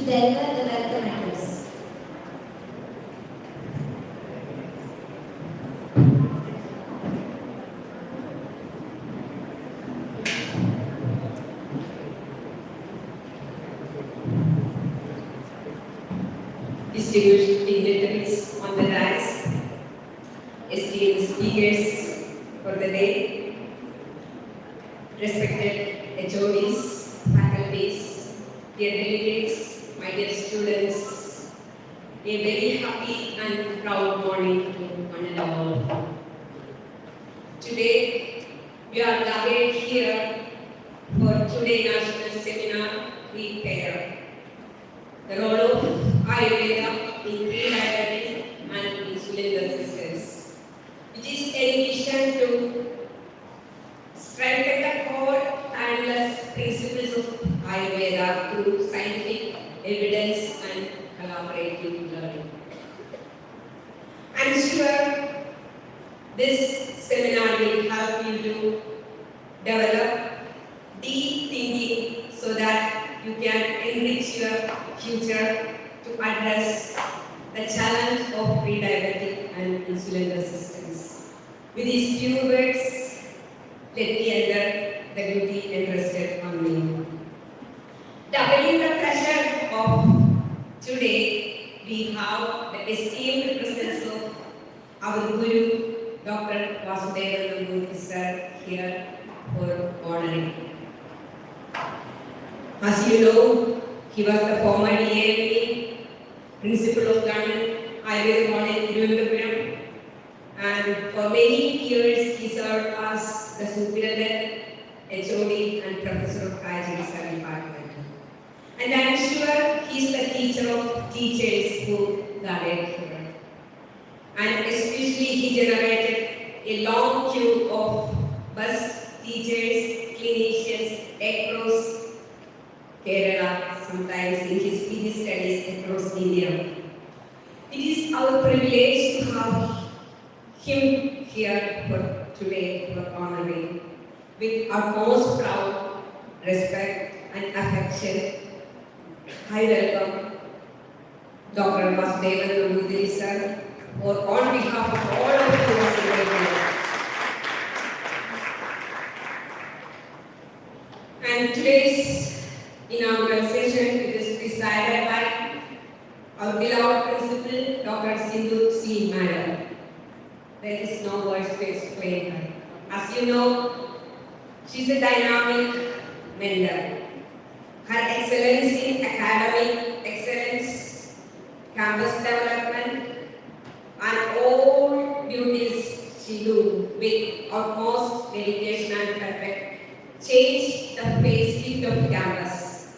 deliver the welcome address. Distinguished dignitaries on the dais, esteemed speakers for the day, respected HODs, faculties, dear delegates, my dear students, a very happy and proud morning to one and all. Today, we are gathered here for today's national seminar, Prepare, the role of Ayurveda in pre-diabetes and insulin resistance, which is a mission to strengthen the core timeless principles of Ayurveda through scientific evidence and collaborative learning. I'm sure this seminar will help you to develop deep thinking so that you can enrich your future to address the challenge of pre-diabetic and insulin resistance. With these few words, let me enter the duty entrusted on me. Doubling the pleasure of today, we have the esteemed presence of our Guru, Dr. Vasudeva Namboothiri sir, here for honoring. As you know, he was the former DAV, Principal of Government Ayurveda College Tirunelveli, and for many years he served as the Superintendent, HOD and Professor of Ayurveda Department. And I am sure he is the teacher of teachers who gathered here. And especially he generated a long queue of bus teachers, clinicians across Kerala, sometimes in his PhD studies across India. It is our privilege to have him here for today for honoring. With our most proud respect and affection, I welcome Dr. Vasudeva Namboothiri sir, for on behalf of all of you who are celebrating. And today's inaugural session is presided by our beloved principal, Dr. Sindhu C. Madam. There is no words to explain her. As you know, she's a dynamic mentor. Her excellence in academic excellence, campus development, and all duties she do with utmost dedication and perfect change the face of campus.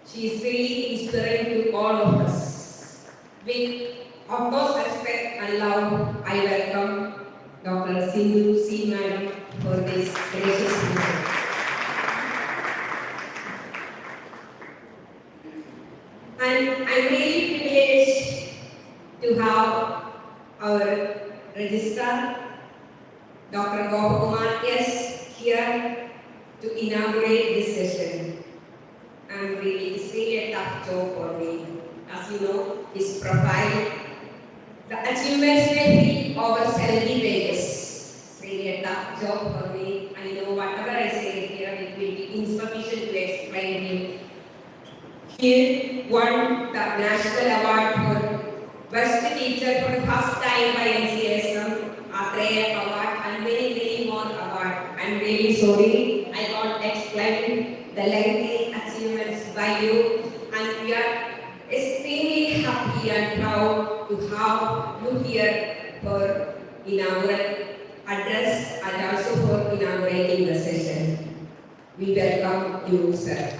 She is really inspiring to all of us. With utmost respect and love, I welcome Dr. Sindhu C. Madam for this gracious meeting. And I'm really privileged to have our registrar, Dr. Government here to inaugurate this session. It's really a tough job for me. As you know, his profile, the achievements may be over 70 pages. It's really a tough job for me. I know whatever I say here, it will be insufficient to explain him. He won the National Award for Best Teacher for the first time by NCSM, Atreya Award, and many more awards. I'm really sorry I can't explain the lengthy achievements by you, and we are extremely happy and proud to have you here for inaugural address and also for inaugurating the session. We welcome you, sir.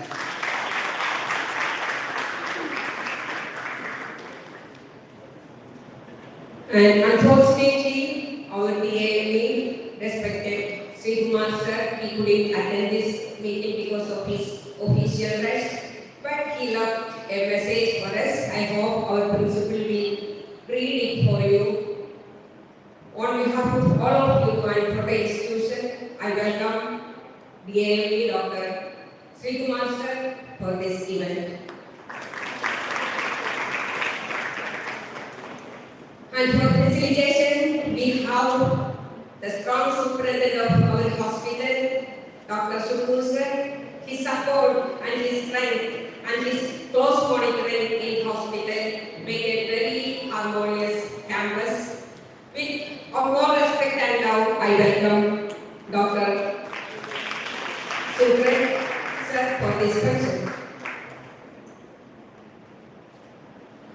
And unfortunately, our DAV, respected Sri Kumar sir, he couldn't attend this meeting because of his official rush, but he left a message for us. I hope our principal will read it for you. On behalf of all of you and for the institution, I welcome DAV Dr. Sri Kumar sir for this event. And for facilitation, we have the strong superintendent of our hospital, Dr. Subbu sir. His support and his strength and his close monitoring in hospital made a very harmonious campus. With all respect and love, I welcome Dr. Subbu sir for this function.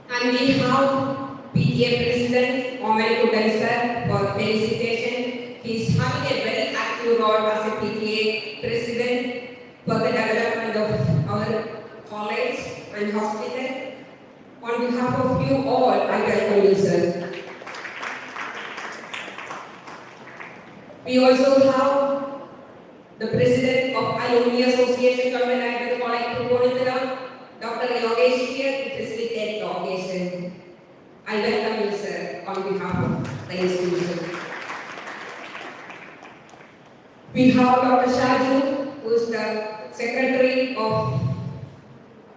And we have PTA President Manipal sir for felicitation. He is having a very active role as a PTA President for the development of our college and hospital. On behalf of you all, I welcome you, sir. We also have the President of Alumni Association, Government Ayurveda College Tirunelveli, Dr. Yogesh here to facilitate the occasion. I welcome you, sir, on behalf of the institution. We have Dr. Shaju, who is the Secretary of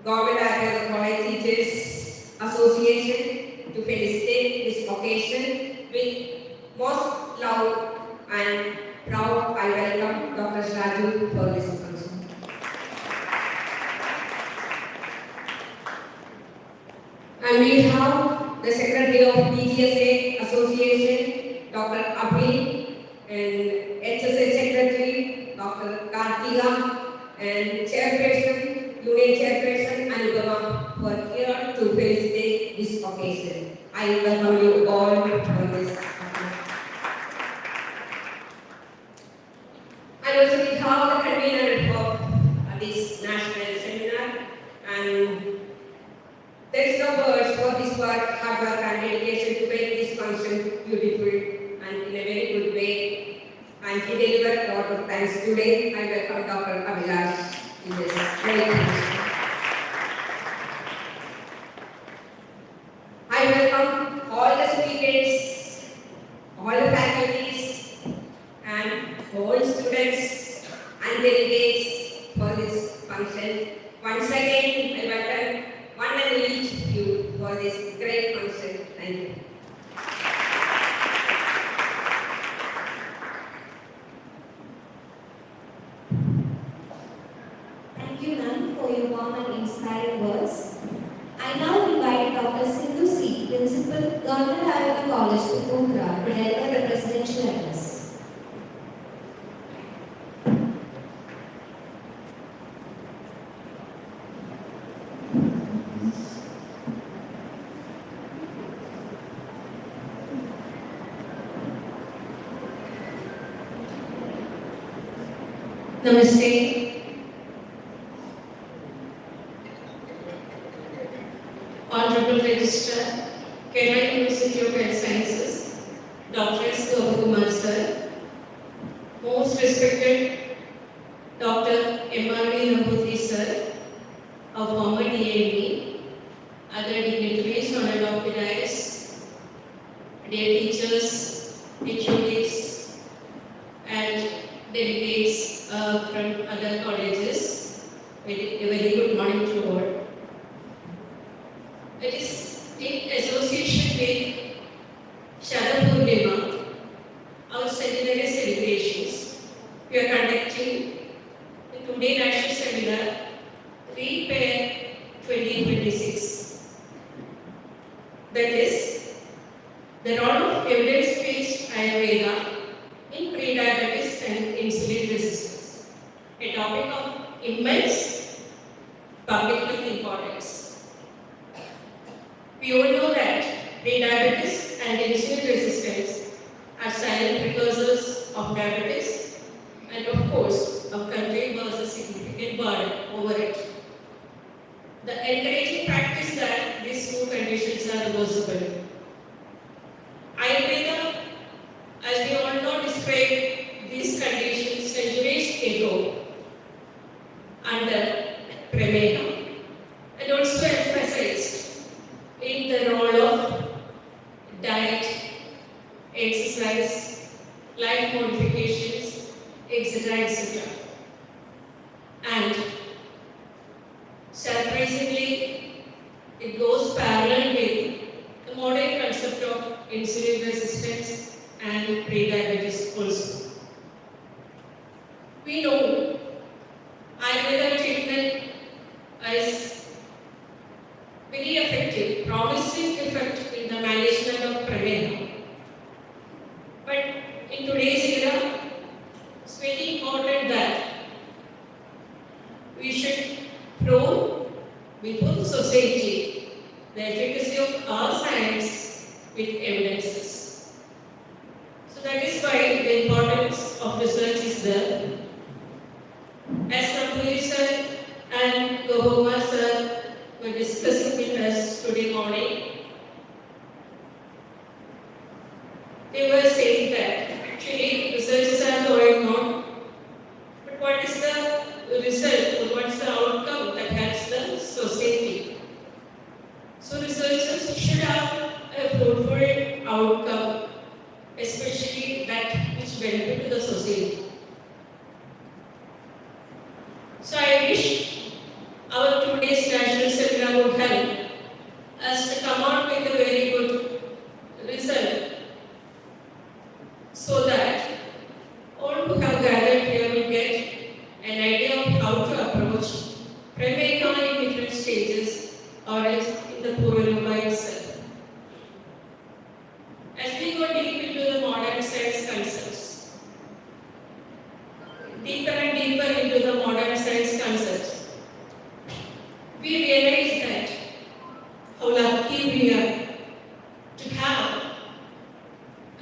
Government Ayurveda College Teachers Association, to felicitate this occasion. With most love and proud, I welcome Dr. Shaju for this function. And we have the Secretary of PGSA Association, Dr. Abhi, and HSA Secretary, Dr. Kartika, and Chairperson, Union Chairperson Anubhava, who are here to felicitate this occasion. I welcome you all for this occasion. And also we have the convener of this national seminar, and there is no words for this work, hard work and dedication to make this function beautiful and in a very good way. And he delivered a lot of thanks today. I welcome Dr. Abhilash in this great function. I welcome all the speakers, all the faculties, and all students and delegates for this function. Once again, I welcome one and each of you for this great function. Thank you. Thank you, ma'am, for your warm and inspiring words. I now invite Dr. Sindhu C, Principal, Government Ayurveda College Tirunelveli, to deliver the presidential address. Namaste. Honorable Registrar, Kerala University of Health Sciences, Dr. S. Government sir, most respected Dr. M.R.V. Namboothri sir, our former DAV, other dignitaries on the Dr. dais, dear teachers, HODs, and delegates from other colleges. A very good morning to all. It is in association with Sharad Purnima, our centenary celebrations. We are conducting the two-day national seminar, Prepare 2026. That is the role of evidence-based Ayurveda in pre-diabetes and insulin resistance, a topic of immense public health importance. We all know that pre-diabetes and insulin resistance are silent precursors of diabetes and of course of country bears a significant burden over it. The encouraging fact is that these two conditions are reversible. Ayurveda, as we all know, described these conditions centuries ago under Prameha and also emphasized in the role of diet, exercise, life modifications, etc., etc. And surprisingly, it goes parallel with the modern concept of of insulin resistance and pre-diabetes also. We know Ayurveda treatment is very effective, promising effect in the management of premeha. But in today's era, it's very important that we should prove before society the efficacy of our science with evidences. So that is why the importance of research is there. As Manipal sir and Government sir were discussing with us today morning, they were saying that actually researches are going on, but what is the result or what is the outcome that helps the society? So researchers should have a fruitful outcome, especially that which benefit to the society. So I wish our today's national seminar would help us to come out with a very good result, so that all who have gathered here will get an idea of how to approach premeha in different stages or else in the Purva itself. As we go deep into the modern science concepts, deeper and deeper into the modern science concepts, we realize that how lucky we are to have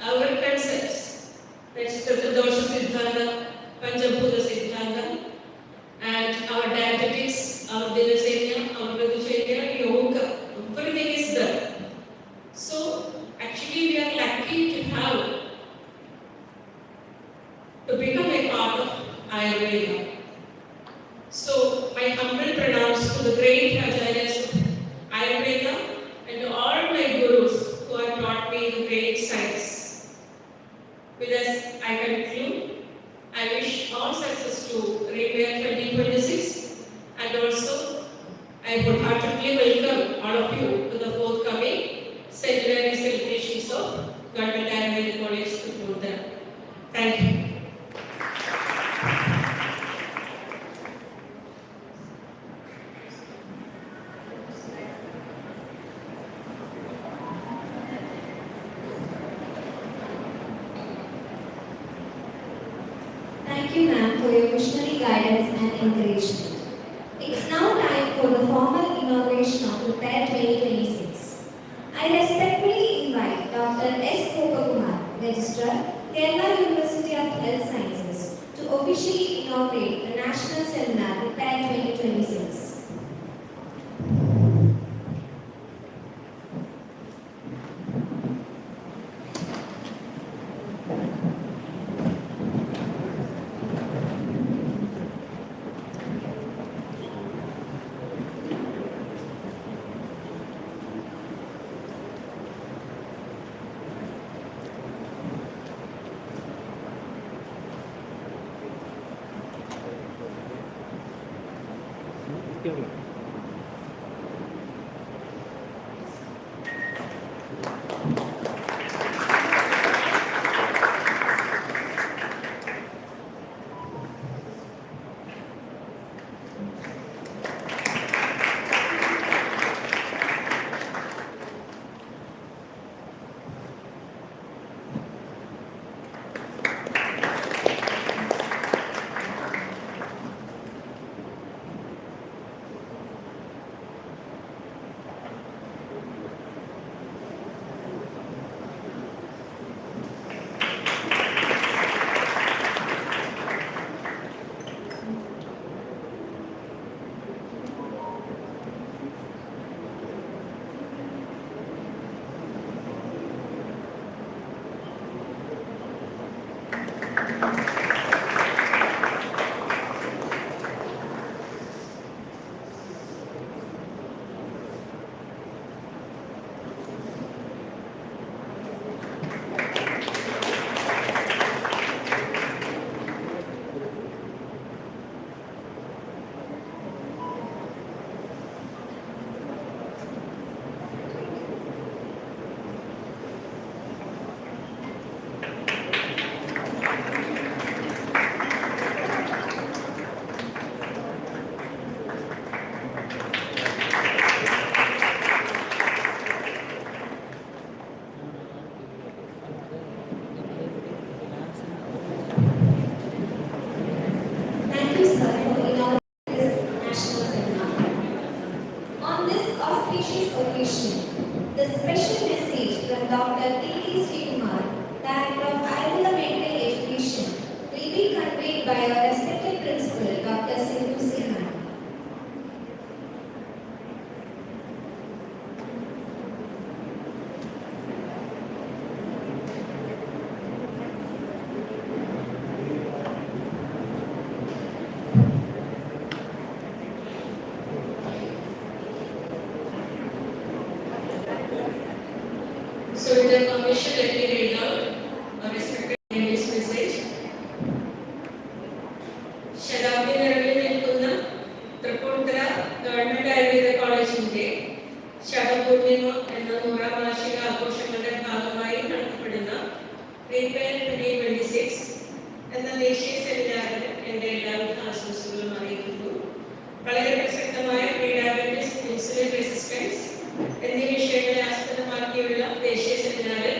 our concepts, that's the Dosha Siddhanta, Panchabhuta Siddhanta, and our dietetics, our Dinacharya, our Vrtacharya, yoga, everything is there. So actually we are lucky to have, to become a part of Ayurveda. So my humble pranams to the great acharyas of Ayurveda and to all my gurus who have taught me the great science. With this, I conclude. I wish all success to Repair 2026, and also I would heartily welcome all of you to the forthcoming centenary celebrations of Government Ayurveda College Tirunelveli. Thank you. Thank you, ma'am, for your visionary guidance and encouragement. It's now time for the formal inauguration of Prepare 2026. I respectfully invite Dr. S. Gopakumar, Registrar, Kerala University of Health Sciences, to officially inaugurate the National Seminar Prepare 2026. session. The special message from Dr. T.K. Srikumar, Director of Ayurveda Medical Education, will be conveyed by our respected principal, Dr. Sindhu Sinha. So with the permission, let me read out our respected English message. Shadabdi നിറവിൽ നിൽക്കുന്ന Tripunithura government Ayurveda കോളേജിന്റെ ശതപൂർണിമ എന്ന 100ാം വാർഷിക ആഘോഷങ്ങളുടെ ഭാഗമായി നടത്തപ്പെടുന്ന Pre-Diabetes എന്ന ദേശീയ സെമിനാറിന് എൻ്റെ എല്ലാവിധ ആശംസകളും അറിയിക്കുന്നു. വളരെ പ്രസക്തമായ Pre-Diabetes, Insulin Resistance എന്നീ വിഷയങ്ങളെ ആസ്പദമാക്കിയുള്ള ദേശീയ സെമിനാറിൽ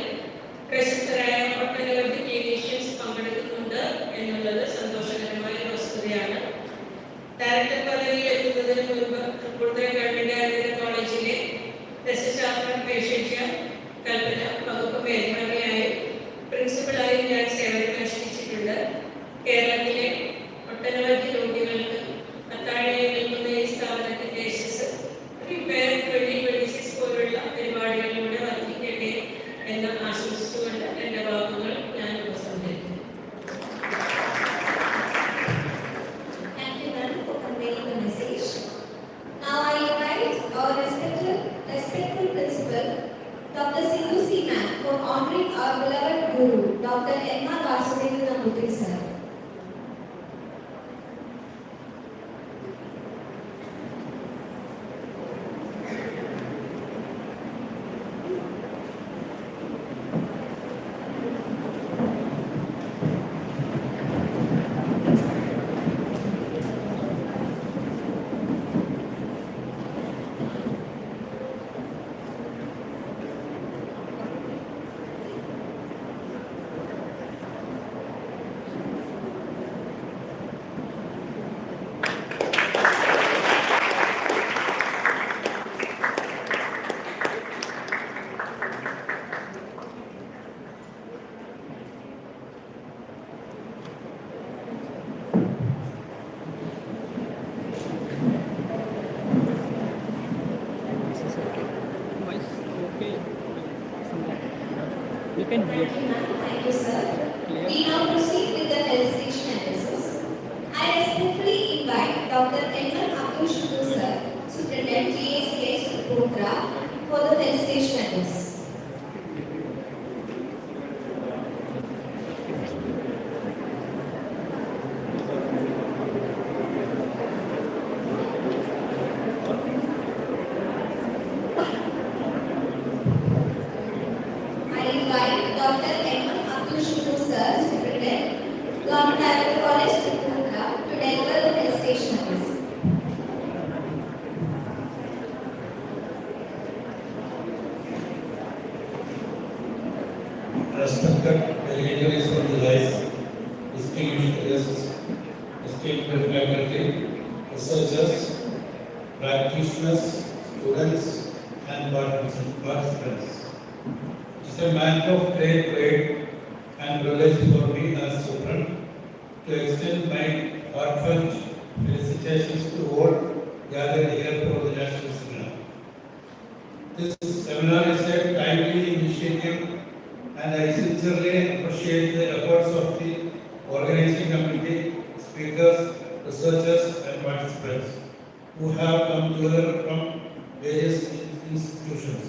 പ്രശസ്തരായ ഒട്ടനവധി ക്ലിനീഷ്യൻസ് പങ്കെടുക്കുന്നുണ്ട് എന്നുള്ളത് സന്തോഷകരമായ വസ്തുതയാണ്. ഡയറക്ടർ പദവിയിൽ എത്തുന്നതിന് മുൻപ് തൃപ്പൂണിത്തുറ ഗവൺമെന്റ് ആയുർവേദ കോളേജിലെ രസശാസ്ത്രം പേഷ്യൻഷ്യ കൽപ്പന വകുപ്പ് മേധാവിയായും പ്രിൻസിപ്പളായും ഞാൻ സേവനമനുഷ്ഠിച്ചിട്ടുണ്ട്. കേരളത്തിലെ ഒട്ടനവധി രോഗികൾക്ക് അത്താഴയായി നിൽക്കുന്ന ഈ സ്ഥാപനത്തിന്റെ യശസ് Prepare 2026 പോലുള്ള പരിപാടികളിലൂടെ വർദ്ധിക്കട്ടെ എന്ന് ആശംസിച്ചുകൊണ്ട് എൻ്റെ വാക്കുകൾ ഞാൻ ഉപസംഹരിക്കുന്നു. Thank you, ma'am, for conveying the message. Now I invite our respectful principal, Dr. Sindhu Sinha, for honoring our beloved Guru, Dr. M. R. Vasudeva Nambutri sir. You can Thank you, ma'am. Thank you, sir. We now proceed with the health station analysis. I respectfully invite Dr. M. R. Abdul Shukur sir, Superintendent GSH Tripura, for the health station analysis. I invite Dr. M. Abdul Shukur sir, Superintendent, Government Ayurveda College Tirunelveli, to deliver the health station analysis. Respected delegates of the life, distinguished guests, esteemed faculty, researchers, practitioners, students, and participants. It is a matter of great pride and privilege for me as Superintendent to extend my heartfelt felicitations to all gathered here for the national seminar. This seminar is a timely initiative, and I sincerely appreciate the efforts of the organizing committee, speakers, researchers, and participants who have come together from various institutions.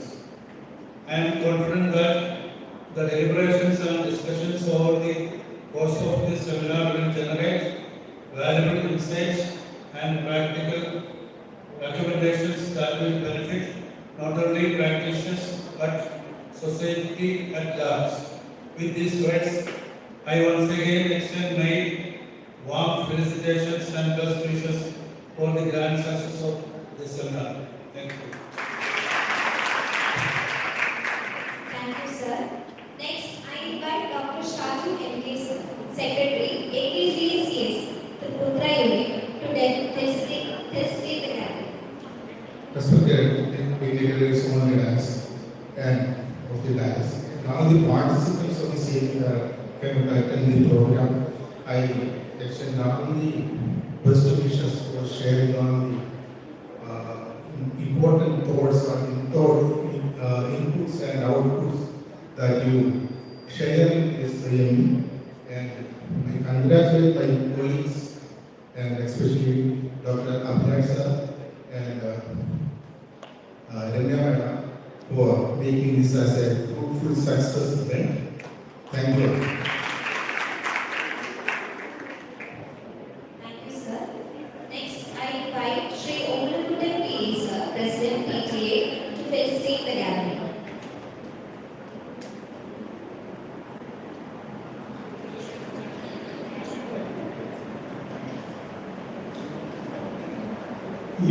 I am confident that the deliberations and discussions over the course of this seminar will generate valuable insights and practical recommendations that will benefit not only practitioners but society at large. With these words, I once again extend my warm felicitations and best wishes for the grand success of this seminar. Thank you. Thank you, sir. Next, I invite Dr. Shaju M.K. Secretary, AKGCS, Tripura Unit, to test the gathering. Respected dignitaries, dais and of the dais. Now the participants of the seminar can attend the program. I extend not only best wishes for sharing on the important thoughts or inputs and outputs that you share in this training, and I congratulate my colleagues and especially Dr. Abhinaisa and Ranya Madam for making this as a fruitful success event. Thank you. Thank you, sir. Next, I invite Shri Omlakutan P.A. sir, President PTA, to felicitate the gathering.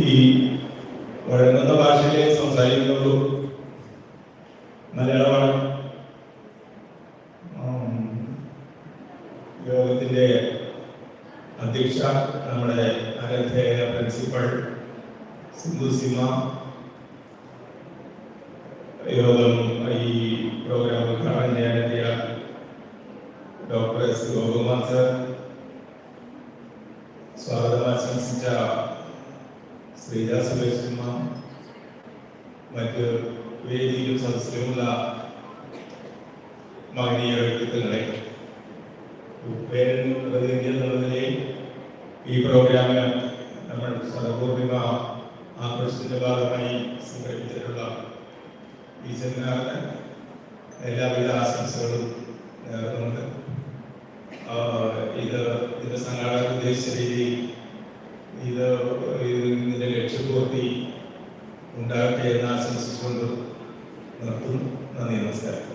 ഈ വഴങ്ങുന്ന ഭാഷയിലേ സംസാരിക്കുന്നുള്ളൂ. മലയാളമാണ്. യോഗത്തിന്റെ അധ്യക്ഷ നമ്മുടെ ആരാധ്യയായ principal Sindhu സിമ, യോഗം ഈ programme ഉദ്ഘാടനം ചെയ്യാനെത്തിയ doctor S Gopakumar sir, സ്വാഗതം ആശംസിച്ച ശ്രീജ സുരേഷ്മ, മറ്റ് വേദിയിലും സദസ്സിലുമുള്ള മഹനീയ വ്യക്തിത്വങ്ങളെ, പ്രതിനിധി എന്നുള്ള നിലയിൽ ഈ പ്രോഗ്രാമിന് നമ്മൾ ശതപൂർണിമ ആഘോഷത്തിന്റെ ഭാഗമായി സംഘടിപ്പിച്ചിട്ടുള്ള ഈ സെമിനാറിന് എല്ലാവിധ ആശംസകളും നേർന്നുകൊണ്ട് ഇതിന്റെ സംഘാടക ഉദ്ദേശിച്ച രീതിയിൽ ഇതിന്റെ ലക്ഷ്യപൂർത്തി ഉണ്ടാകട്ടെ എന്ന് ആശംസിച്ചുകൊണ്ട് നിർത്തുന്നു. നന്ദി, നമസ്കാരം.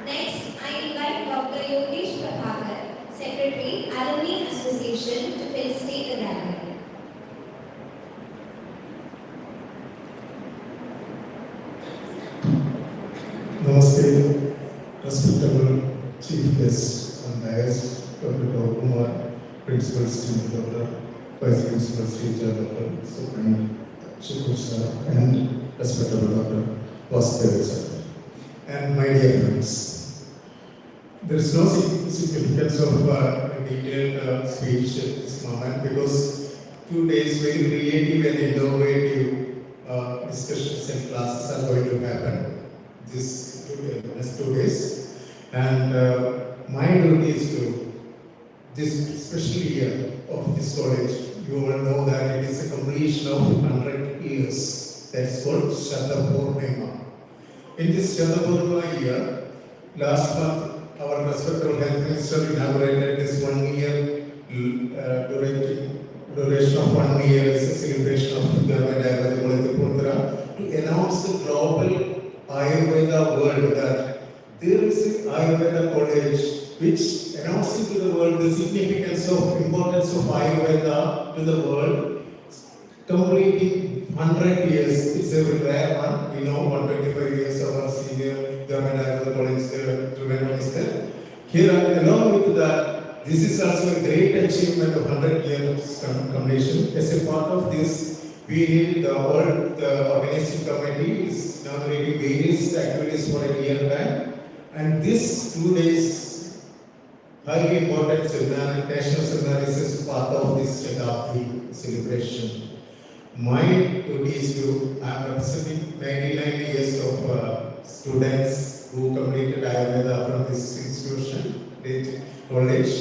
Next, I invite Dr. Yogesh Prabhakar, Secretary, Alumni Association, to felicitate the gathering. Namaste, respectable Chief Guest on dais, Dr. Kumar, Principal Student Dr. Vice Principal Teacher Dr. Supreme Shikusha, and respectable Dr. Vasudeva sir. And my dear friends, there is no significance of a detailed speech at this moment because 2 days very creative and innovative discussions and classes are going to happen this next 2 days, and my duty is to this special year of this college. You all know that it is a completion of 100 years. That's called Shatapurnima. In this Shatapurnima year, last month, our respectable health minister inaugurated this 1 year duration of 1 year as a celebration of Government Ayurveda College Tirunelveli to announce the global Ayurveda world that there is an Ayurveda college which announcing to the world the significance of importance of Ayurveda to the world, completing 100 years. It's a rare one. We know 125 years of our senior Government Ayurveda College Tirunelveli is there. Here, along with that, this is also a great achievement of 100 years completion. As a part of this, we need the organizing committee is inaugurating various activities for a year back, and this 2 days highly important seminar, national seminar is as part of this Shatabdi celebration. My duty is I am representing 99 years of students who completed Ayurveda from this institution, college.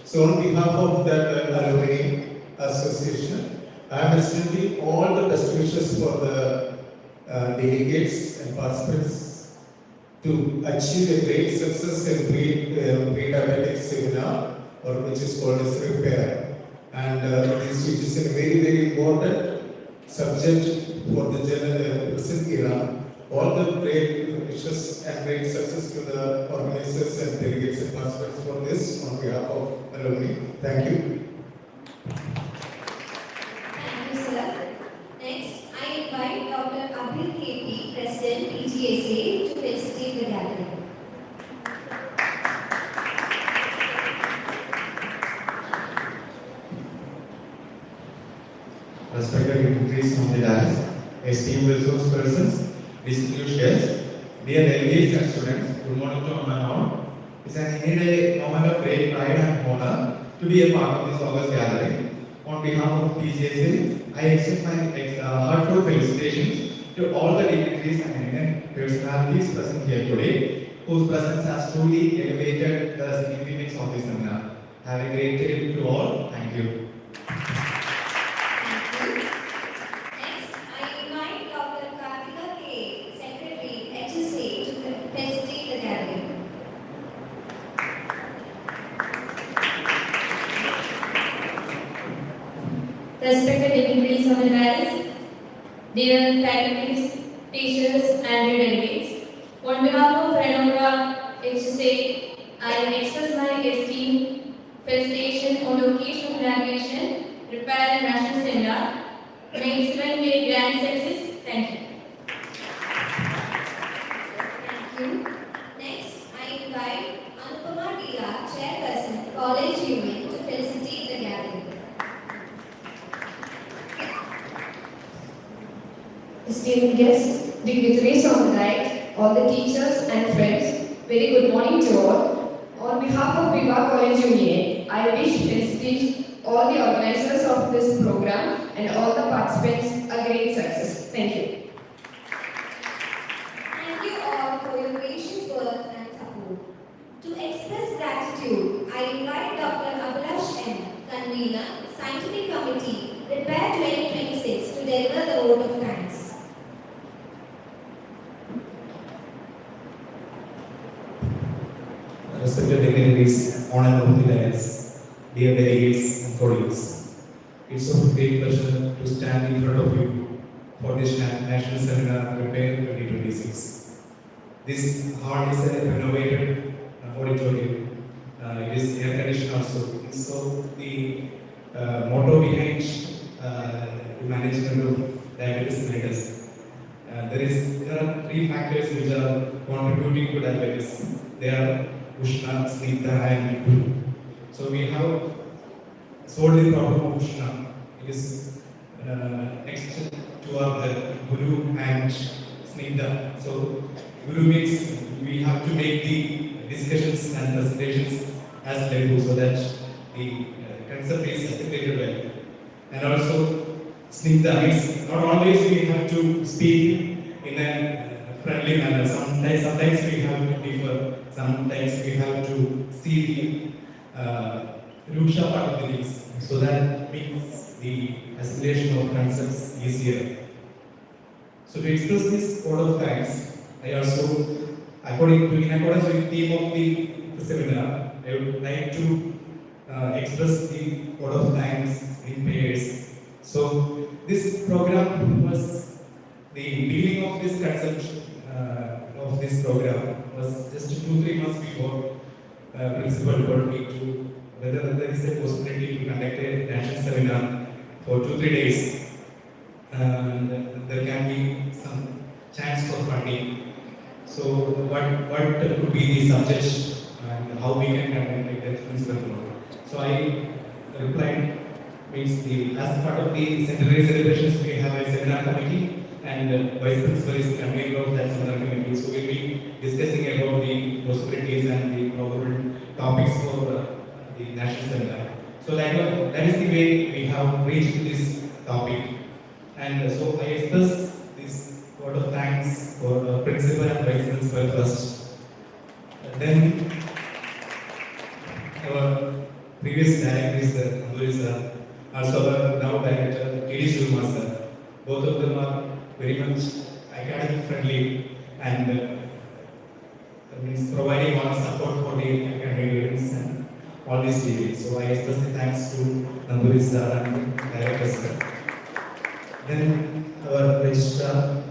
So on behalf of that alumni association, I am extending all the best wishes for the delegates and participants to achieve a great success in pre-diabetic seminar, or which is called as repair. And this which is a very, very important subject for the present era. All the great wishes and great success to the organizers and delegates and participants for this on behalf of alumni. Thank you. Thank you, sir. Next, I invite Dr. Abhi KP, President PGSA, to felicitate the gathering. Respected dignitaries on the dais, esteemed resource persons, distinguished guests, dear delegates and students, good morning to all and all. It's an indeed a moment of great pride and honor to be a part of this August gathering. On behalf of PGSL, I extend my heartfelt felicitations to all the dignitaries and eminent personalities present here today, whose presence has truly elevated the significance of this seminar. Have a great day to all. Thank you. Next, I invite Dr. Kartika K, Secretary, HSA, to facilitate the gathering. Respected dignitaries of the dais, dear faculties, teachers, and dear delegates, on behalf of Renora HSA, I express my esteem, felicitation on the occasion of graduation, prepared national seminar. May excellent day grand success. Thank you. Thank you. Next, I invite Anupama Dia, Chairperson, College Union, to felicitate the gathering. Esteemed guests, dignitaries on the night, all the teachers and friends, very good morning to all. On behalf of Viva College Union, I wish to felicitate all the organizers of this program and all the participants a great success. Thank you. Thank you all for your gracious words and support. To express gratitude, I invite Dr. Abhilash M, Convener, Scientific Committee, Prepare 2026, to deliver the vote of thanks. Respected dignitaries, honorable delegates, dear delegates and colleagues, it's a great pleasure to stand in front of you for this national seminar Prepare 2026. This hall is a renovated auditorium. It is air conditioned also. So the motto behind the management of diabetes mellitus, there are three factors which are contributing to diabetes. They are Ushna, Snigdha and Guru. So we have solved the problem of Ushna. It is next to our Guru and Snigdha. So Guru means we have to make the discussions and presentations as level so that the concept is assimilated well. And also Snigdha means not always we have to speak in a friendly manner. Sometimes we have to differ. Sometimes we have to see the Rusha part of the things. So that makes the assimilation of concepts easier. So to express this word of thanks, I also, in accordance with the theme of the seminar, I would like to express the word of thanks in pairs. So this program was the beginning of this concept of this program was just 2-3 months before principal told me to whether there is a possibility to conduct a national seminar for 2-3 days and there can be some chance for funding. So what could be the subject and how we can conduct like that principal told. So I replied, means as part of the centenary celebrations we have a seminar committee and vice principal is convener of that seminar committee. So we'll be discussing about the possibilities and the probable topics for the national seminar. So that is the way we have reached this topic. And so I express this word of thanks for principal and vice principal first. And then our previous director is Anduri sir, also our now director K.D. Shivkumar sir. Both of them are very much academic friendly and means providing all support for the academic guidance and all these details. So I express the thanks to Nanduri sir and director sir. Then our registrar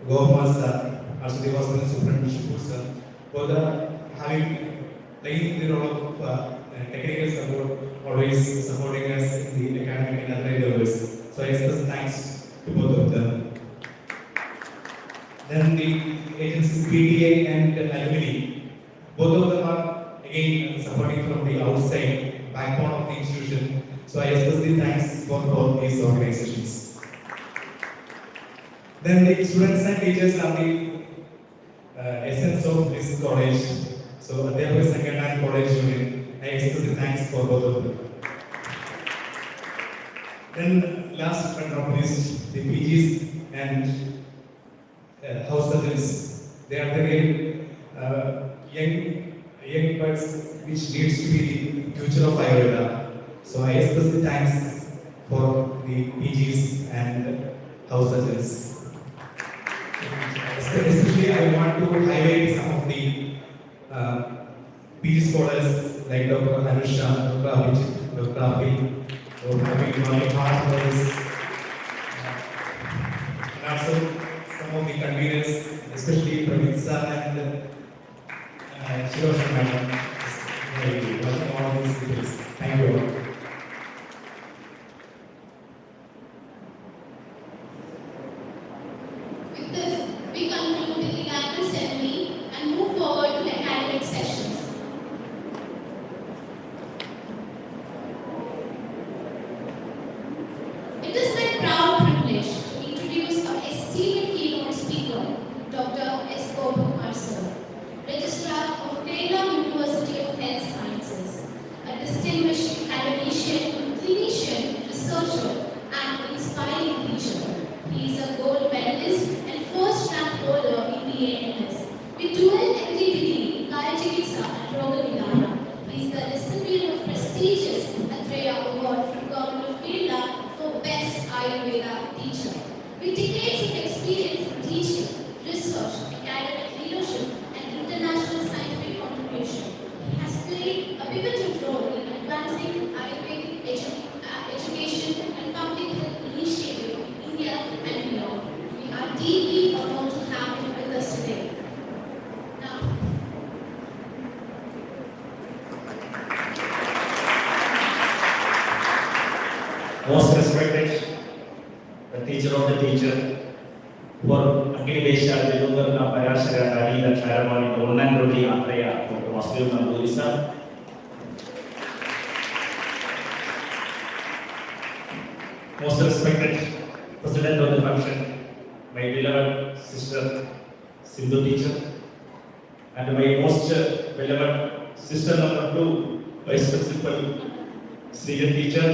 Government sir, also the hospital superintendent sir, both are playing the role of technical support, always supporting us in the academic and other endeavors. So I express thanks to both of them. Then the agencies PTA and alumni, both of them are again supporting from the outside backbone of the institution. So I express the thanks for both these organizations. Then the students and teachers are the essence of this college. So Ayurveda Seminar and College Union, I express the thanks for both of them. Then last but not least, the PGs and house surgeons. They are the real young birds which needs to be the future of Ayurveda. So I express the thanks for the PGs and house surgeons. Especially I want to highlight some of the PG scholars like Dr. Anusha, Dr. Abhijit, Dr. Afi, who have been working hard for this. And also some of the conveners, especially Pravitsa and Shirosha Madam, working on all these details. Thank you all. With this, we conclude the inaugural ceremony and move forward to academic sessions. It is my proud privilege to introduce our esteemed keynote speaker, Dr. S. Kumar Sir, Registrar of Kerala University of Health Sciences, a distinguished academician, clinician, researcher, and inspiring teacher. He is a gold medalist and first rank holder in BAMS with dual MD degree in Ayurveda and Ayurveda. He is the recipient of prestigious Atreya Award from Government of Ayurveda for Best Ayurveda Teacher. With decades of experience in teaching, research, academic leadership, and international scientific contribution, he has played a pivotal role in advancing Ayurvedic education and public health initiatives in India and beyond. We are deeply honored to have him with us today. Now, most respected, the teacher of the teacher, for Agrivesia, Tirunelveli, Parashara, Harila, Charavani, Onnandoli, Atreya, Dr. Vasudeva Nanduri sir. Most respected President of the function, my beloved sister, Sindhu teacher, and my most beloved sister number 2, Vice Principal, Srijan teacher.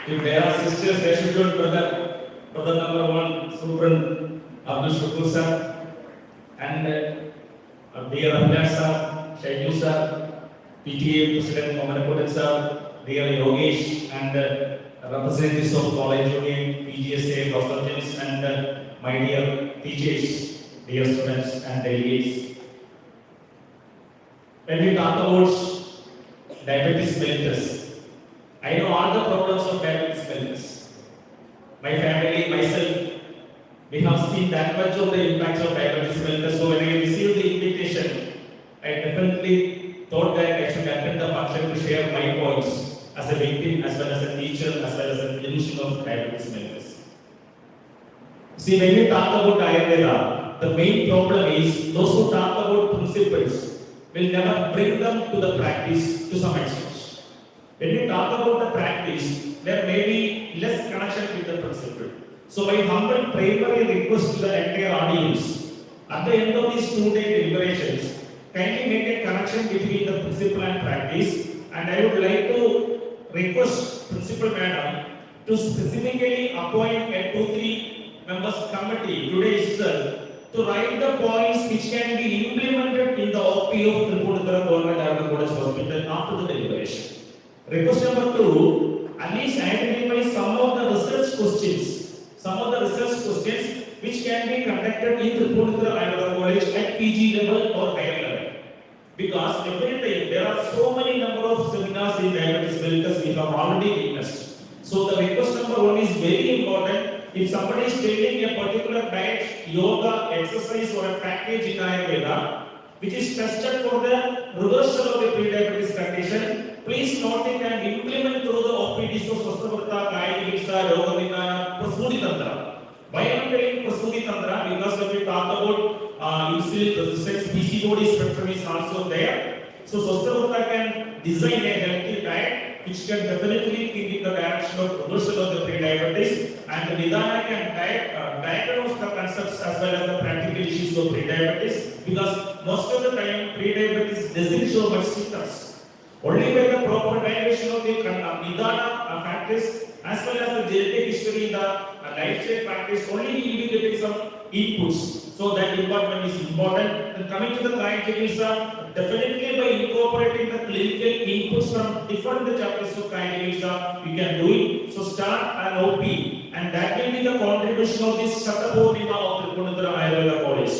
If there are sisters, they should do brother number 1, Supran Abdul Shukur sir, and dear Abhyas sir, Shaidu sir, PTA President Manipal sir, dear Yogesh, and representatives of College Union, PGSA, consultants, and my dear teachers, dear students and delegates. When we talk about diabetes mellitus, I know all the problems of diabetes mellitus. My family, myself, we have seen that much of the impacts of diabetes mellitus. So when I received the invitation, I definitely thought that I should attend the function to share my points as a victim, as well as a teacher, as well as a clinician of diabetes mellitus. See, when we talk about Ayurveda, the main problem is those who talk about principles will never bring them to the practice to some extent. When we talk about the practice, there may be less connection with the principle. So my humble primary request to the entire audience, at the end of these 2-day deliberations, kindly make a connection between the principle and practice, and I would like to request Principal Madam to specifically appoint a 2-3 members committee today itself to write the points which can be implemented in the OP of Tirunelveli Government Ayurveda College Hospital after the deliberation. Request number 2, at least identify some of the research questions which can be conducted in Tirunelveli Ayurveda College at PG level or higher level. Because every time there are so many number of seminars in diabetes mellitus we have already witnessed. So the request number 1 is very important. If somebody is taking a particular diet, yoga, exercise or a package in Ayurveda, which is tested for the reversal of the pre-diabetes condition, please note it and implement through the OPDs of Swastavrta, Ayurveda, Yogamika, Prasudi Tantra. Why I am telling Prasudi Tantra? Because when we talk about insulin resistance, PCOD spectrum is also there. So Swastavrta can design a healthy diet which can definitely think in the direction of reversal of the pre-diabetes, and the Nidana can diagnose the concepts as well as the practical issues of pre-diabetes, because most of the time pre-diabetes doesn't show much symptoms. Only by the proper diagnosis of the Nidana factors as well as the genetic history in the lifestyle factors, only we will be getting some inputs. So that department is important. And coming to the client chikinsa, definitely by incorporating the clinical inputs from different chapters of client chikinsa, we can do it. So start an OP, and that will be the contribution of this Satapurnima of Tirunelveli Ayurveda College.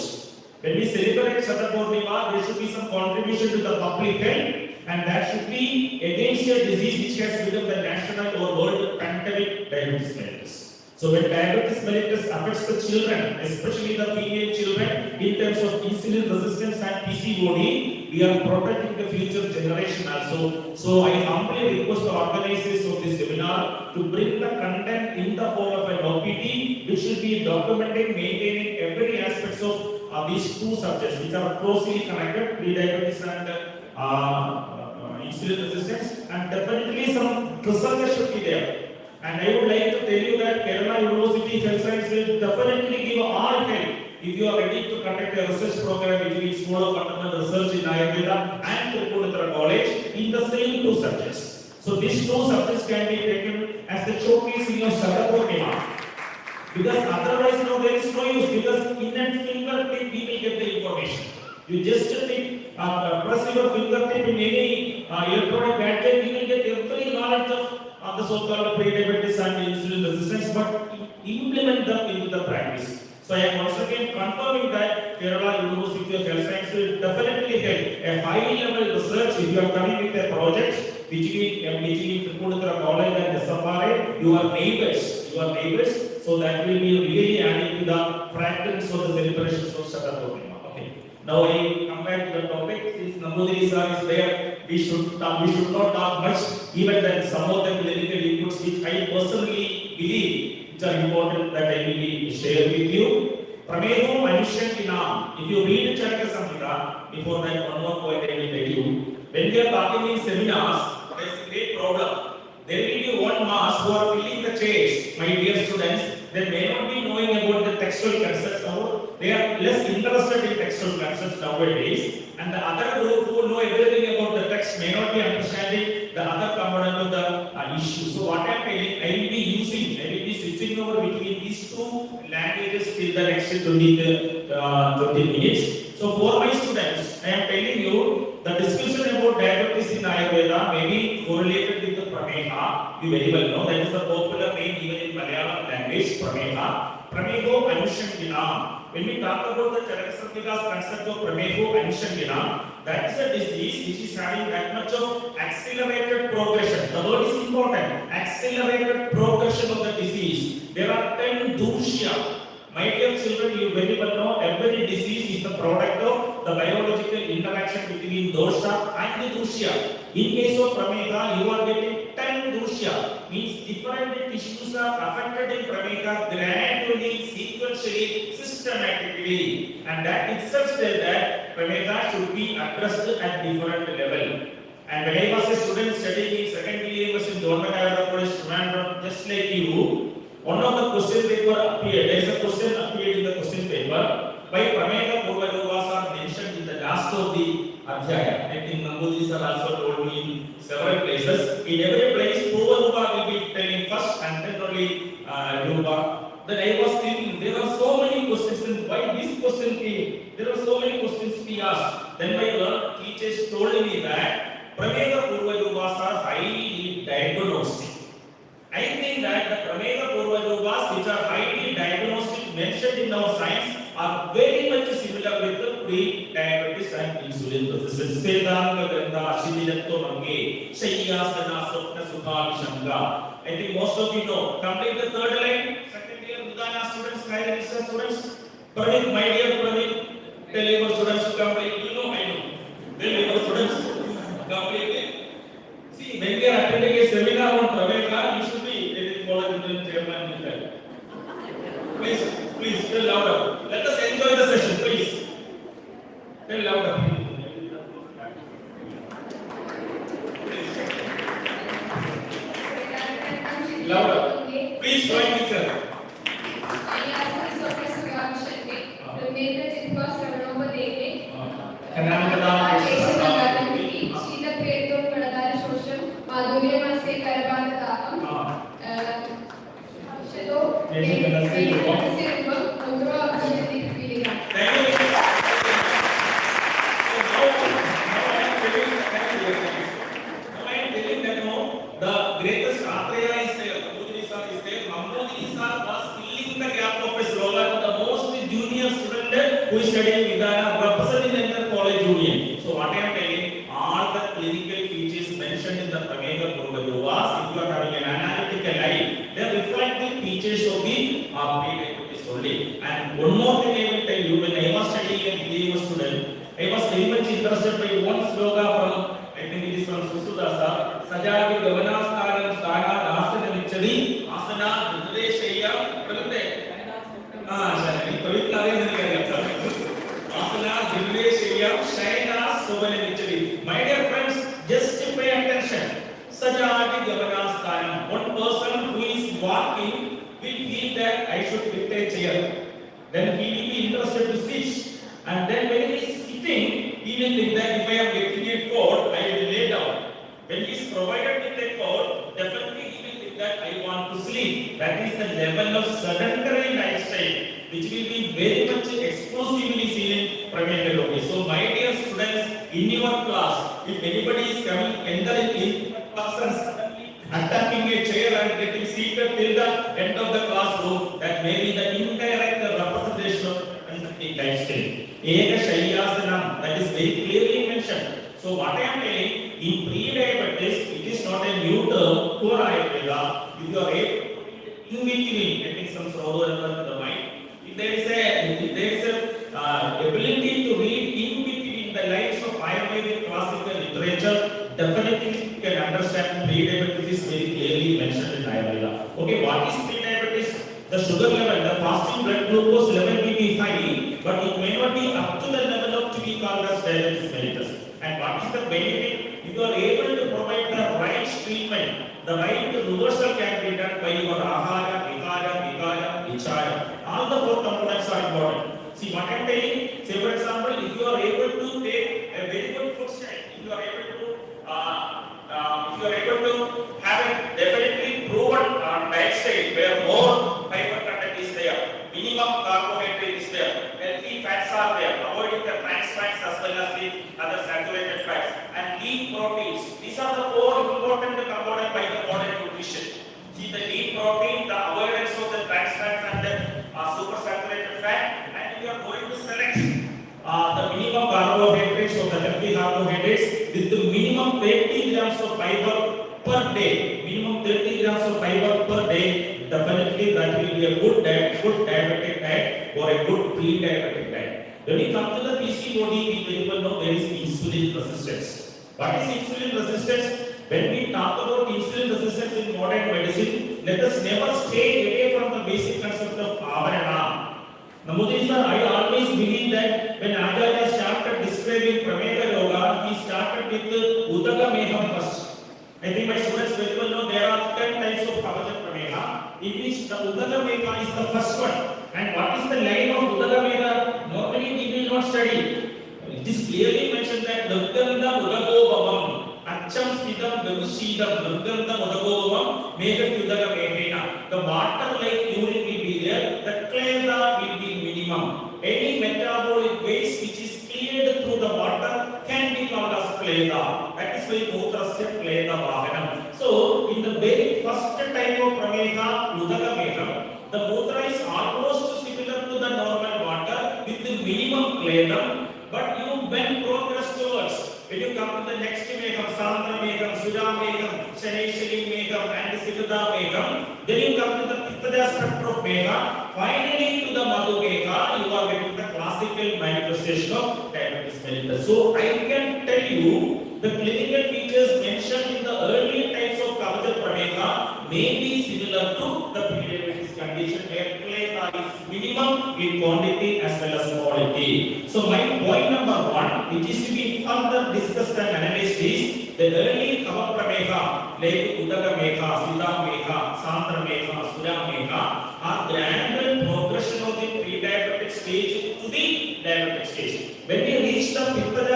When we celebrate Satapurnima, there should be some contribution to the public health, and that should be against a disease which has become the national or world pandemic, diabetes mellitus. So when diabetes mellitus affects the children, especially the female children, in terms of insulin resistance and PCOD, we are protecting the future generation also. So I humbly request the organizers of this seminar to bring the content in the form of an OPT, which should be documenting, maintaining every aspects of these two subjects, which are closely connected, pre-diabetes and insulin resistance, and definitely some research should be there. And I would like to tell you that Kerala University Health Science will definitely give all help if you are ready to conduct a research program between School of Fundamental Research in Ayurveda and Tirunelveli College in the same two subjects. So these two subjects can be taken as the showcase in your Satapurnima. Because otherwise, no, there is no use, because in that fingertip we will get the information. You just press your fingertip in any electronic gadget, you will get every knowledge of the so-called pre-diabetes and insulin resistance, but implement them into the practice. So I am once again confirming that Kerala University of Health Science will definitely help a high-level research if you are coming with a project between Tirunelveli College and SFRA, your neighbors. So that will be really adding to the fragrance of the celebrations of Satapurnima. Okay. Now I come back to the topic. Since Nambudiri sir is there, we should not talk much. Even that some of the clinical inputs which I personally believe which are important that I will be share with you. Prameho Manushantinam. If you read Charaka Samhita, before that one more point I will tell you. When we are talking in seminars, there is a great problem. There will be one mass who are filling the chairs, my dear students. They may not be knowing about the textual concepts now. They are less interested in textual concepts nowadays. And the other group who know everything about the text may not be understanding the other component of the issue. So what I am telling, I will be switching over between these two languages till the next 20 minutes. So for my students, I am telling you the discussion about diabetes in Ayurveda may be correlated with the Prameha. You very well know that is the popular name even in Malayalam language, Prameha. Prameho Anushantinam. When we talk about the Charakasamhita's concept of Prameho Anushantinam, that is a disease which is having that much of accelerated progression. The word is important. Accelerated progression of the disease. There are 10 dusha. My dear children, you very well know every disease is the product of the biological interaction between dosha and the dusha. In case of Prameha, you are getting 10 dusha, means different tissues are affected in Prameha gradually, sequentially, systematically, and that itself says that Prameha should be addressed at different level. And when I was a student studying in second year in Government Ayurveda College Tirunelveli, just like you, one of the question paper appeared. There is a question appeared in the question paper. By Prameha Purvarubas are mentioned in the last of the Adhyaya. I think Nambudiri sir also told me in several places. In every place, Purvarupa will be telling first and then only Rupa. Then I was thinking, there are so many questions, and why this question came? There are so many questions to be asked. Then my teachers told me that Prameha Purvarubas are highly diagnostic. I think that the Prameha Purvarubas which are highly diagnostic mentioned in our science are very much similar with the pre-diabetes and insulin resistance. Vedanga Gandha Shidinatto Mange Shayyasana Sopna Sukha Vishanga. I think most of you know. Complete the third line. Second year Udana students, higher research students. Pranit, my dear Pranit, tell your students to complete. You know, I know. Tell your students completely. See, when we are attending a seminar on Prameha, you should be taking the chairman. Please, tell louder. Let us enjoy the session, please. Tell louder. ശീതപേട്ടവും പ്രധാനശോഷം മാധുര്യമാസേ കരപാലതാപം the greatest Atraya is there, Namboodirisa is there. Namboodirisa was filling the gap of his role as the most junior student who is studying Vidana, representing the entire college union. So what I am telling, all the clinical features mentioned in the Pramega Purvayovas, if you are having an analytical eye, the reflective features of the pre-diabetes only. And one more thing I will tell you, when I was studying and being a student, I was very much interested by one sloga from, I think it is from Susudasa, Sajagi Government Ayurveda College Asana Nidreshaya Pravite. Sorry, Pravite Asana Nidreshaya Shaina Sovananichari. My dear friends, just pay attention. Sajagi Government Ayurveda. One person who is walking will feel that I should lift a chair. Then he will be interested to sit. And then when he is sitting, he will think that if I am getting a coat, I will lay down. When he is provided with a coat, definitely he will think that I want to sleep. That is the level of sedentary lifestyle, which will be very much exclusively seen in Pramega Yoga. So my dear students, in your class, if anybody is coming, entering in class and suddenly attacking a chair and getting seated till the end of the classroom, that may be the indirect representation of sedentary lifestyle. Eka Shayasanam, that is very clearly mentioned. So what I am telling, in pre-diabetes, it is not a new term for Ayurveda. If you are able to read in between, getting some sorrow in the mind, if there is a ability to read in between the lines of Ayurvedic classical literature, definitely you can understand pre-diabetes is very clearly mentioned in Ayurveda. Okay, what is pre-diabetes? The sugar level, the fasting blood glucose level will be high, but it may not be up to the level of to be called as diabetes mellitus. And what is the benefit? If you are able to provide the right treatment, the right reversal can be done by your ahara, vikara, vichara. All the four components are important. See what I am telling? Say for example, if you are able to take a very good food style, if you are able to have a definitely proven diet style where more fiber content is there, minimum carbohydrate is there, healthy fats are there, avoiding the trans fats as well as the other saturated fats, and lean proteins. These are the four important components by the modern nutrition. See the lean protein, the avoidance of the trans fats and the super saturated fat, and if you are going to select the minimum carbohydrates or the healthy carbohydrates with the minimum 30 grams of fiber per day, minimum 30 grams of fiber per day, definitely that will be a good diet, good diabetic diet or a good pre-diabetic diet. When we come to the PCOD, we very well know there is insulin resistance. What is insulin resistance? When we talk about insulin resistance in modern medicine, let us never stay away from the basic concept of avarana. Namboodirisa, I always believe that when Acharya started describing Pramega Yoga, he started with Udaka Meham first. I think my students very well know there are 10 types of Kavaja Pramega, in which the Udaka Meham is the first one. And what is the line of Udaka Meham? Normally we will not study. It is clearly mentioned that Nirgandha Udago Bhavam, Acham Sthidam Gavushidam, Nirgandha Udago Bhavam, Megha Udaka Mehena. The water like urine will be there, the kleda will be minimum. Any metabolic waste which is cleared through the water can be called as kleda. That is why Mutrasya kleda vahanam. So, in the very first type of Pramega, Udaka Meham, the Mutra is almost similar to the normal water with the minimum kledam, but you when progress towards, when you come to the next Meham, Sandra Meham, Sudha Meham, Shaneshali Meham and Siddha Meham, then you come to the Pittaja structure of Meham, finally to the Madhu Meham, you are getting the classical manifestation of diabetes mellitus. So I can tell you the clinical features mentioned in the early types of Kavaja Pramega may be similar to the pre-diabetes condition where kleda is minimum in quantity as well as quality. So my point number one, which is to be further discussed and analyzed, is the early Kava Pramega like Udaka Meham, Siddha Meham, Sandra Meham, Sudha Meham are gradual progression of the pre-diabetic stage to the diabetic stage. When we reach the Pittaja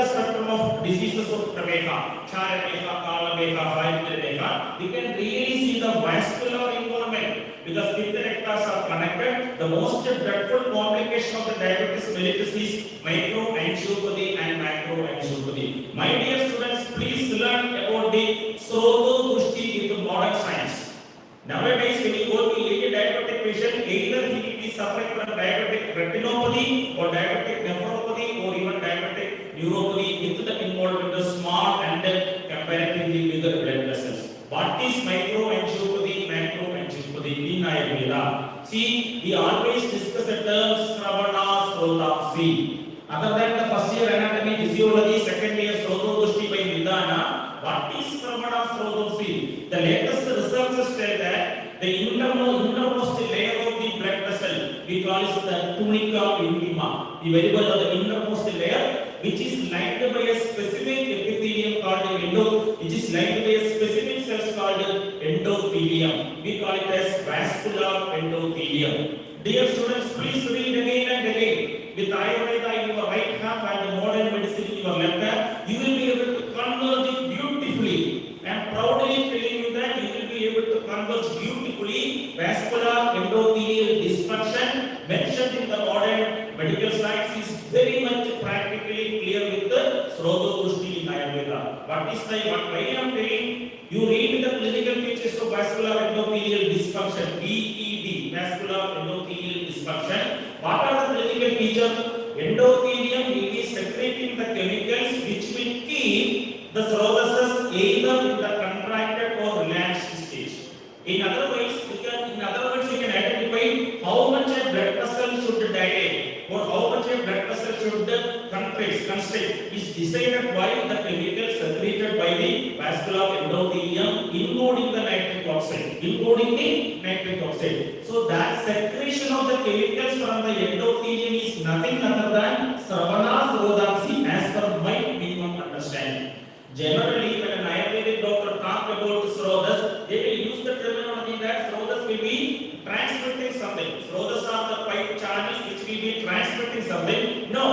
Meha, Chara Meha, Kala Meha, Hydra Meha, we can really see the vascular involvement because Pitta rectas are connected. The most dreadful complication of the diabetes mellitus is microangiopathy and macroangiopathy. My dear students, please learn about the Sroto Dushti with the modern science. Nowadays, when you go to any diabetic patient, either he will be suffering from diabetic retinopathy or diabetic nephropathy or even diabetic neuropathy with the involvement of small and comparatively bigger blood vessels. What is microangiopathy, macroangiopathy in Ayurveda? See, we always discuss the terms Sravana, Srota, see. Other than the first year anatomy, physiology, second year Sroto Dushti by Nidana, what is Sravana, Srota, see? The latest researchers tell that the innermost layer of the blood vessel, we call it the tunica intima. The very well the innermost layer, which is lined by a specific epithelium called which is lined by a specific cells called endothelium. We call it as vascular endothelium. Dear students, please read again and again. With Ayurveda in your right half and modern medicine in your left half, you will be able to converge it beautifully. I am proudly telling you that you will be able to converge beautifully vascular endothelial dysfunction mentioned in the modern medical science is very much practically clear with the Sroto Dushti in Ayurveda. Why I am telling you read the clinical features of vascular endothelial dysfunction, VED, vascular endothelial dysfunction. What are the clinical features? Endothelium will be secreting the chemicals which will keep the srotases either in the contracted or relaxed stage. In other words, we can identify how much a blood vessel should dilate or how much a blood vessel should constrict is decided by the chemicals secreted by the vascular endothelium, including the nitric oxide. So that secretion of the chemicals from the endothelium is nothing other than Sravana, Srodamsi as per my minimum understanding. Generally, when an Ayurvedic doctor talks about Srotas, they will use the terminology that Srotas will be transmitting something. Srotas are the pipe channels which will be transmitting something. No,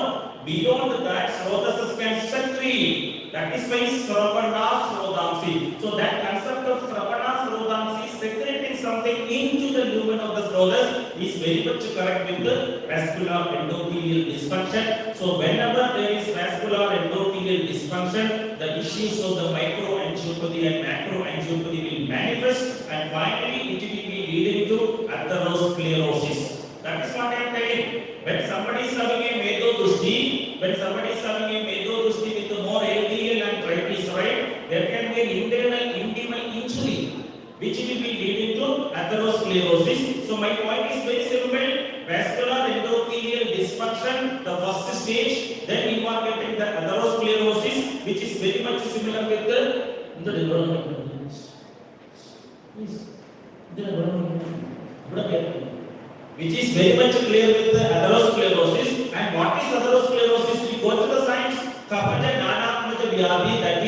beyond that, Srotas can secrete. That is why Sravana Srodamsi. So that concept of Sravana Srodamsi secreting something into the lumen of the Srotas is very much correct with the vascular endothelial dysfunction. So whenever there is vascular endothelial dysfunction, the issues of the microangiopathy and macroangiopathy will manifest and finally it will be leading to atherosclerosis. That is what I am telling. When somebody is having a Medo-Dushti, with more LDL and triglyceride, there can be an internal intimal injury which will be leading to atherosclerosis. So my point is very simple. Vascular endothelial dysfunction, the first stage, then you are getting the atherosclerosis, which is very much similar with the development. Which is very much clear with the atherosclerosis. And what is atherosclerosis? We go to the science. Kapaja Nanatmaja Vyadi, that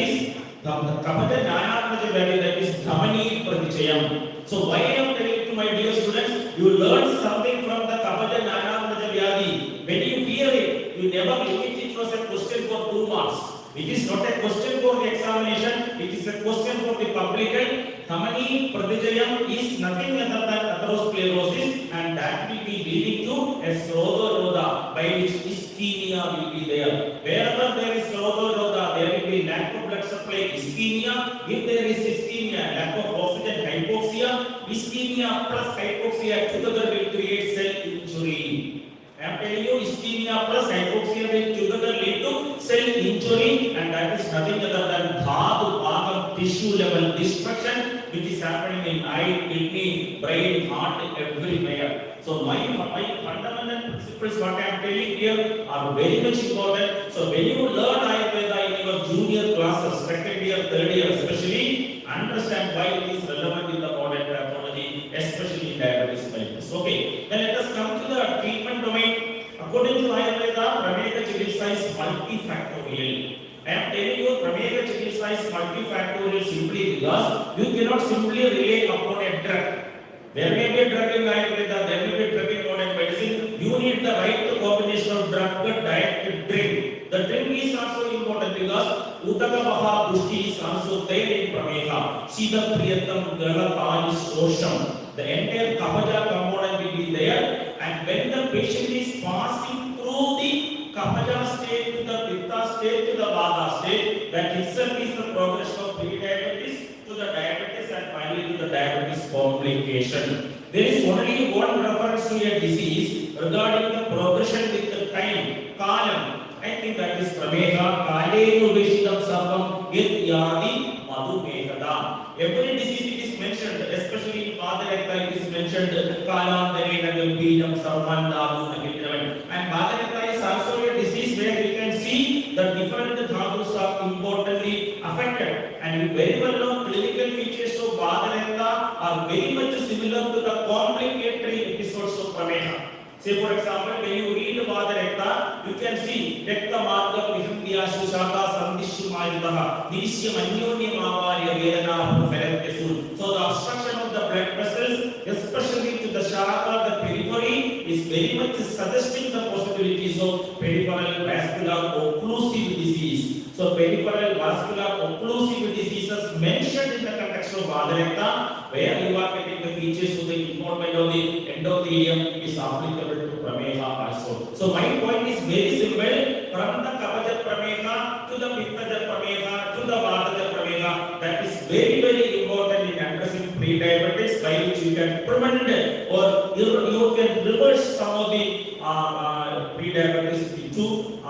is Dhamani Pradhichayam. So why I am telling to my dear students, you learn something from the Kapaja Nanatmaja Vyadi. When you hear it, you never limit it was a question for 2 marks. It is not a question for the examination, it is a question for the publication. Dhamani Pradhichayam is nothing other than atherosclerosis, and that will be leading to a Sroto-Roda, by which ischemia will be there. Wherever there is Sroto-Roda, there will be lack of blood supply, ischemia. If there is ischemia, lack of oxygen, hypoxia. Ischemia plus hypoxia together will create cell injury. I am telling you, ischemia plus hypoxia will together lead to cell injury, and that is nothing other than dhatu bhagam tissue level destruction, which is happening in eye, kidney, brain, heart, everywhere. So my fundamental principles, what I am telling here, are very much important. So when you learn Ayurveda in your junior classes, second year, third year especially, understand why it is relevant in the modern pathology, especially in diabetes mellitus. Okay, then let us come to the treatment domain. According to Ayurveda, Prameka Chikitsa is multifactorial. I am telling you, Prameka Chikitsa is multifactorial simply because you cannot simply rely upon a drug. There may be a drug in Ayurveda, there may be a drug in modern medicine. You need the right combination of drug, diet, and drink. The drink is also important because Udagavaha Dushti is also there in Prameha. Shida Priyatam Galatani Sosham. The entire Kapaja component will be there, and when the patient is passing through the Kapaja state to the Pitta state to the Vata state, that itself is the progression of pre-diabetes to the diabetes and finally to the diabetes complication. There is only one reference to a disease regarding the progression with the time, Kalam. I think that is Prameha, Kalenu Vishidam Sarvam, Yet Yadi, Madhumehada. Every disease it is mentioned, especially in Bhadarekta it is mentioned, Kalam, Derenagam, Bidam, Sarvan, Dadu, Nagitaravan. And Bhadarekta is also a disease where we can see the different dhadus are importantly affected. And we very well know clinical features of Bhadarekta are very much similar to the complicatory episodes of Prameha. Say for example, when you read Vadarekta, you can see Rekta Marga Vihindya Sushaka Sandishu Mayudaha Nishya Anyonya Mavarya Vedana Phalantesul. So the obstruction of the blood vessels, especially to the Shaka, the periphery, is very much suggesting the possibilities of peripheral vascular occlusive disease. So peripheral vascular occlusive diseases mentioned in the context of Vadarekta, where you are getting the features of the involvement of the endothelium is applicable to Prameha also. So my point is very simple, from the Kapaja Prameha to the Pittaja Prameha to the Vataja Prameha, that is very very important in addressing pre-diabetes, by which you can prevent or you can reverse some of the pre-diabetes to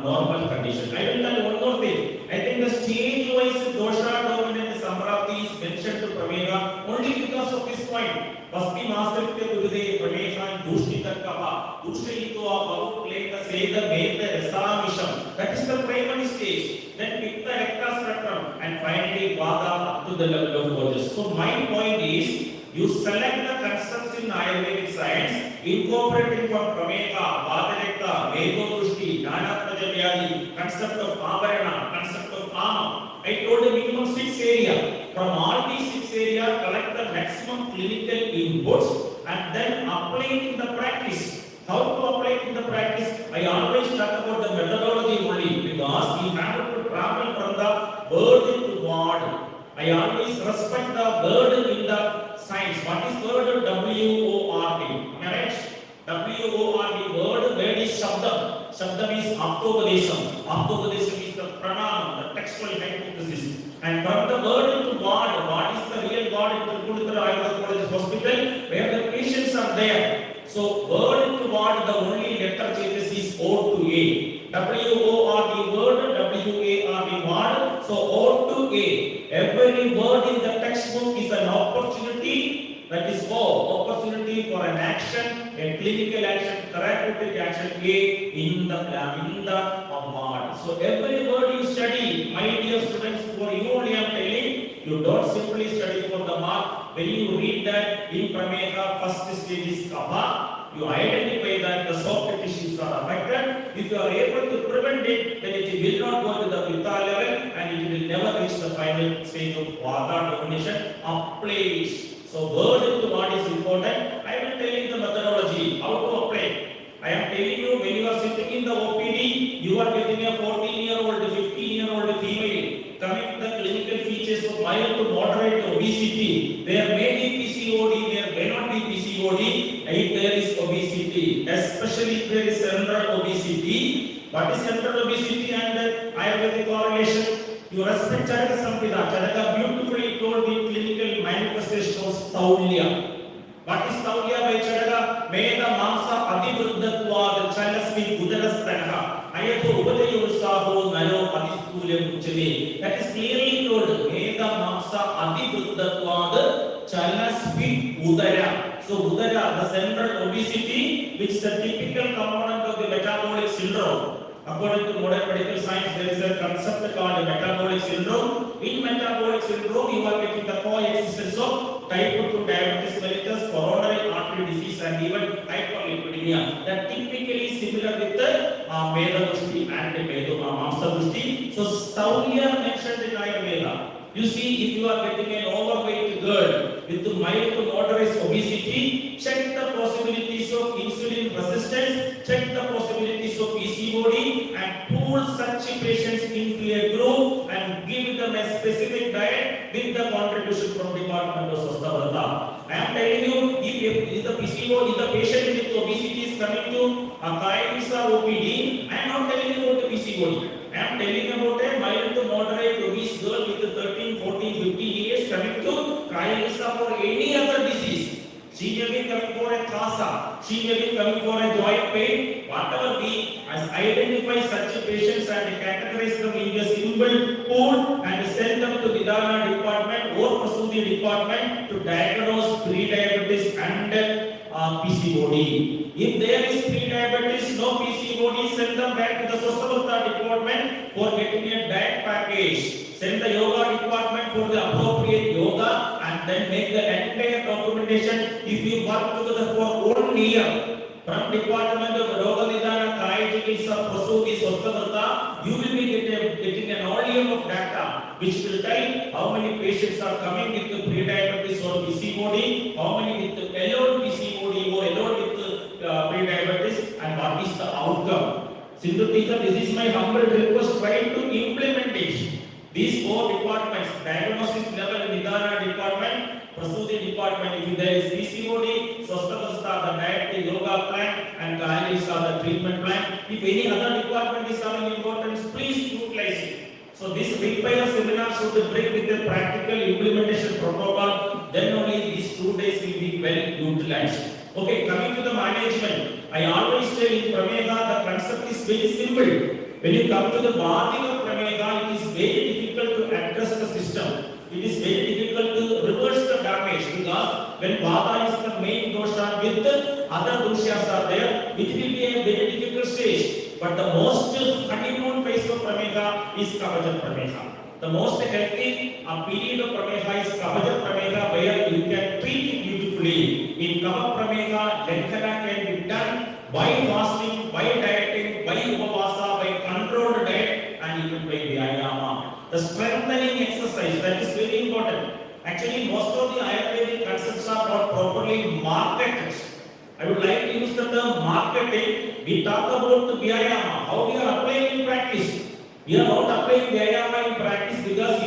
normal condition. I will tell one more thing. I think the stage-wise dosha dominant samprapti is mentioned to Prameha only because of this point. Vasti Masterite Gurude Prameha and Dushita Kava, Dushito Babu Pleka Seda Meta Rasamisham. That is the primary stage. Then Pitta Rekta spectrum, and finally Vata up to the level of Gorgeous. So my point is, you select the concepts in Ayurvedic science, incorporating from Prameha, Vadarekta, Vedo Drushti, Nana Prajavyadi, concept of Avarana, concept of Ama. I told a minimum 6 area. From all these 6 areas, collect the maximum clinical inputs and then apply it in the practice. How to apply it in the practice? I always talk about the methodology only, because we have to travel from the word to word. I always respect the word in the science. What is word? W-O-R-D. Am I right? W-O-R-D. Word is Shabdam. Shabdam is Aptopadesham. Aptopadesham is the pranam, the textual hypothesis. And from the word to ward, what is the real ward in Tirunelveli Ayurveda College Hospital, where the patients are there. So word to ward, the only letter changes is O to A. W-O-R-D word, W-A-R-D word. So O to A. Every word in the textbook is an opportunity, that is O, opportunity for an action, a clinical action, therapeutic action A in the word. So every word you study, my dear students, for you only I am telling, you don't simply study for the mark. When you read that in Prameha, first stage is Kapha, you identify that the soft tissues are affected. If you are able to prevent it, then it will not go to the Pitta level and it will never reach the final stage of Vata domination. Apply it. So word to what is important. I will tell you the methodology, how to apply. I am telling you, when you are sitting in the OPD, you are getting a 14-year-old, 15-year-old female coming to the clinical features of mild to moderate obesity. There may be PCOD, there may not be PCOD, if there is obesity, especially if there is central obesity. What is central obesity and Ayurvedic correlation? You respect Charaka Sampida. Charaka beautifully told the clinical manifestation of Staulya. What is Staulya by Charaka? Meda Mamsa Adivruddhatva, the Chalasmi Udarastanaha. Ayatho Ubadayosaho Nano Adistulya Muchane. That is clearly told. Meda Mamsa Adivruddhatva, the Chalasmi Udara. So Udara, the central obesity, which is a typical component of the metabolic syndrome. According to modern medical science, there is a concept called metabolic syndrome. In metabolic syndrome, you are getting the coexistence of type 2 diabetes mellitus, coronary artery disease, and even hyperlipidemia. That typically similar with the Meda Drushti and Mamsa Drushti. So Staulya mentioned in Ayurveda. You see, if you are getting an overweight girl with mild to moderate obesity, check the possibilities of insulin resistance, check the possibilities of PCOD, and pool such patients into a group and specific diet with the contribution from Department of Swasthavrata. I am telling you, if the PCO, if the patient with obesity is coming to a Kaisa OPD, I am not telling you about the PCO. I am telling about a mild to moderate obese girl with 13, 14, 15 years coming to Kaisa for any other disease. She may be coming for a CASA, she may be coming for a joint pain, whatever be, as identify such patients and categorize them in a single pool and send them to Vidana department or Prasudi department to diagnose pre-diabetes and PCOD. If there is pre-diabetes, no PCOD, send them back to the Swasthavrata department for getting a diet package. Send the yoga department for the appropriate yoga and then make the entire documentation. If you work together for 1 year from Department of Roga Nidana, Kaya Chikitsa, Prasudi, Swasthavrata, you will be getting an volume of data which will tell how many patients are coming with the pre-diabetes or PCOD, how many with the alone PCOD or alone with pre-diabetes, and what is the outcome. Sindhu teacher, this is my humble request, try to implement it. These 4 departments, diagnosis level Nidana department, Prasudi department, if there is PCOD, Swasthavrata, the diet, the yoga plan, and Kaya the treatment plan. If any other department is having importance, please utilize it. So this repair seminar should bring with a practical implementation protocol, then only these 2 days will be well utilized. Okay, coming to the management, I always tell in Prameha, the concept is very simple. When you come to the Vadiga Prameha, it is very difficult to address the system. It is very difficult to reverse the damage because when Vata is the main dosha with the other doshas are there, it will be a very difficult stage. But the most honeymoon phase of Prameha is Kavaja Prameha. The most healthy period of Prameha is Kavaja Prameha, where you can treat it beautifully. In Kava Prameha, Lenkana can be done by fasting, by dieting, by upavasa, by controlled diet, and even by vyayama. The strengthening exercise, that is very important. Actually, most of the Ayurvedic concepts are not properly marketed. I would like to use the term marketing. We talk about the vyayama, how we are applying in practice. We are not applying vyayama in practice because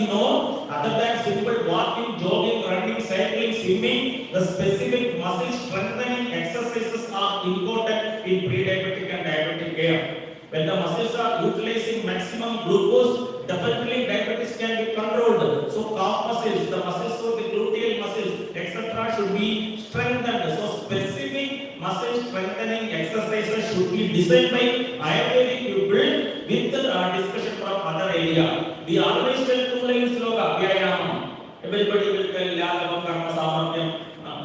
other than simple walking, jogging, running, cycling, swimming, the specific muscle strengthening exercises are important in pre-diabetic and diabetic care. When the muscles are utilizing maximum glucose, definitely diabetes can be controlled. So calf muscles, the muscles of the gluteal muscles, etc. should be strengthened. So specific muscle strengthening exercises should be designed by Ayurvedic people with discussion from other area. We always tell 2 lines sloga, vyayama. Everybody will tell Yadavam Karma Samartyam.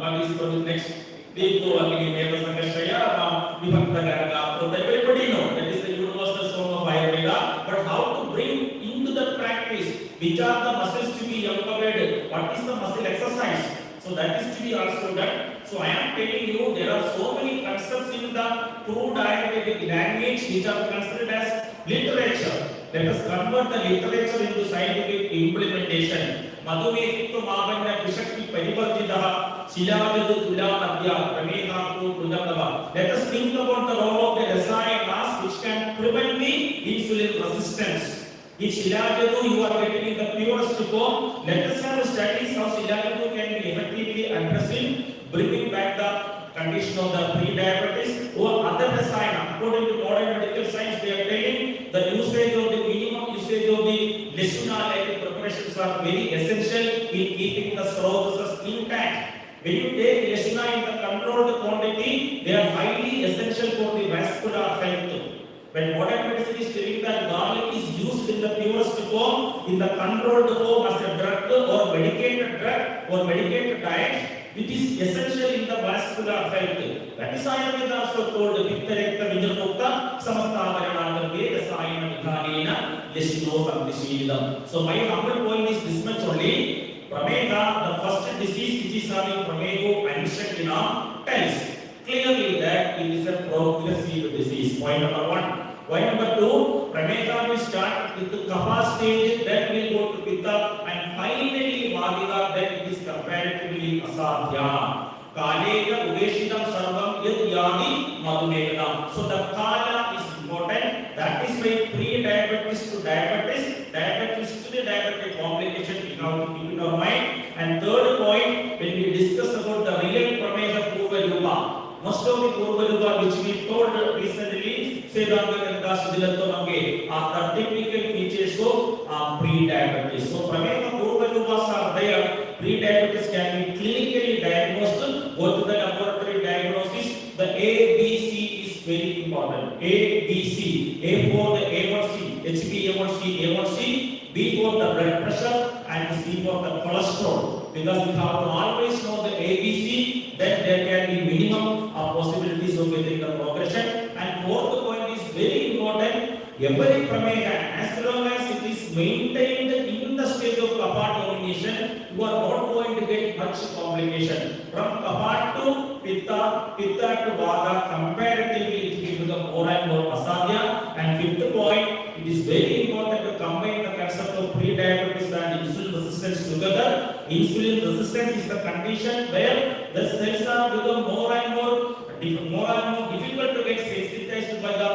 What is the next? Devo Agni Meva Sankashaya, Vibhakta Garaga. Everybody know that is the universal song of Ayurveda. But how to bring into the practice, which are the muscles to be empowered? What is the muscle exercise? So that is to be also done. So I am telling you, there are so many concepts in the crude Ayurvedic language which are considered as literature. Let us convert the literature into scientific implementation. Madhumekitva Mavanya Vishakti Parivarjitaha Shilajadu Tulanabhya Prameha Prudakava. Let us think about the role of the rasayanas which can prevent the insulin resistance. If Shilajadu you are getting in the purest form, let us have studies how Shilajadu can be effectively addressing, bringing back the condition of the pre-diabetes or other rasayana. According to modern medical science, they are telling the usage of the minimum usage of the lesuna-like preparations are very essential in keeping the cirrhosis intact. When you take lesuna in the controlled quantity, they are highly essential for the vascular health. When modern medicine is telling that garlic is used in the purest form, in the controlled form as a drug or medicated diet, it is essential in the vascular health. That is Ayurveda also told Pitta Rekta Vijapokta Samastavarana Vedasayana Vidhanena Lesino Samdishidam. So my humble point is this much only. Prameha, the first disease which is having Prameho and Shaktina, tells clearly that it is a progressive disease. Point number 1. Point number 2, Prameha will start with the Kapha stage, then will go to Pitta, and finally Vadiga, then it is comparatively Asadhya. Kaleya Udeshidam Sarvam Yad Yadi Madhumekadam. So the Kala is important. That is why pre-diabetes to diabetes, diabetes to the diabetic complication recently said on the are the typical features of pre-diabetes. So, Pramekha Purvanupas are there. Pre-diabetes can be clinically diagnosed. Go to the laboratory diagnosis. The A, B, C is very important. A, B, C. A for the A1C, HbA1c, A1C. B for the blood pressure and C for the cholesterol. Because we have to always know the ABC, then there can be minimum possibilities of getting the progression. And fourth point is very important. Every Pramekha, as long as it is maintained in the stage of kapha domination, you are not going to get much complication. From kapha to pitta, pitta to vata, comparatively it will become more and more asadhya. And fifth point, it is very important to combine the concept of pre-diabetes and insulin resistance together. Insulin resistance is the condition where the cells are become more and more difficult to get sensitized by the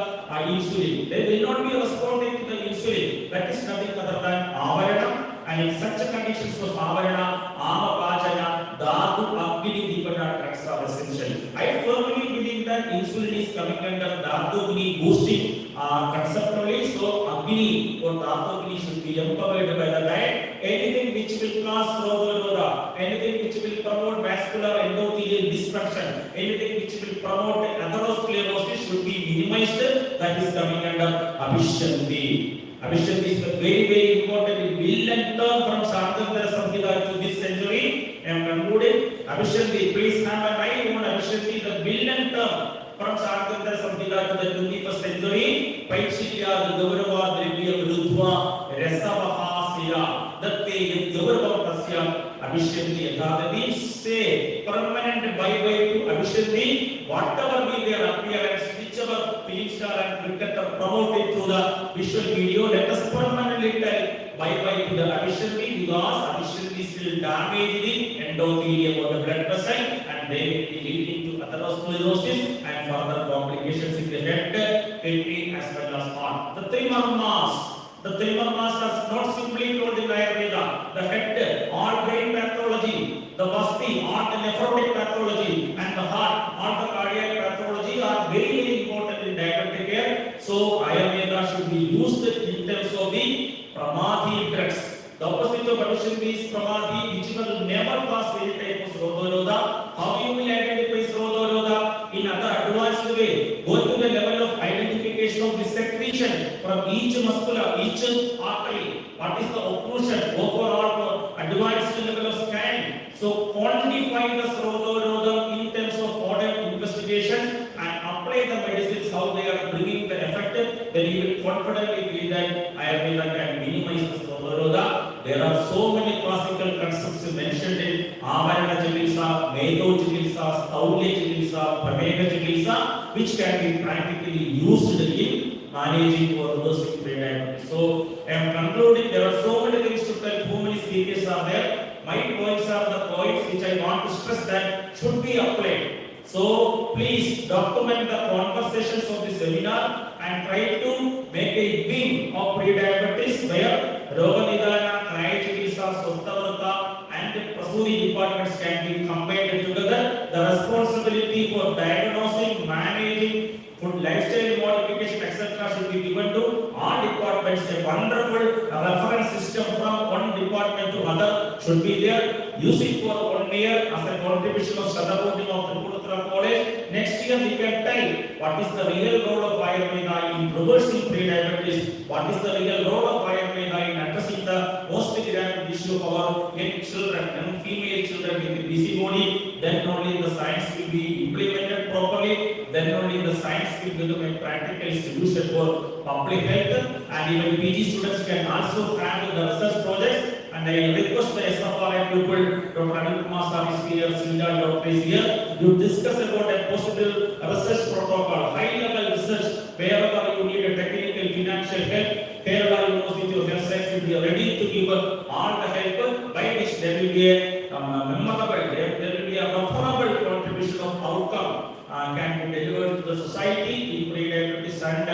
insulin. They will not be responding to the insulin. That is nothing other than avarana. And in such conditions of avarana, amapachana, dhatu, agni, dipana drugs are essential. I firmly believe that insulin is coming under dhatu agni boosting conceptually. So agni or dhatu agni should be empowered by the diet. Anything which will cause roga, anything which will promote vascular endothelial dysfunction, anything which will promote atherosclerosis should be minimized. That is coming under abhishanti. Abhishanti is very, very important. It will and turn from Shantantra Samhita to this century. I am concluding. Abhishanti, please have an eye on Abhishanti, the will and turn from Shantantra Samhita to the 21st century. Paichilya, the Gaurava, Drevya, Virudhva, Resavaha, Sira, Datte, Gaurava, Tasya, Abhishanti. That means say permanent bye-bye to Abhishanti. Whatever be their appearance, whichever film star and cricketer promoted through the visual video, let us permanently tell bye-bye to the Abhishanti, because Abhishanti is still damaging the endothelium of the blood vessel and they will be leading to atherosclerosis and further complications in the head, kidney as well as heart. The three marmas are not simply told in Ayurveda. The head, all brain pathology, the vasti, all the nephrotic pathology, and the heart, all the cardiac pathology are very, very important in diabetic care. So Ayurveda should be used in terms of the pramadhi drugs. The opposite of Abhishanti is pramadhi, which will never cause any type of roga. How you will identify roga in other advanced way? Go to the level of identification of the secretion from each muscular, each artery. What is the occlusion? Go for all advanced level of scanning. So quantify the roga in terms of modern investigation and apply the medicines how they are bringing the effect. Then you will confidently feel that Ayurveda can minimize the roga. There are so many classical concepts mentioned in Avarana Chikitsa, Medo Chikitsa, Staulya Chikitsa, Pramekha Chikitsa, which can be practically used in managing or reversing pre-diabetes. So I am concluding. There are so many things to tell. So many speakers are there. My points are the points which I want to stress that should be applied. So please document the conversations of this seminar and try to make a wing of pre-diabetes where Roga Nidana, Kraya Chikitsa, Swasthavrata and Prasuri departments can be combined together. The responsibility for diagnosing, managing, food lifestyle modification, etc. should be given to all departments. A wonderful reference system from one department to other should be there. Use it for 1 year as a contribution of Sadapurni of Tripura College. Next year we can tell what is the real role of Ayurveda in reversing pre-diabetes, what is the real role of Ayurveda in addressing the most grand issue of our young children and female children with busybody. Then only the science will be implemented properly. Then only the science will become a practical solution for public health. And even PG students can also have the research projects. And I request the SFRI people, Dr. Anil Kumar Sir is here, Sindha Doctor is here, to discuss about a possible research protocol, high-level research, wherever you need a technical, financial help. Kerala University of Health Science will be ready to give all the help, by which there will be a memorable, there will be a preferable contribution of outcome can be delivered to the society in pre-diabetes and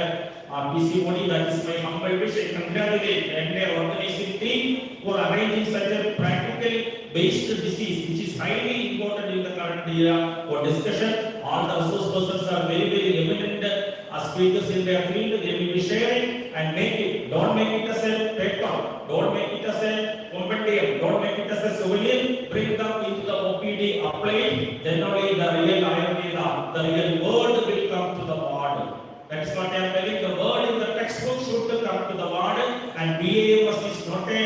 PCOD. That is my humble wish. I congratulate the entire organizing team for arranging such a practical based disease, which is highly important in the current era for discussion. All the resource persons are very, very eminent as speakers in their field, they will be sharing and don't make it as a paper, don't make it as a compendium, don't make it as a souvenir, bring them into the OPD, apply it, then only the real Ayurveda, the real word will come to the word. That's what I am telling, the word in the textbook should come to the word, and BAMS is not a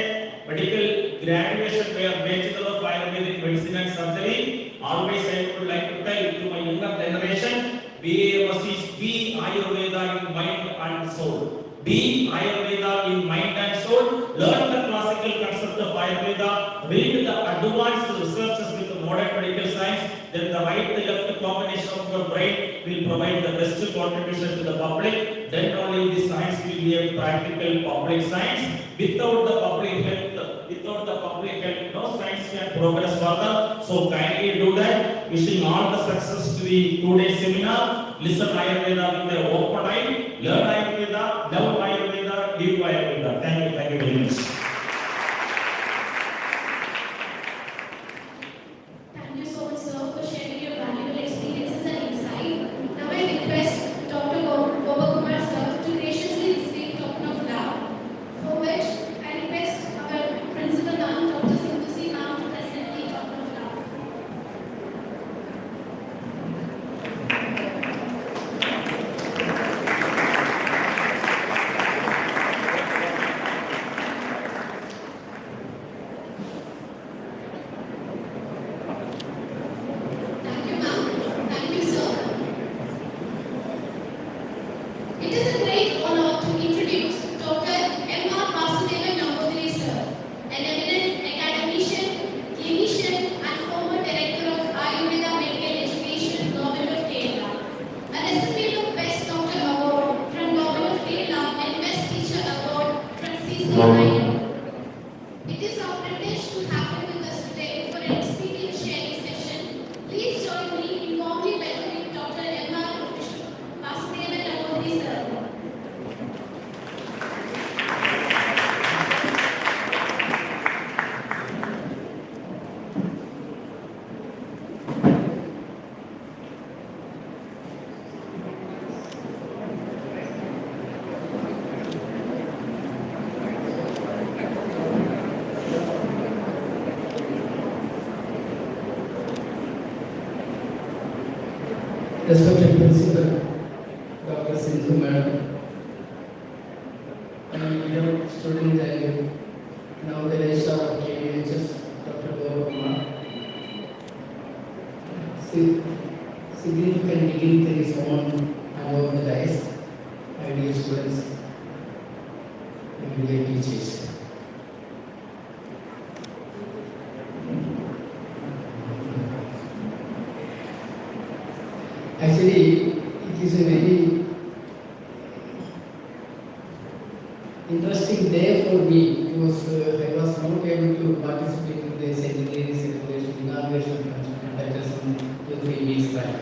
medical graduation where Bachelor of Ayurvedic Medicine and Surgery. Always I would like to tell to my younger generation, BAMS is be Ayurveda in mind and soul. Be Ayurveda in mind and soul. Learn the classical concept of Ayurveda. Read the advanced researches with the modern medical science. Then the right-left combination of your brain will provide the best contribution to the public. Then only the science will be a practical public science. Without the public health, no science can progress further. So kindly do that. Wishing all the success to the 2-day seminar. Listen Ayurveda with an open eye. Learn Ayurveda, love Ayurveda, live Ayurveda. Thank you very much. Thank you so much, sir, for sharing your valuable experiences and insight. Now I request Dr. Gopakumar sir to graciously receive token of love, for which I request our principal ma'am, Dr. Sindhusi ma'am, to present the token of love. Thank you, ma'am. Thank you, sir. It is a great honor to introduce Dr. M.R. Vasudevan Namboothiri, sir, an eminent academician, clinician, and former director of Ayurveda Medical Education, Government of Kerala. A recipient of Best Doctor Award from Government of Kerala and Best Teacher Award from CCI. It is our privilege to have him with us today for an experience sharing session. Please join me in warmly welcoming Dr. M.R. Vasudevan Namboothiri, sir. Respected Principal, Dr. Sindhu Madam, and beloved student and now the registrar of KVHS, Dr. Gopakumar. Significant dignitaries on and over the dais, my dear students, my dear teachers. Actually, it is a very interesting day for me because I was not able to participate in the centenary celebration inauguration conducted some 2-3 weeks back.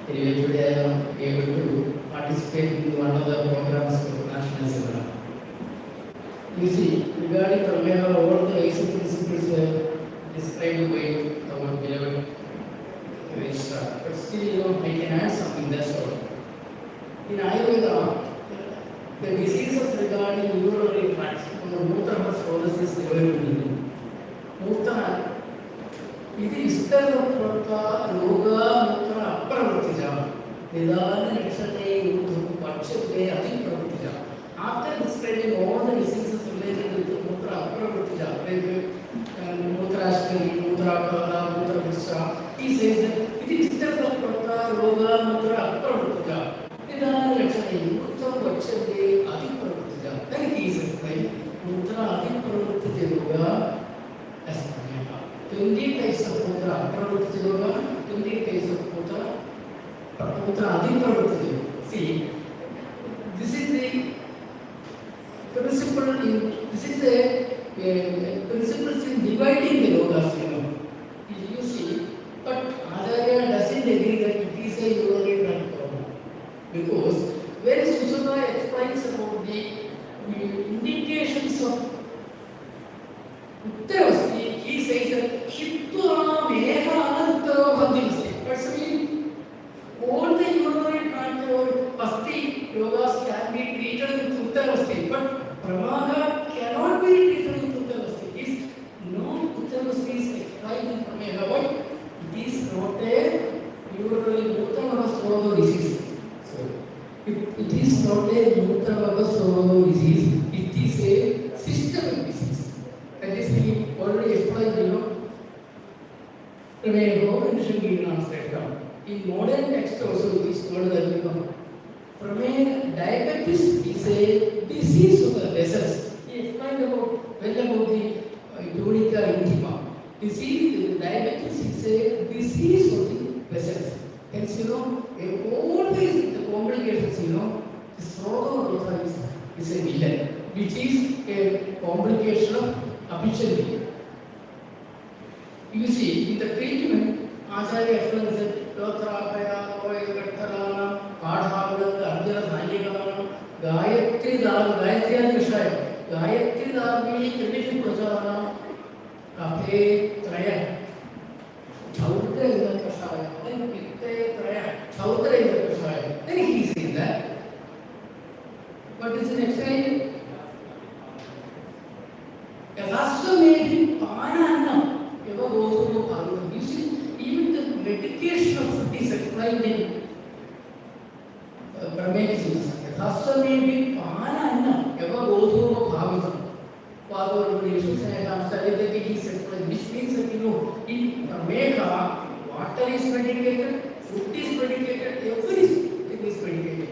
Anyway, today I am able to participate in one of the programs of national seminar. You see, regarding Prameva, all the basic principles were described by our beloved registrar. But still, I can add something, that's all. In Ayurveda, the diseases regarding urinary tracts, Mutra sclerosis, Mutra, it is Mutra, Roga, Mutra, Pravatija, Vedana, Nixane, Pachate, Adipravatija. After describing all the diseases related with Mutra, Pravatija, like Mutra Ashkari, Mutra Kala, Mutra Visha, he says that it is Mutra, Roga, Mutra, Pravatija. Vedana, Nixane, Mutra, Pachate, Adipravatija. Then he says, right? Mutra, Adipravatija, Roga, as 20 types of Mutra, Pravatija Roga, 20 types of Mutra, Adipravatija. See, this is the principle in, this is the principles in dividing the rogas, you see, but Acharya doesn't agree that it is a urinary tract problem, because when Susana explains about the indications of Uttaravasti, he says that Shitva Meha Uttaravasti. That's mean all the urinary tract or Asti treated with Uttarvasti, but Pramaha cannot be treated with Uttarvasti. It is no Uttarvasti is explained in Prameha. Why? It is not a purely Uttarvasta disease. So, it is not a Uttarvasta disease. It is a systemic disease. That is we already explained, Prameha mentioned in our sector. In modern text also it is told that diabetes is a disease of the vessels. He explained about the tunica intima. Diabetes is a disease of the vessels. Hence, always the complications, this Role is a villain, which is a complication of habituality. You see, in the treatment, Acharya explains that Lotrapaya, Koyakatarana, Padhavana, Arjuna Sanyagana, Gayatri Kashaya, Gayatri Dharmi, Tradition Prasarana, Kape Traya, Chaudra is the Kashaya, then Pitte Traya, Chaudra is the Kashaya. Then he says that. But it's an explain. Yasaswamedi Panana, ever goes to Paru. You see, even the medication of food is explained in Brahmanism. Yasaswamedi Panana, ever goes to Paru. Paru relations and I have studied that it is explained, which means that in Brahmeka, water is medicated, food is medicated, everything is medicated.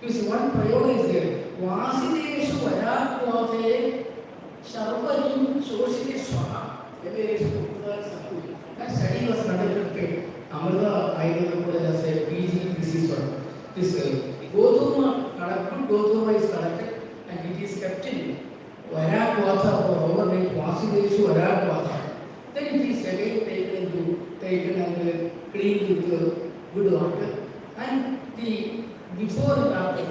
You see, one prayoga is there. Vasideshu Varakvate Sharvarim Shoshite Swaha. That study was conducted at Ayurveda Ayurveda as a PG. This is what this Gotama is collected and it is kept in Varakvata for overnight. Vasideshu Varakvata. Then it is again taken and cleaned with good water. And before and after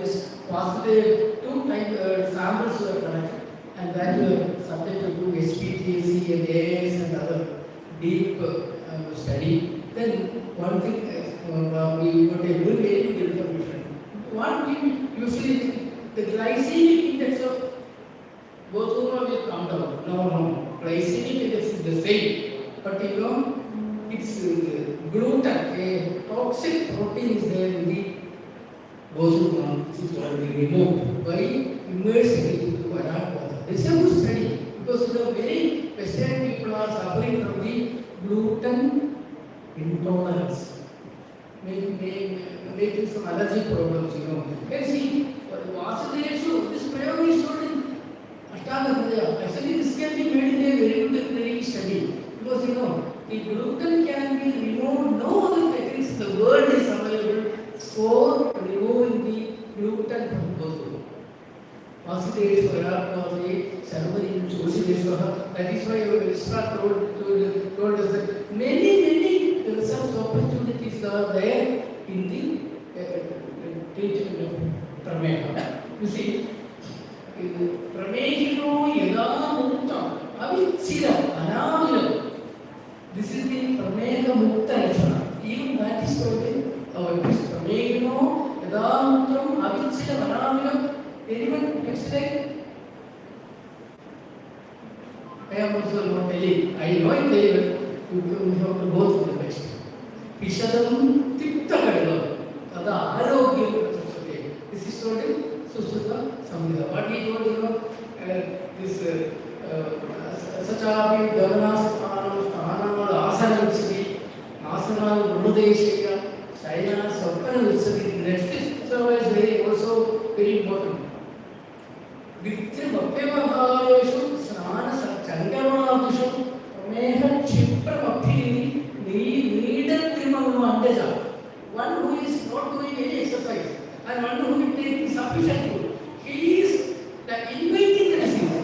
this positive 2 times samples were collected and that were subjected to SPTC and AS and other deep study. Then one thing we got a very good information. One thing usually the glycemic index of Gotama will come down. No, glycemic index is the same, but it's gluten, a toxic protein is there in the Gotama, which is already removed by immersing it into Varakvata. This is a good study because many Western people are suffering from the gluten intolerance, making some allergic problems, And see, Vasudeshu, this prayer is told in Ashtanga Hridaya. Actually, this can be made in a very good clinical study because the gluten can be removed. No other techniques in the world is available for removing the gluten from Gotama. Vasudeshu Varakvate Sarvarim Shoshiteshwara. That is why our Registrar told us that many research opportunities are there in the treatment of Prameha. You see, Pramehino Yada Mukta Avitsira Anamilam. This is the Prameha Mukta Lachana. Even that is told in our Pramehino Yada Muktam Avitsira Anamilam. Anyone next slide? I am also not telling. I know it, you have to go through the next. Pishadam Tipta Kadala. Tada Arogyam Pratisate. This is told in Susruta Samhita. What he told, this Sachavi Dharanastanam Sthanam Asana Vitsati Asana Brahmadeshya China Sapana Vitsati. Next is very also very important. Vitrim Apyamahareshu Snana Chandamadishu Prameha Chipramapini Needed Trimamandaja. One who is not doing any exercise and one who is taking sufficient food. He is inviting the disease.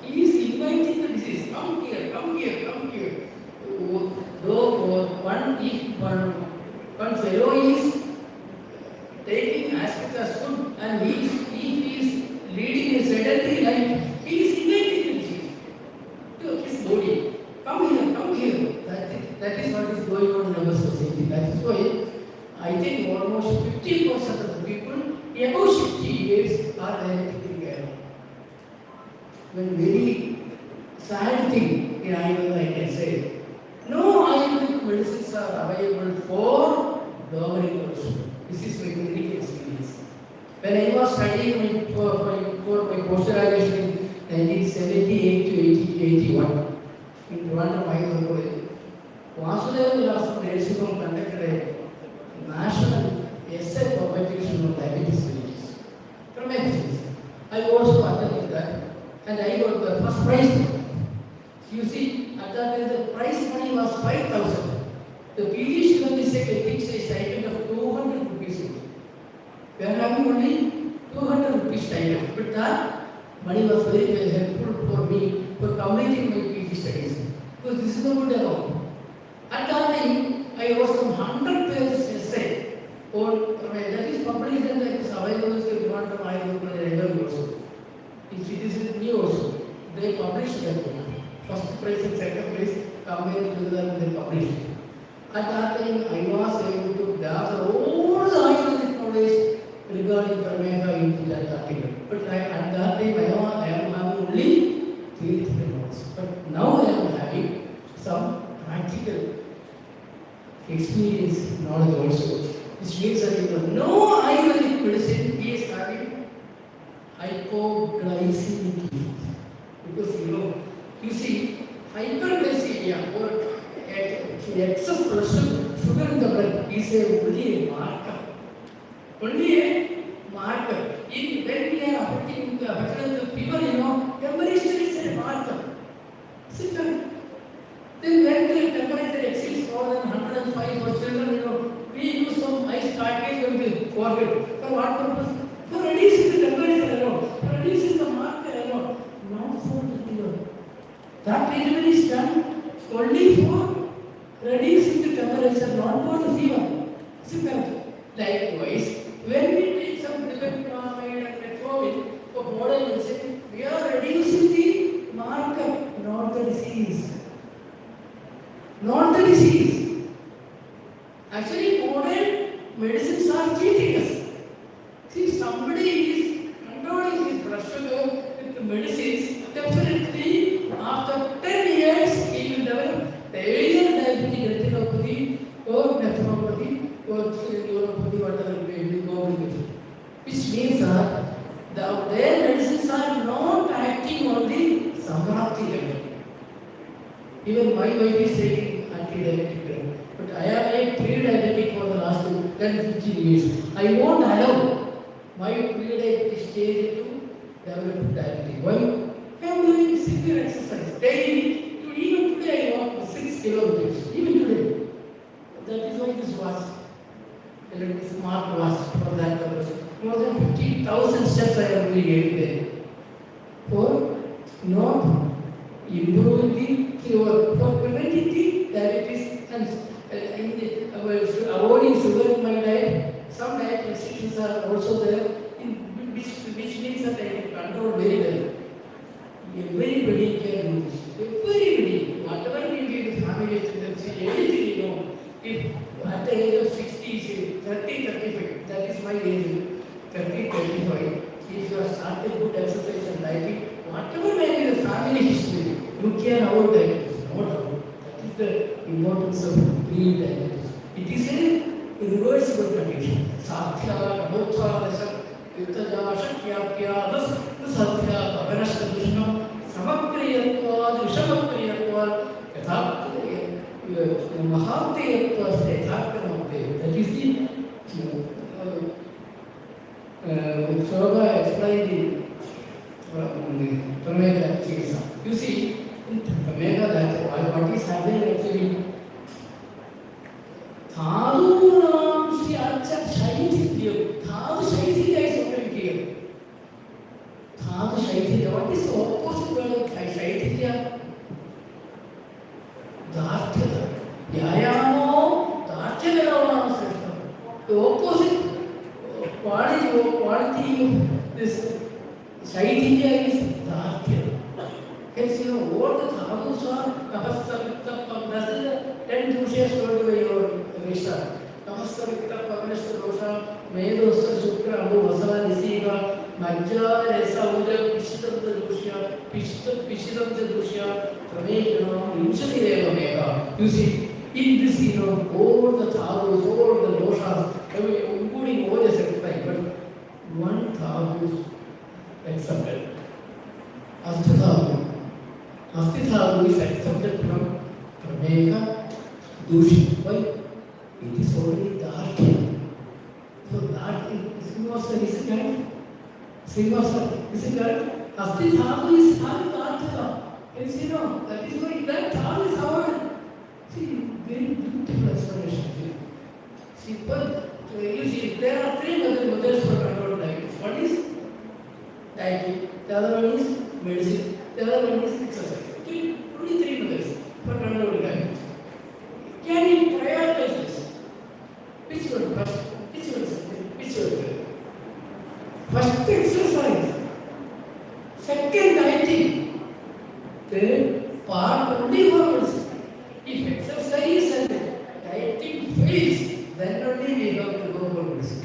He is inviting the disease. Come here, come here, come here. Though one fellow is taking aspect as food and he is leading a sedentary life, he is inviting the disease to his body. Come here, come here. That is what is going on in our society. That is why I think almost 50% of the people above 60 states are diabetic in Kerala. One very sad thing in Ayurveda, I can say, no Ayurvedic medicines are available for government also. This is my clinical experience. When I was studying for my post-graduation in 1978 to 81 in Trivandrum Ayurveda College, Vasudeva Vilasam Nursing Home conducted a national essay competition on diabetes villages. From my business, I also attended that, and I got the first prize. You see, at that time the prize money was 5,000. The PG Shivani said a big stipend of 200 rupees. We are having only 200 rupees stipend, but that money was very, very helpful for me for completing my PG studies. Because this is a good amount. At that time, I wrote some 100 pages essay on that is published and that is available to everyone from Ayurveda also. It is with me also. They published that book. First prize and second prize combined together and they published. At that time, I was able to gather all the Ayurvedic knowledge regarding Prameha into that article. But at that time, I am having only theoretical knowledge. But now I am having some practical experience knowledge also. Which means that no Ayurvedic medicine is having hypoglycemic effect. Because you see, hyperglycemia or excess blood sugar in the blood is only a marker. Only a marker. When we are affecting the fever, temperature is a marker. Simple. Then when the temperature exceeds more than 105 for children, we use some ice package and we forget. For what purpose? For reducing the temperature alone. For reducing the marker alone. Not for the fever. That treatment is done only for reducing the temperature, not for the fever. Simple. Likewise, when we take some diphenhydramine and metformin for modern medicine, we are reducing the marker, not the disease. Not the disease. Actually, modern medicines are cheating us. See, somebody is controlling his blood sugar with the medicines. Definitely, after 10 years, he will develop either diabetic retinopathy or nephropathy or neuropathy, whatever it will go. Which means that their medicines are not acting on the Samrati level. Even my wife is taking anti-diabetic drug. But I am a pre-diabetic for the last 10-15 years. I won't allow my pre-diabetic stage to develop diabetes. Why? I am doing severe exercise daily. Even today I walk 6 kilometers. Even today. That is why this was a smart watch for that purpose. More than 50,000 steps I am doing every day. For not improving the cure, for preventing the diabetes and avoiding sugar in my diet. Some diet restrictions are also there, which means that I can control very well. Everybody can do this. Everybody, whatever may be the family tendency, anything if at the age of 60, 30, 35, that is my age, 30, 35, if you have started good exercise and dieting, whatever may be the family history, you can avoid diabetes, no doubt. That is the importance of pre-diabetes. It is a reversible condition. Sathya, Namotha, Yutaja, Shakyapya, Nasatya, Avanashtadushna, Samakriyatva, Vishamakriyatva, Mahapriyatva, Sthakramapte. That is the Shloka explained the Pramega Chikisa. You see, in Pramega, that what is happening actually, Thadunam Sri Archa Shaitithya, Thadu Shaitithya is open here. Thadu Shaitithya, what is the opposite word of Shaitithya? Dhartyata. Vyayamo Dhartyata system. The opposite quality of this Shaitithya is Dhartyata. Hence, what the Thadus are, Kapastavitapam, that's the 10 doshes told by your Rishta. Kapastavitapam, Dosha, Medosa, Shukra, Abu, Vasala, Nisiva, You see, in this, all the thavus, all the doshas, including all the sacrifice, but one thavu is accepted. Asthathavu. Asthathavu is accepted from Prameka Dushi. Why? It is already Dharkya. So that is Srinivasa, is it correct? Srinivasa, is it correct? Asthathavu is having Dharkya. And you know, that is why that thavu is our. See, very beautiful explanation. Simple. So you see, there are three methods for control diabetes. One is diet, the other one is medicine, the other one is exercise. Only three methods for controlling diabetes. Can you prioritize this? Which one first? Which one second? Which one third? First exercise, second dieting, third part only for medicine. If exercise and dieting fails, then only we have to go for medicine.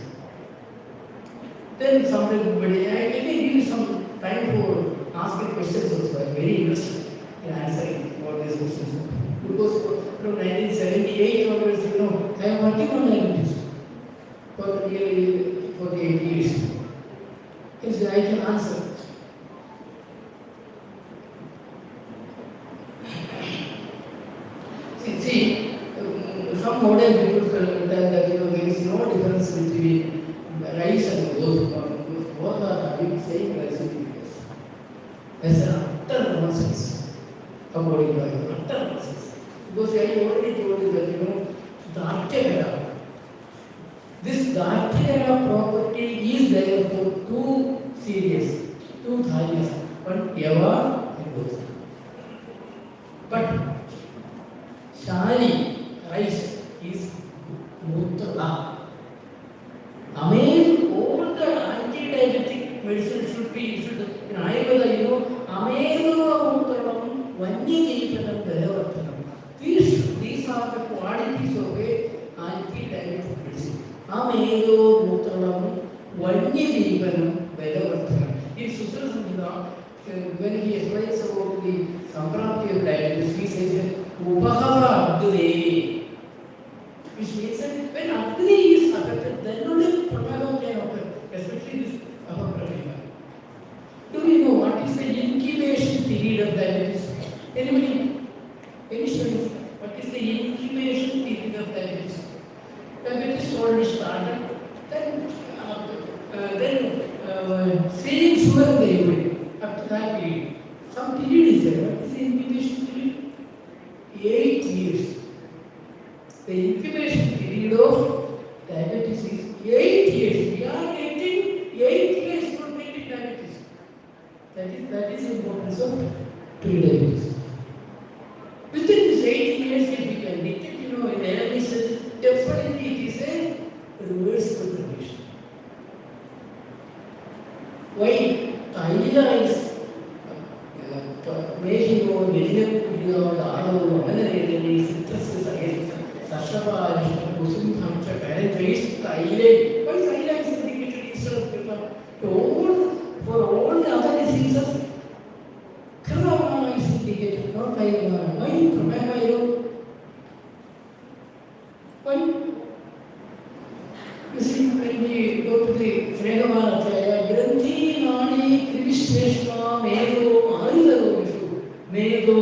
Then somebody, I can give you some time for asking questions also. I am very interested in answering all these questions. Because from 1978 onwards, I am working on diabetes for nearly 48 years. Yes, I can answer. See, some modern people tell that there is no difference between rice and both. Both are having same recipe. That's an utter nonsense. According to Ayurveda, utter nonsense. Because I already told you that Dharkya. This Dharkya property is there for two series, two thalis, one Yava and both. But Shani, rice, is Muttala. All the anti-diabetic medicine should be, in Ayurveda, Ameno Vanyajipanam Belavartanam. These are the qualities of a anti-diabetic medicine. Ameno Muttalam Vanyajipanam Belavartanam. In Sutra Samhita, when he explains about the Sampranti of diabetes, he says, Upahava Agni, which means that when Agni is affected, then only Prameva can occur, especially this upper Prameva. Do we know what is the incubation period of diabetes? Anybody? Any students? What is the incubation period of diabetes? Diabetes already started, then saving sugar in the urine up to that period. Some period is there. What is the incubation period? 8 years. The incubation period of diabetes is 8 years. We are getting 8 years for getting diabetes. That is the importance of pre-diabetes. Within this 8 years, if we can detect, in early stage, definitely it is a reversible condition. Why? Thyla is making more medium the citrus Sashaba, Kusum, Hamcha, Parenthesis, Thyla. Why Thyla is indicated instead of for all the other diseases? Kravana is indicated, not Thyla. Why Prameva? Why? You see, when we go to the Sregamana Chaya, Granthi Nani Krishna Medo Mahidaro Vishu Medo,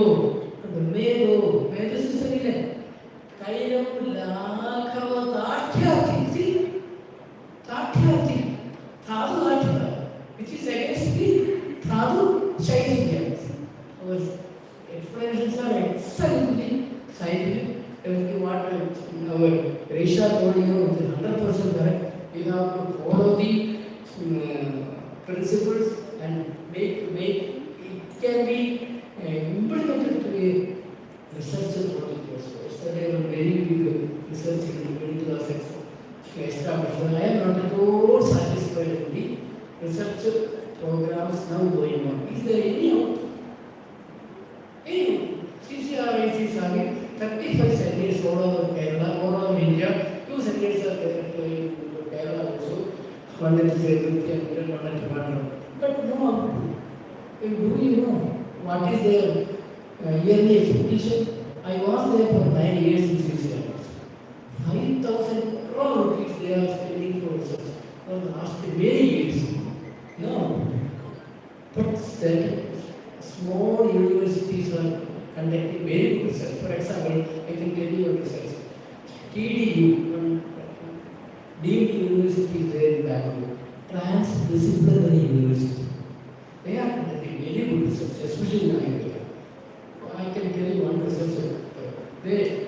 the Medo is a villain. Kairam Lakava Tathyati, see? Tathyati, Thadu Atya, which is against the Thadu Shailya. Our explanations are excellently scientific. Everything what our Resha told you is 100% correct. We have to follow the principles and make it can be implemented to a research project also. Yesterday, a very big research in the medical affairs established. I am not at all satisfied with the research programs now going on. Is there any out? Any CCRA is having 35 centers all over Kerala, all over India. 2 centers are in Kerala also. One is Trivandrum, one is Trivandrum. but no output. Do you know what is their yearly expectation? I was there for 9 years in CCI. 5,000 crore rupees they are spending for research for the last many years. No. But that small universities are conducting very good research. For example, I can tell you a research. TDU, deemed university is there in Bangalore, Transdisciplinary University. They are conducting very good research, especially in Ayurveda. I can tell you one research. They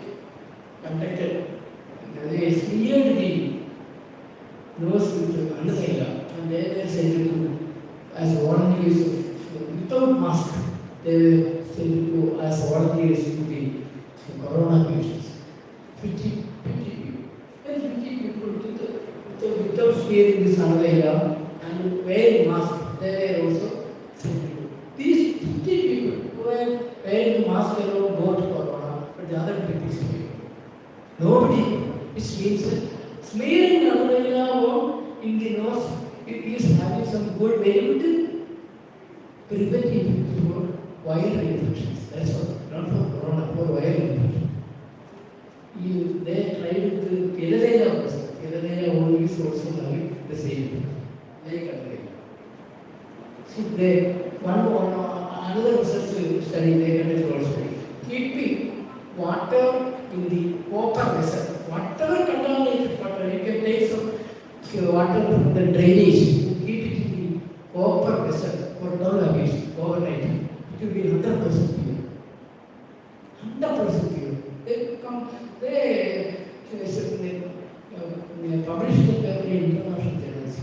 conducted, they smeared the nose with another and they were sent to as volunteers without mask. They were sent to as volunteers to the corona patients. 50 people. Then 50 people without smearing this another and wearing mask. They were also sent to. These 50 people who were wearing the mask alone got corona, but the other people smeared. Nobody. Which means that smearing another in the nose, it is having some good, very good preventive for viral infections. That's all. Not for corona, for viral infection. They tried with Ayurveda also. Ayurveda only is also having the same. They control. See, another research study they conducted also. Keeping water in the copper vessel. Whatever contaminated water, you can take some water from the drainage, keep it in the copper vessel for 12 hours overnight. It will be 100% pure. 100% pure. They published the paper in international journals.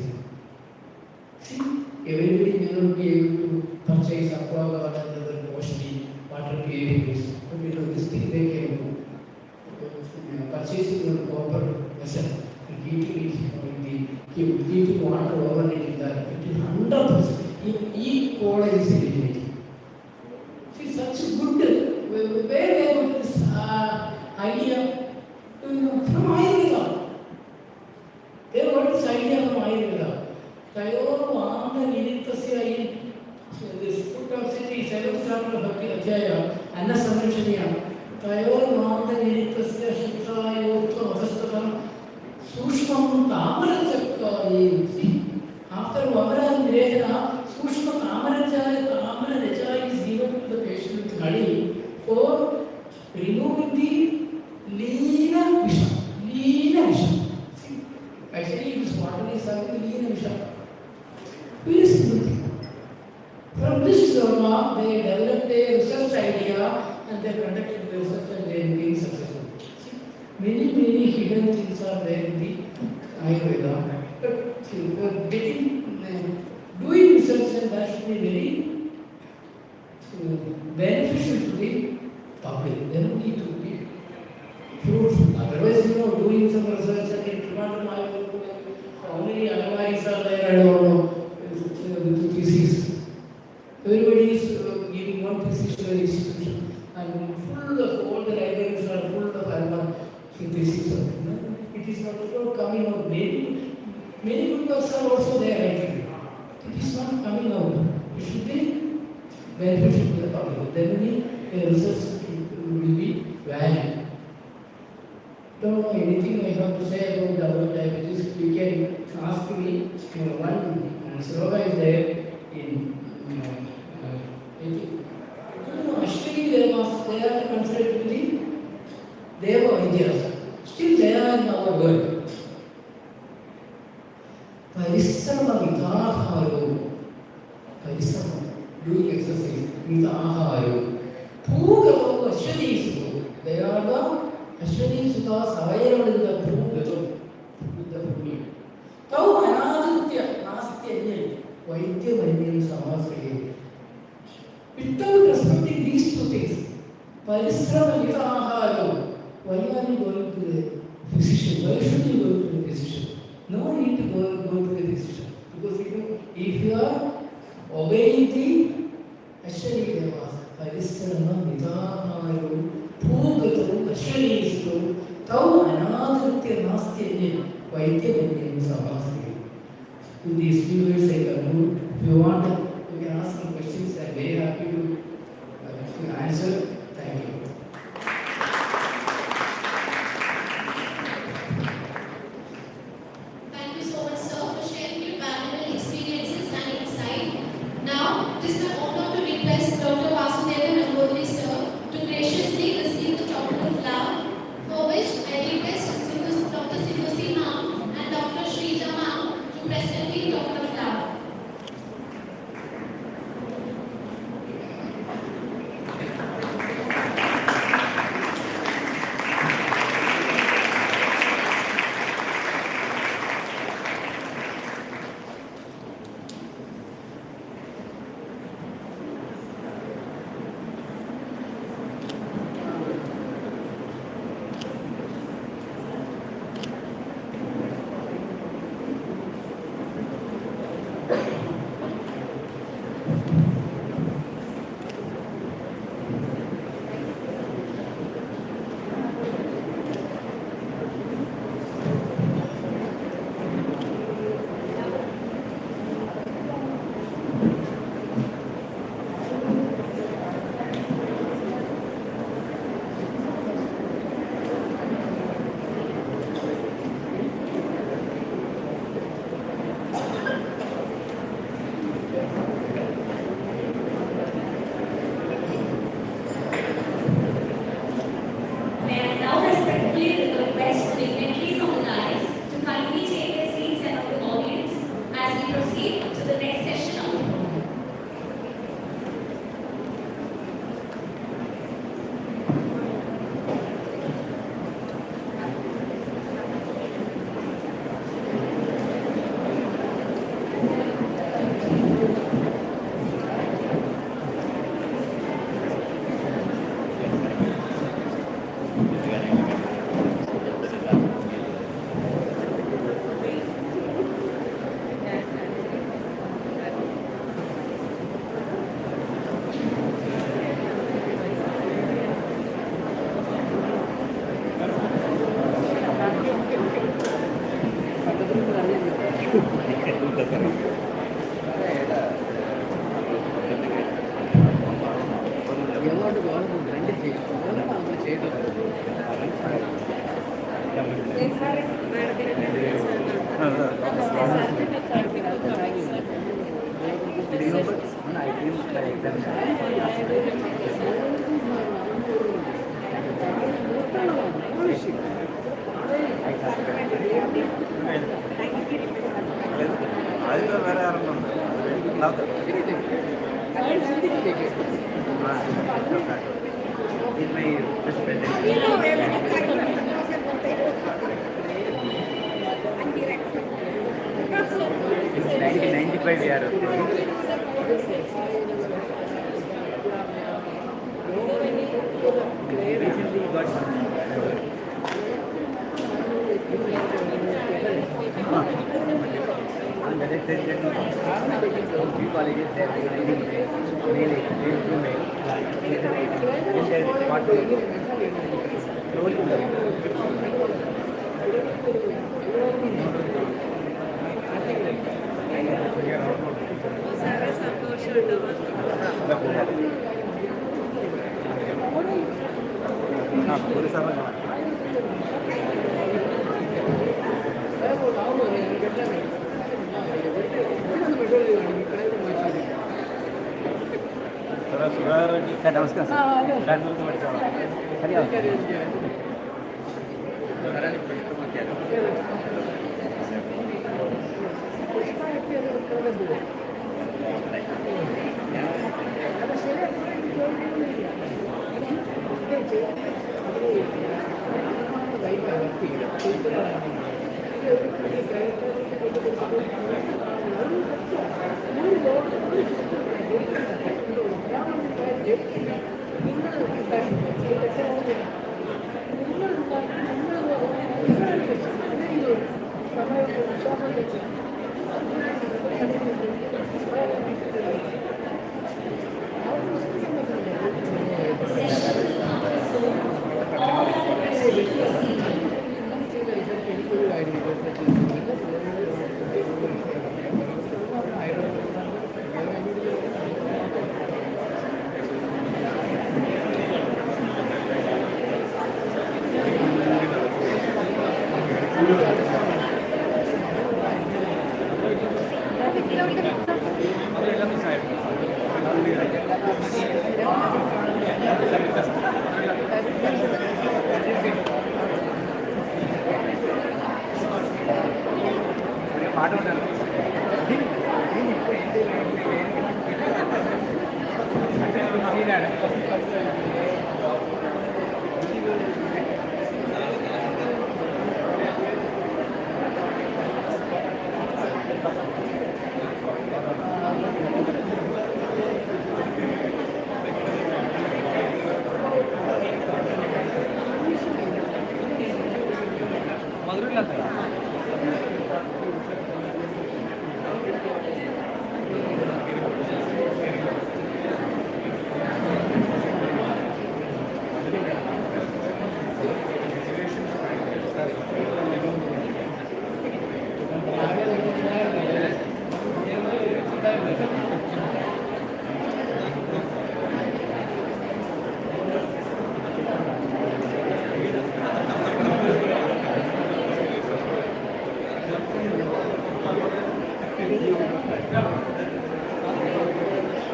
See, everybody may not be able to purchase aqua or another mostly water purifiers. But you know, this thing they can do. Purchasing your copper vessel and keeping water overnight in that. It is 100%. In each college is eliminated. See, such good. Where they got this idea? From Ayurveda. They got this idea from Ayurveda. This foot of city, 7th chapter of Bhakti Adhyaya, Anna Samrishaniya. Sushmam Tamarachakka. See, after Vamara and Nirehana, Sushma Tamaracha is given to the patient with honey for removing the Leena Visha. See, actually this water is having Leena Visha. Very simple thing. From this dharma, they developed a research idea and they conducted the research and they became successful. See, many hidden things are there in the Ayurveda. But doing research and that should be very beneficial to the public. They don't need to be fruitful. Otherwise, doing some research and in how many otherwise are there, I don't know, with thesis. Everybody is giving one thesis to an institution and full of all the libraries are full of Alma thesis. It is not coming out. Many good books are also there writing. It is not coming out. It should be beneficial to the public. Then the research will be valued. Don't know anything I have to say about double diabetes. You can ask me. One slogan is there in Ashwini Devas, they are considered to be Deva Vidyas. Still they are in our world. Parisarma Vidaharo. Parisarma, doing exercise, Vidaharo. Poogavam Ashwini. They are the Ashwini Sutas available in the Poogavam. With the Poogavam. Tau Anaditya, Nastya, Vaidya Vandyan Samasri. Without respecting these two things, Parisrama Vitaharo, why are you going to the physician? Why should you go to the physician? No need to go to the physician. Because if you are obeying the Ashwini Devas, Parisrama Vitaharo, Poogatam Ashwini Isto, Tau Anadritya Nastya Vaidya Vandyan Samasri. In these few words I conclude. If you want, you can ask some questions. I'm very happy to answer. Thank you. Thank you so much, sir, for sharing your valuable experiences and insight. Now, it is my honor to request Dr. Vasudeva Namboothri, sir, to graciously receive the topic of love, for which I request Dr. Sindhusi ma'am and Dr. Shrija ma'am to present the topic of love. May I now respectfully request dignitaries on the dais to kindly take their seats and of the audience as we proceed to the next session of the program.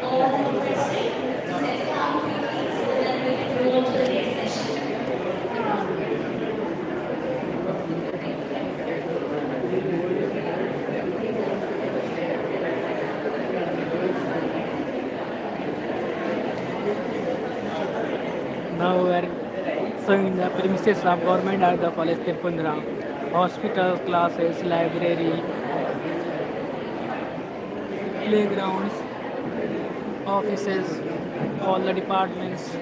All requested to settle down quickly so that we can move on to the next session. Now we are showing the premises of Government Ayurveda College Tirunelveli, hospital, classes, library, playgrounds, offices, all the departments.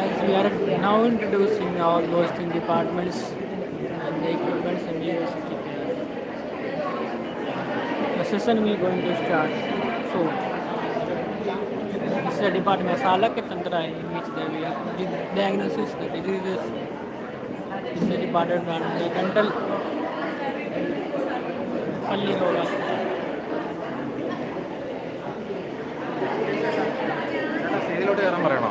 As we are now introducing all those in departments and the equipments in university. The session will going to start soon. This is a department Salak Tantra in which we have diagnosis the diseases. This is a department on the dental Palli Roga. ഇതിലോട്ട് കയറാൻ പറയണോ?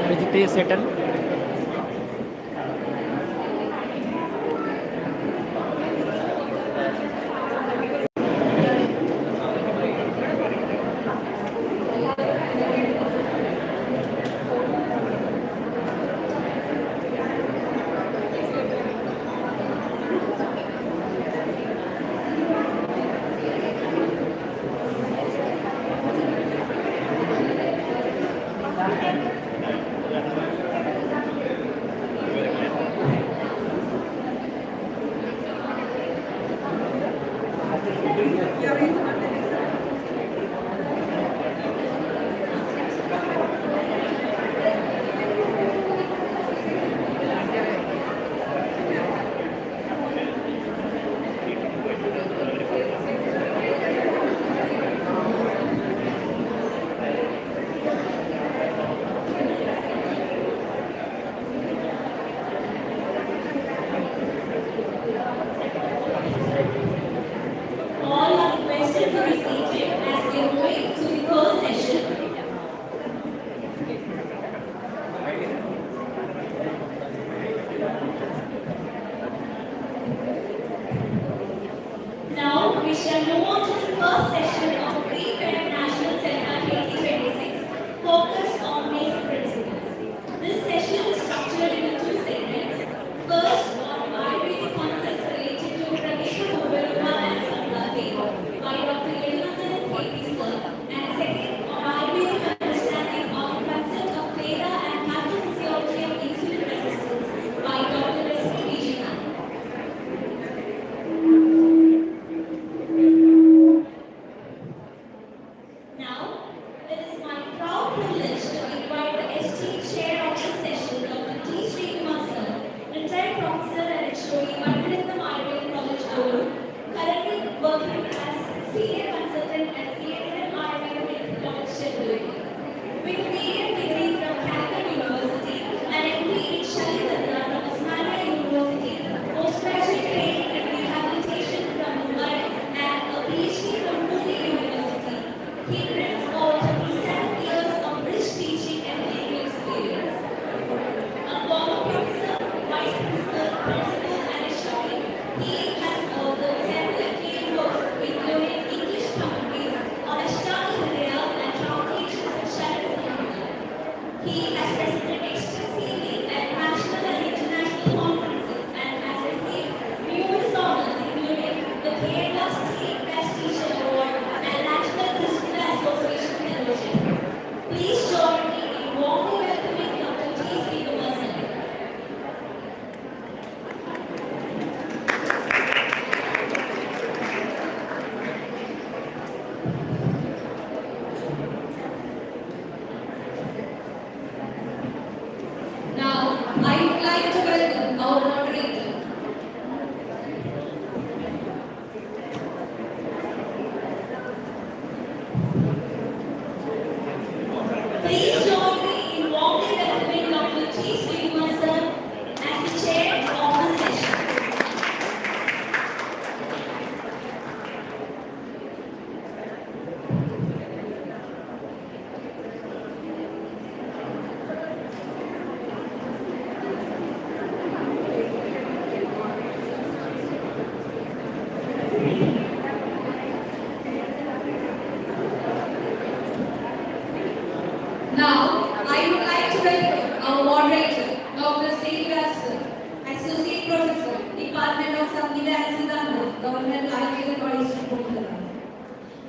Vegetarian settle.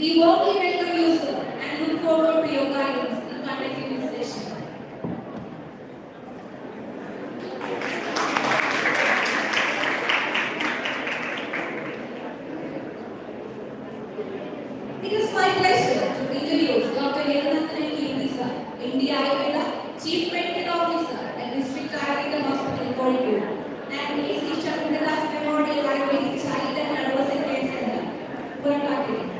We warmly welcome you, sir, and look forward to your guidance in conducting this session. It is my pleasure to introduce Dr. Ayurveda India Ayurveda, Chief Medical Officer at District Ayurveda Hospital, Tirunelveli, and AC Chandradas Memorial Ayurvedic Child and Adolescent Care Center, Tirunelveli,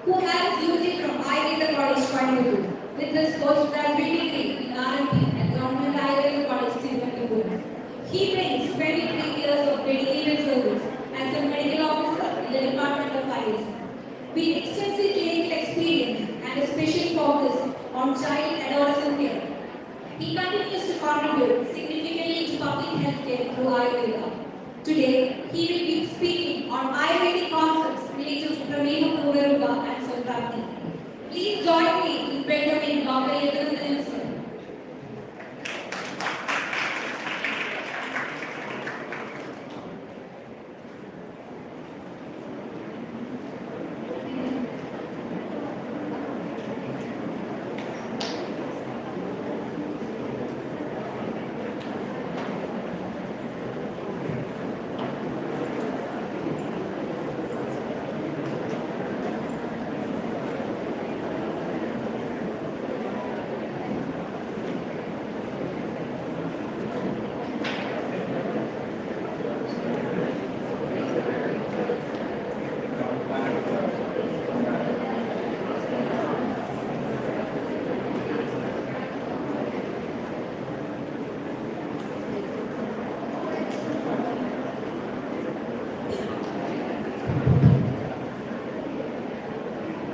who has UG from Ayurveda College Tirunelveli with his postgraduate degree in RMP at Government Ayurveda College Tirunelveli. He brings 23 years of dedicated service as a medical officer in the Department of IS, with extensive clinical experience and a special focus on child and adolescent care. He continues to contribute significantly to public health care through Ayurveda. Today, he will be speaking on Ayurvedic concepts related to Prameha Purvarupa and Samprapti. Please join me in welcoming Dr. Ayurveda.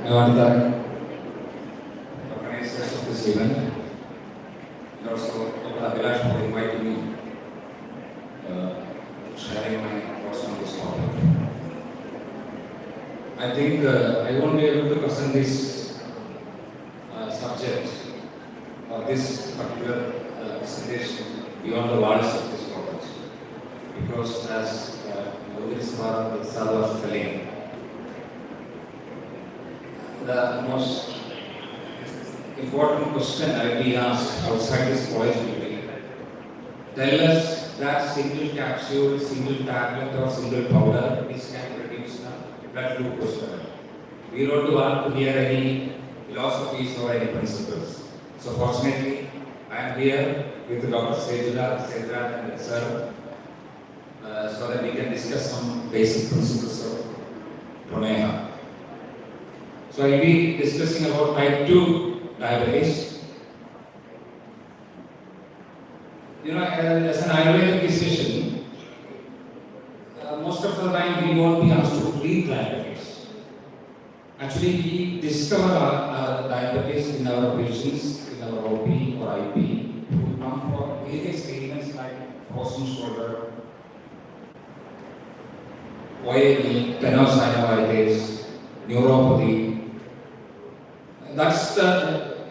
I want to thank the organizers of this event and also Dr. Abhilash for inviting me sharing my thoughts on this topic. I think I won't be able to present this subject or this particular presentation beyond the walls of this college, because as Udit Sir was telling, the most important question I will be asked outside this college will be, tell us that single capsule, single tablet or single powder which can reduce the blood glucose level. We don't want to hear any philosophies or any principles. So fortunately, I am here with Dr. Sedra and Sir so that we can discuss some basic principles of Prameha. So I will be discussing about type 2 diabetes. You know, as an Ayurvedic physician, most of the time we won't be asked to treat diabetes. Actually, we discover our diabetes in our patients, in our OP or IP, who come for various treatments like frozen shoulder, OAE, tenosynovitis, neuropathy. That's the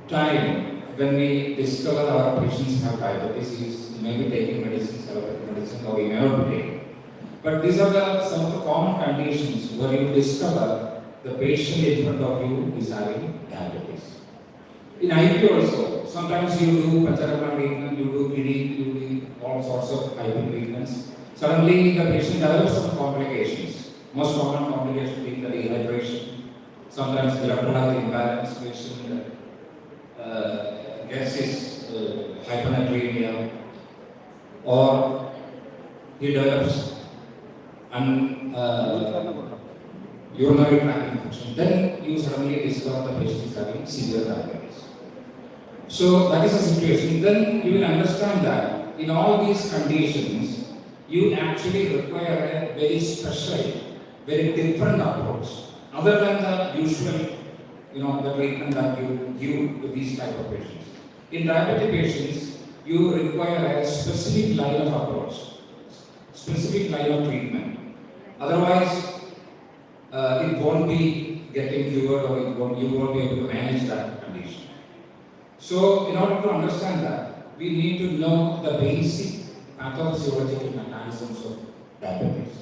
time when we discover our patients have diabetes. We may be taking medicines, or we may not be taking. But these are some of the common conditions where you discover the patient in front of you is having diabetes. In IP also, sometimes you do Panchakama treatment, you do PD, you do all sorts of IP treatments. Suddenly the patient develops some complications. Most common complication being the dehydration. Sometimes electrolyte imbalance, patient gets his hyponatremia, or he develops urinary tract infection. Then you suddenly discover the patient is having severe diabetes. So that is the situation. Then you will understand that in all these conditions, you actually require a very special, very different approach. Other than the usual, the treatment that you give to these type of patients. In diabetic patients, you require a specific line of approach, specific line of treatment. Otherwise, it won't be getting cured, or you won't be able to manage that condition. So, in order to understand that, we need to know the basic pathophysiological mechanisms of diabetes.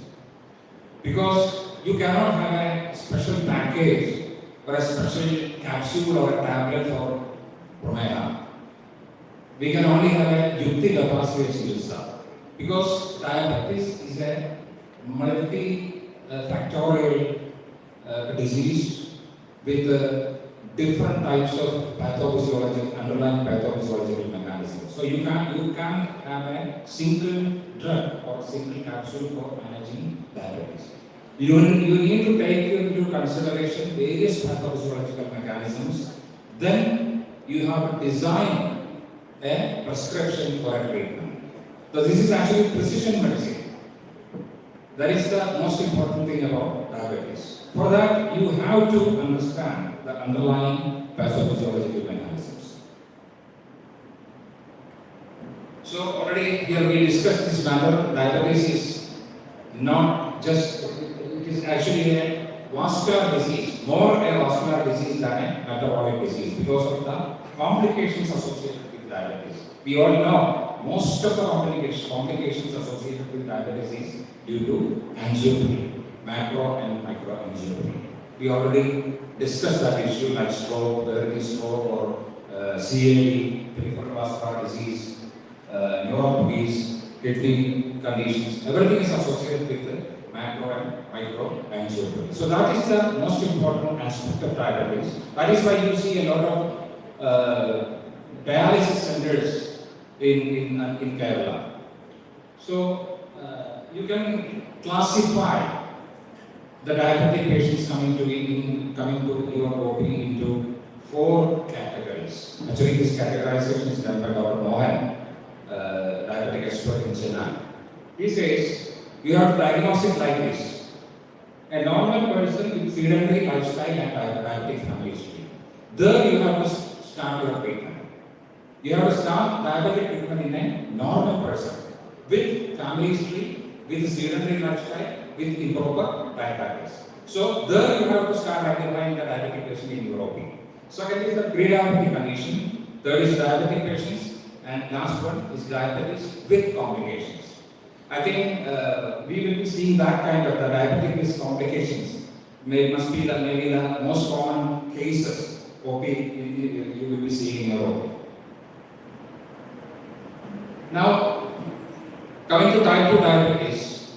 Because you cannot have a special package or a special capsule or a tablet for Promaya. We can only have a Yukti Gapasya Chikitsa because diabetes is a multi-factorial disease with different types of pathophysiological, underlying pathophysiological mechanisms. So you can't have a single drug or single capsule for managing diabetes. You need to take into consideration various pathophysiological mechanisms. Then you have to design a prescription for a treatment. So this is actually precision medicine. That is the most important thing about diabetes. For that, you have to understand the underlying pathophysiological mechanisms. So already here we discussed this matter. Diabetes is not just, it is actually a vascular disease, more a vascular disease than a metabolic disease because of the complications associated with diabetes. We all know most of the complications associated with diabetes is due to angiopathy, macro and micro angiopathy. We already discussed that issue like stroke, whether it is stroke or CAD, peripheral vascular disease, neuropathies, kidney conditions, everything is associated with the macro and micro angiopathy. So that is the most important aspect of diabetes. That is why you see a lot of dialysis centers in Kerala. So you can classify the diabetic patients coming to your OP into 4 categories. Actually, this categorization is done by Dr. Mohan, diabetic expert in Chennai. He says you have to diagnose it like this: a normal person with sedentary lifestyle and diabetic family history. There you have to start your treatment. You have to start diabetic treatment in a normal person with family history, with sedentary lifestyle, with improper diet habits. So there you have to start identifying the diabetic patient in your OP. Second is the pre-diabetic condition. Third is diabetic patients, and last one is diabetes with complications. I think we will be seeing that kind of the diabetic with complications. Must be maybe the most common cases OP you will be seeing in your OP. Now, coming to type 2 diabetes,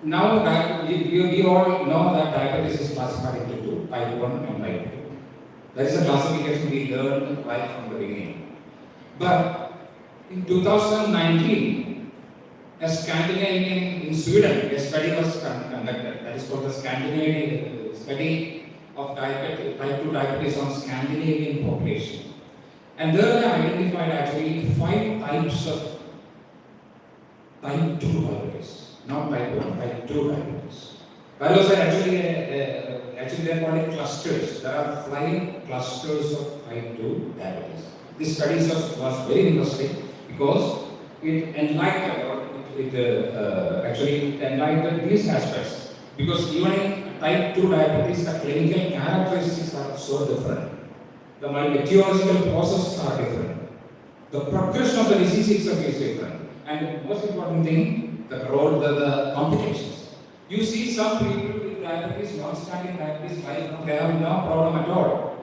now we all know that diabetes is classified into 2, type 1 and type 2. That is a classification we learned right from the beginning. But in 2019, a Scandinavian in Sweden, a study was conducted. That is called the Scandinavian study of type 2 diabetes on Scandinavian population. And there they identified actually 5 types of type 2 diabetes, not type 1, type 2 diabetes. That was actually they are called clusters. There are 5 clusters of type 2 diabetes. This study was very interesting because it enlightened these aspects. Because even in type 2 diabetes, the clinical characteristics are so different. The etiological processes are different. The progression of the disease itself is different. And the most important thing, the complications. You see some people with diabetes, non-standing diabetes, they have no problem at all.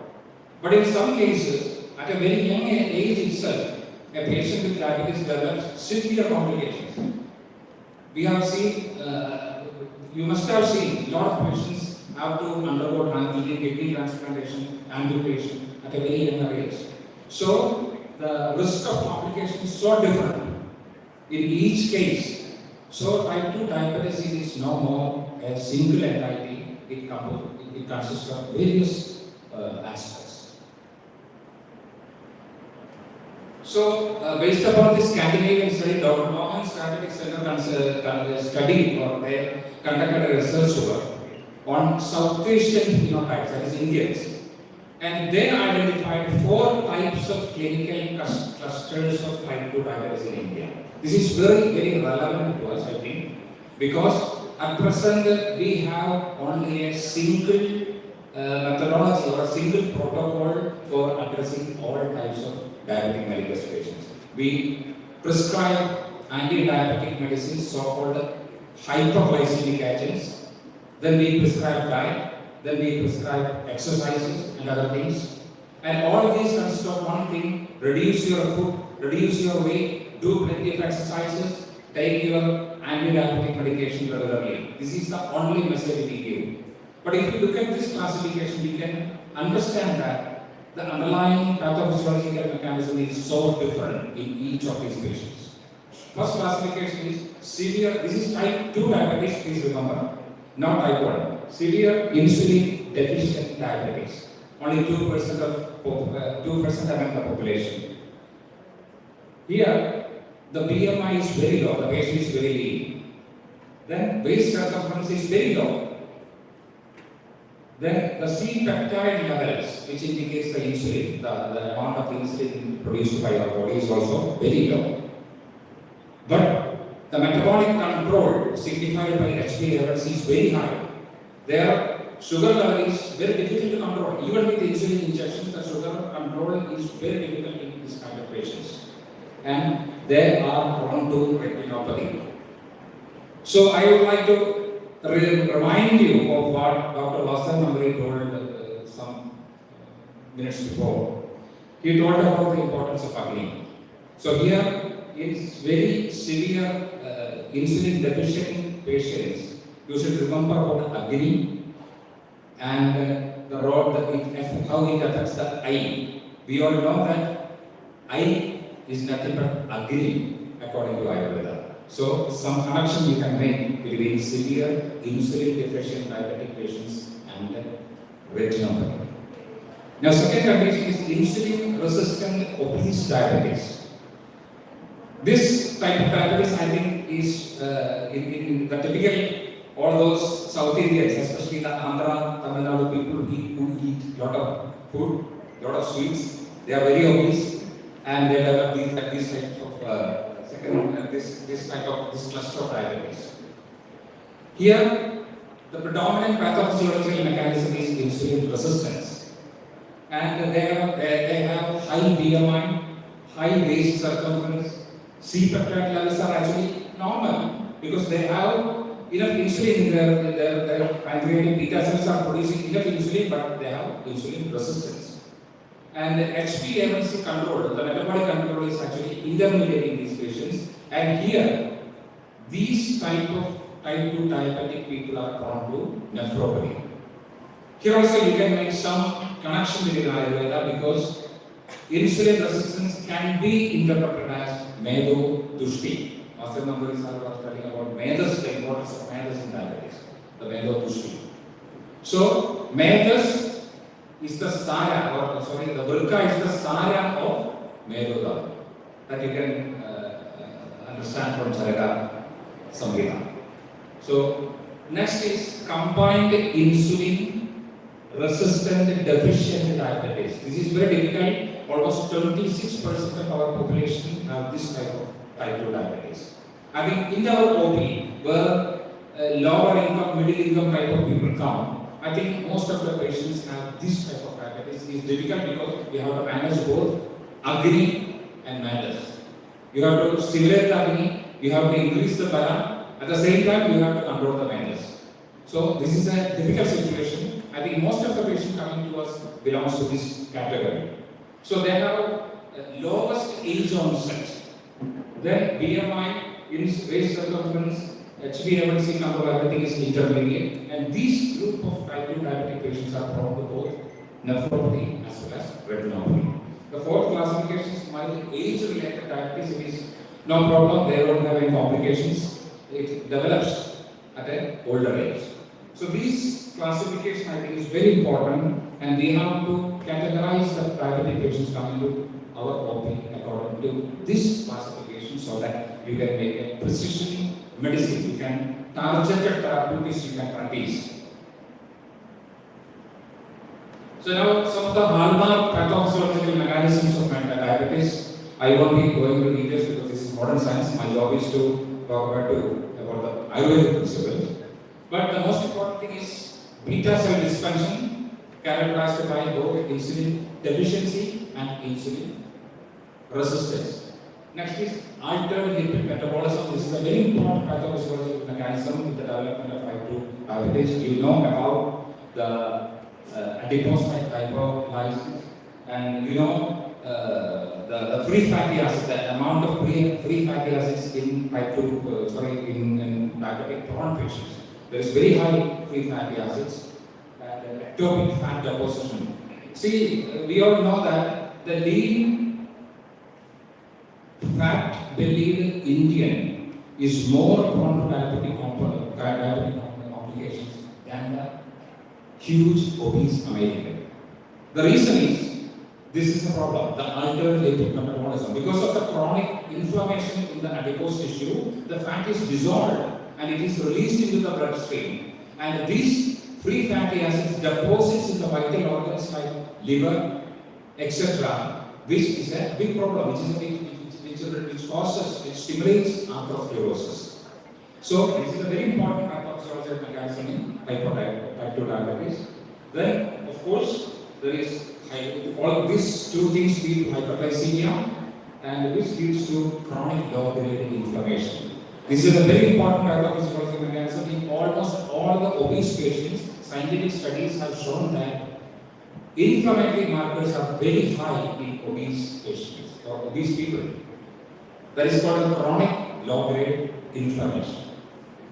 But in some cases, at a very young age itself, a patient with diabetes develops severe complications. We have seen, you must have seen, a lot of patients have to undergo kidney transplantation, amputation at a very young age. So the risk of complications is so different in each case. So type 2 diabetes is no more a single entity. It consists of various aspects. So based upon this Scandinavian study, Dr. Mohan's Diabetic Center studied or they conducted a research work on South Asian phenotypes, that is Indians. And they identified 4 types of clinical clusters of type 2 diabetes in India. This is very, very relevant to us, I think, because at present we have only a single methodology or a single protocol for addressing all types of diabetic mellitus patients. We prescribe anti-diabetic medicines, so-called hypoglycemic agents, then we prescribe diet, then we prescribe exercises and other things. And all these consist of one thing: reduce your food, reduce your weight, do plenty of exercises, take your anti-diabetic medication regularly. This is the only message we give. But if you look at this classification, we can understand that the underlying pathophysiological mechanism is so different in each of these patients. First classification is severe, this is type 2 diabetes, please remember, not type 1. Severe insulin deficient diabetes. Only 2% among the population. Here, the BMI is very low, the patient is very lean. Then waist circumference is very low. Then the C-peptide levels, which indicates the insulin, the amount of insulin produced by our body is also very low. But the metabolic control signified by HbA1c is very high. Their sugar level is very difficult to control. Even with insulin injections, the sugar control is very difficult in this kind of patients. And they are prone to retinopathy. So I would like to remind you of what Dr. Vasan told some minutes before. He told about the importance of Agni. So here, in very severe insulin deficient patients, you should remember about Agni and the role that how it affects the eye. We all know that eye is nothing but Agni according to Ayurveda. So some connection you can make between severe insulin deficient diabetic patients and retinopathy. Now second condition is insulin resistant obese diabetes. This type of diabetes I think is in the typical all those South Indians, especially the Andhra, Tamil Nadu people who eat lot of food, lot of sweets, they are very obese and they develop these types of this cluster of diabetes. Here, the predominant pathophysiological mechanism is insulin resistance, and they have high BMI, high waist circumference. C-peptide levels are actually normal because they have enough insulin in their pancreatic beta cells are producing enough insulin, but they have insulin resistance. And the HbA1c control, the metabolic control is actually intermediate in these patients. And here, these type 2 diabetic people are prone to nephropathy. Here also you can make some connection with Ayurveda because insulin resistance can be interpreted as Medo Dushti. Master number is telling about Medas, the importance of Medas in diabetes, the Medo Dushti. So, Medas is the Sara, the Vrika is the Sara of Medoda. That you can understand from Charaka Samhita. So, next is combined insulin resistant deficient diabetes. This is very difficult. Almost 26% of our population have this type of type 2 diabetes. I think in our OP, where lower income, middle income type of people come, I think most of the patients have this type of diabetes. It's difficult because we have to manage both Agni and Madas. You have to stimulate the Agni, you have to increase the Bala, at the same time you have to control the Madas. So this is a difficult situation. I think most of the patients coming to us belongs to this category. So they have lowest age onset, then BMI, waist circumference, HbA1c control, everything is intermediate, and these group of type 2 diabetic patients are prone to both nephropathy as well as retinopathy. The fourth classification is mild age-related diabetes. It is no problem, they don't have any complications. It develops at an older age. So these classification I think is very important, and we have to categorize the diabetic patients coming to our OP according to this classification so that you can make a precision medicine, you can targeted therapeutics you can practice. So now some of the hallmark pathophysiological mechanisms of diabetes. I won't be going into details because this is modern science. My job is to talk about the Ayurvedic principles. But the most important thing is beta cell dysfunction characterized by both insulin deficiency and insulin resistance. Next is altered lipid metabolism. This is a very important pathophysiological mechanism in the development of type 2 diabetes. You know about the adipocyte hyperlysis, and you know the free fatty acids, the amount of free fatty acids in type 2, in diabetic prone patients. There is very high free fatty acids and ectopic fat deposition. See, we all know that the lean fat-bellied Indian is more prone to diabetic complications than the huge obese American. The reason is, this is the problem, the altered lipid metabolism. Because of the chronic inflammation in the adipose tissue, the fat is dissolved and it is released into the bloodstream. And these free fatty acids deposits in the vital organs like liver, etc., which is a big problem, which causes, it stimulates atherosclerosis. So this is a very important pathophysiological mechanism in type 2 diabetes. Then, of course, there is all these two things lead to hyperglycemia, and which leads to chronic low-grade inflammation. This is a very important pathophysiological mechanism in almost all the obese patients. Scientific studies have shown that inflammatory markers are very high in obese patients or obese people. That is called chronic low-grade inflammation.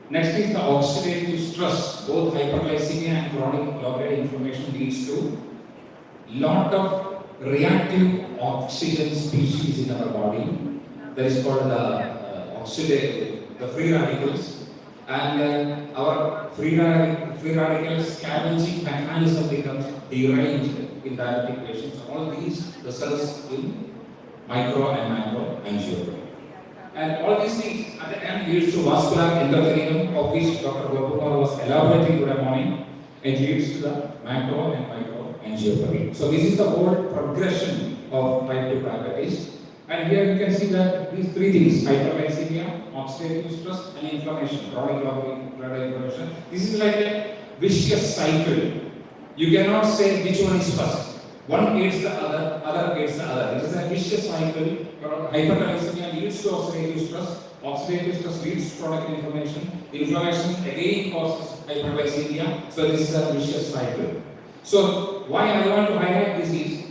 Next is the oxidative stress. Both hyperglycemia and chronic low-grade inflammation leads to lot of reactive oxygen species in our body. That is called the free radicals. And our free radicals scavenging mechanism becomes deranged in diabetic patients. All these results in micro and macro angiography. And all these things at the end leads to vascular endothelium, of which Dr. Gopal was elaborating today morning, and leads to the macro and micro angiography. So this is the whole progression of type 2 diabetes. And here you can see that these three things, hyperglycemia, oxidative stress, and inflammation, chronic low-grade inflammation. This is like a vicious cycle. You cannot say which one is first. One aids the other aids the other. It is a vicious cycle. Hyperglycemia leads to oxidative stress leads to chronic inflammation. Inflammation again causes hyperglycemia. So this is a vicious cycle. So why I want to highlight this is,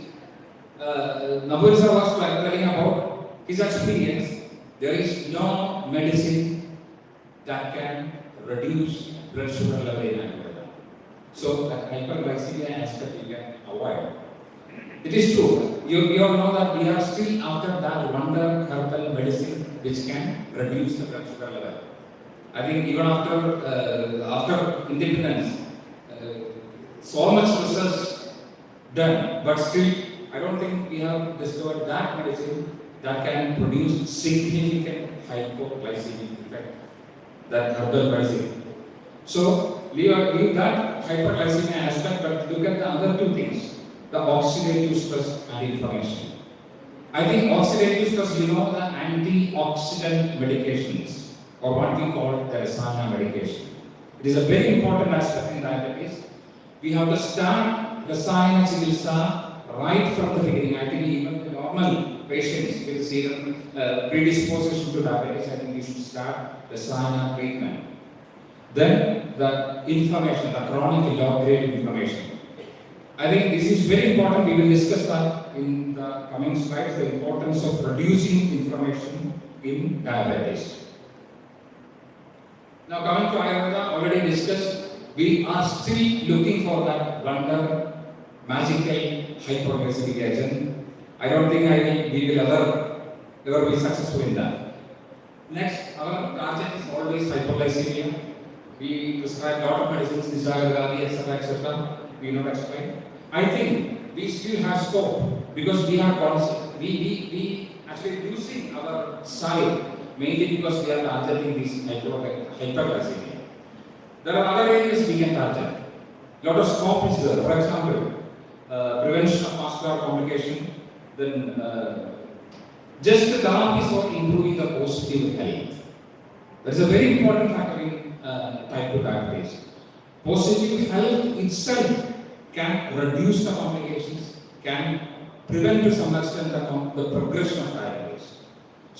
Nabur sir was telling about his experience. There is no medicine that can reduce blood sugar level in Ayurveda. So that hyperglycemia aspect you can avoid. It is true. You all know that we are still after that wonder herbal medicine which can reduce the blood sugar level. I think even after independence, so much research done, but still I don't think we have discovered that medicine that can produce significant hypoglycemic effect, that herbal medicine. So leave that hyperglycemia aspect, but look at the other two things, the oxidative stress and inflammation. I think oxidative stress, you know, the antioxidant medications, or what we call the Rasana medication. It is a very important aspect in diabetes. We have to start Rasana Chikitsa right from the beginning. I think even the normal patients with serum predisposition to diabetes, I think we should start the Rasana treatment. Then the inflammation, the chronic low-grade inflammation. I think this is very important. We will discuss that in the coming slides, the importance of reducing inflammation in diabetes. Now coming to Ayurveda, already discussed, we are still looking for that wonder, magical hyperglycemic agent. I don't think we will ever be successful in that. Next, our target is always hypoglycemia. We prescribe a lot of medicines, Nishagargadi, etc. We not explain. I think we still have scope because we actually using our side mainly because we are targeting this hyperglycemia. There are other areas we can target. Lot of scope is there. For example, prevention of vascular complication. Then just the therapies for improving the positive health. That is a very important factor in type 2 diabetes. Positive health itself can reduce the complications, can prevent to some extent the progression of diabetes.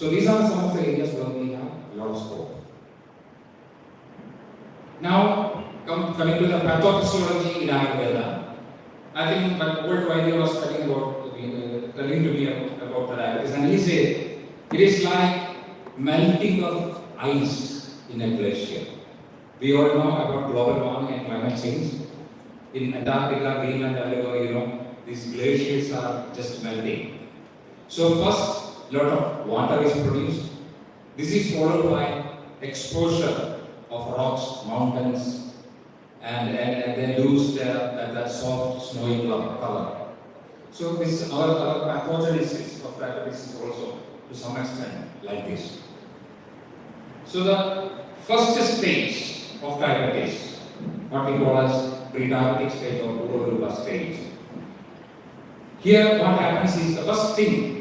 So these are some of the areas where we have a lot of scope. Now, coming to the pathophysiology in Ayurveda, I think my old Vaidya was telling to me about the diabetes, and he said it is like melting of ice in a glacier. We all know about global warming and climate change. In Antarctica, Greenland, everywhere, these glaciers are just melting. So first, lot of water is produced. This is followed by exposure of rocks, mountains, and they lose that soft, snowy color. So this our pathogenesis of diabetes is also to some extent like this. So the first stage of diabetes, what we call as pre-diabetic stage or Role stage. Here what happens is the first thing,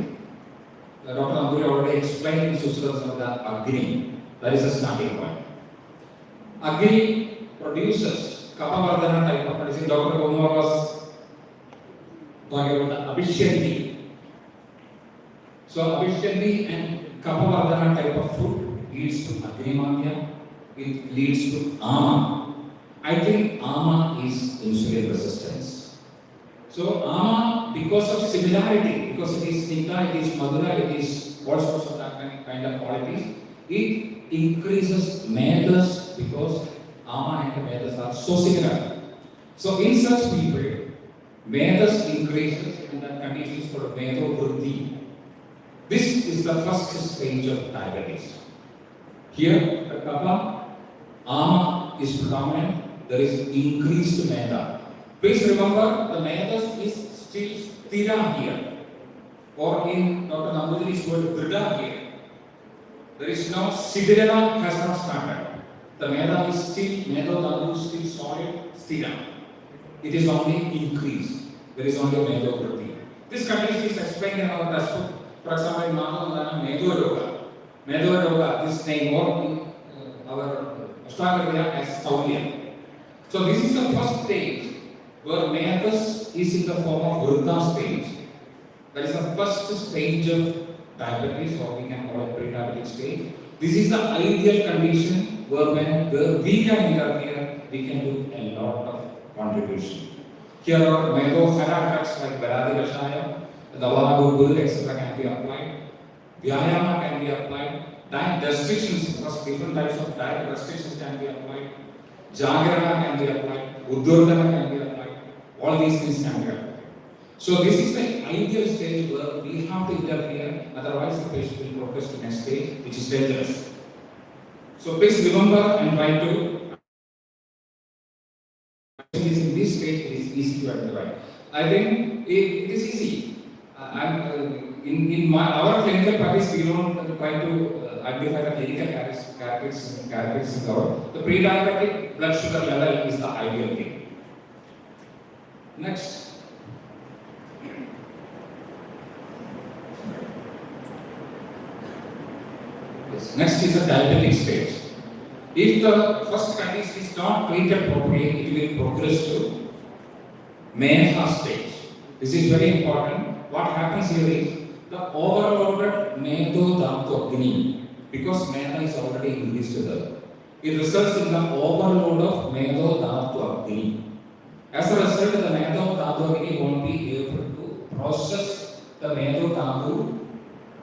Dr. Amburi already explained in Sutras of the Agni. That is the starting point. Agni produces kapha type of medicine. Dr. Kumar was talking about the Abhishanti. So Abhishanti and kapha type of food leads to Agni-mania. It leads to Ama. I think Ama is insulin resistance. So Ama, because of similarity, because it is Nita, it is Madura, it is all sorts of that kind of qualities, it increases Medas because Ama and Medas are so similar. So in such people, Medas increases and that condition is called Medo Vruddhi. This is the first stage of diabetes. Here, the kapha, Ama is predominant. There is increased Meda. Please remember, the Medas is still Stira here, or in Dr. Nambudiri's word, Drida here. There is no Siddhira has not started. The Meda is still, Medo Dandu is still solid, Stira. It is only increased. There is only a Medo Vruddhi. This condition is explained in our textbook. For example, in Madhavana, Medo Roga. Medo Roga, this name, or in our Ashtakarya as Saulya. So this is the first stage where Medas is in the form of Vruddha stage. That is the first stage of diabetes, or we can call it pre-diabetic stage. This is the ideal condition where we can interfere, we can do a lot of contribution. Here are Medo-Hara drugs like Varadi Rashaya, Dawadu, Bull, etc. can be applied. Vyayama can be applied. Diet restrictions, because different types of diet restrictions can be applied. Jagrana can be applied. Uddurdana can be applied. All these things can be applied. So this is the ideal stage where we have to interfere, otherwise the patient will progress to the next stage, which is dangerous. So please remember and try to, in this stage it is easy to identify. I think it is easy. In our clinical practice, we don't try to identify the clinical characteristics. The pre-diabetic blood sugar level is the ideal thing. Next. Yes. Next is the diabetic stage. If the first condition is not treated properly, it will progress to Meha stage. This is very important. What happens here is the overloaded Medo Dhatu Agni, because Meda is already increased there. It results in the overload of Medo Dhatu Agni. As a result, the Medo Dhatu Agni won't be able to process the Medo Dhatu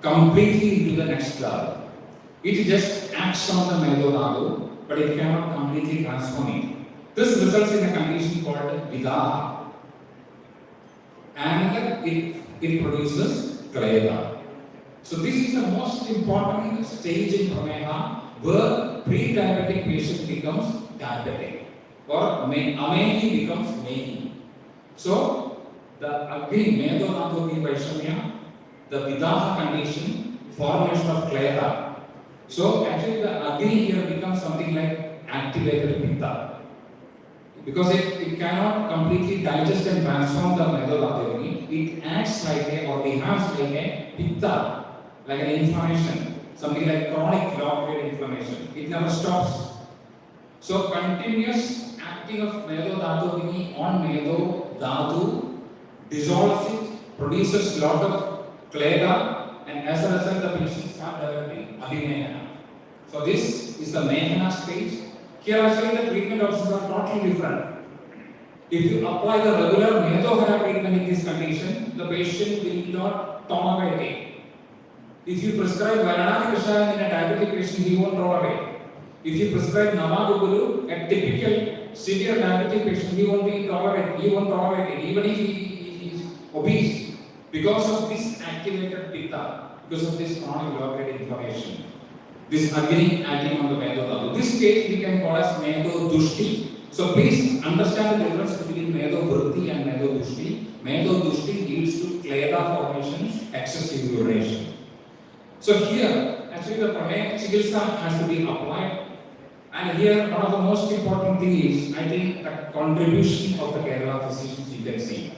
completely into the next level. It just acts on the Medo Dhatu, but it cannot completely transform it. This results in a condition called Vidaha. And it produces Klayada. So this is the most important stage in Prameha where pre-diabetic patient becomes diabetic or Amehi becomes Mehi. So the Agni, Medo Dhatu Agni Vaishamya, the Vidaha condition, formation of Klayada. So actually the Agni here becomes something like activated Pitta. Because it cannot completely digest and transform the Medo Dhatu Agni, it acts like a, or behaves like a Pitta, like an inflammation, something like chronic low-grade inflammation. It never stops. So continuous acting of Medo Dhatu Agni on Medo Dhatu dissolves it, produces lot of Klayada, and as a result the patient start developing Adimehana. So this is the Mehana stage. Here actually the treatment options are totally different. If you apply the regular Medohara treatment in this condition, the patient will not tolerate it. If you prescribe Varanasi Kashayam in a diabetic patient, he won't tolerate. If you prescribe Namaguguru, a typical severe diabetic patient, he won't tolerate it, even if he is obese. Because of this activated pitta, because of this chronic low-grade inflammation, this Agni acting on the Medo Dhatu. This stage we can call as Medo Dushti. So please understand the difference between Medo Vritti and Medo Dushti. Medo Dushti leads to Kleda formation, excessive urination. So here, actually the Prameya Chikitsa has to be applied. And here, one of the most important things is, I think, the contribution of the Kerala physicians you can see.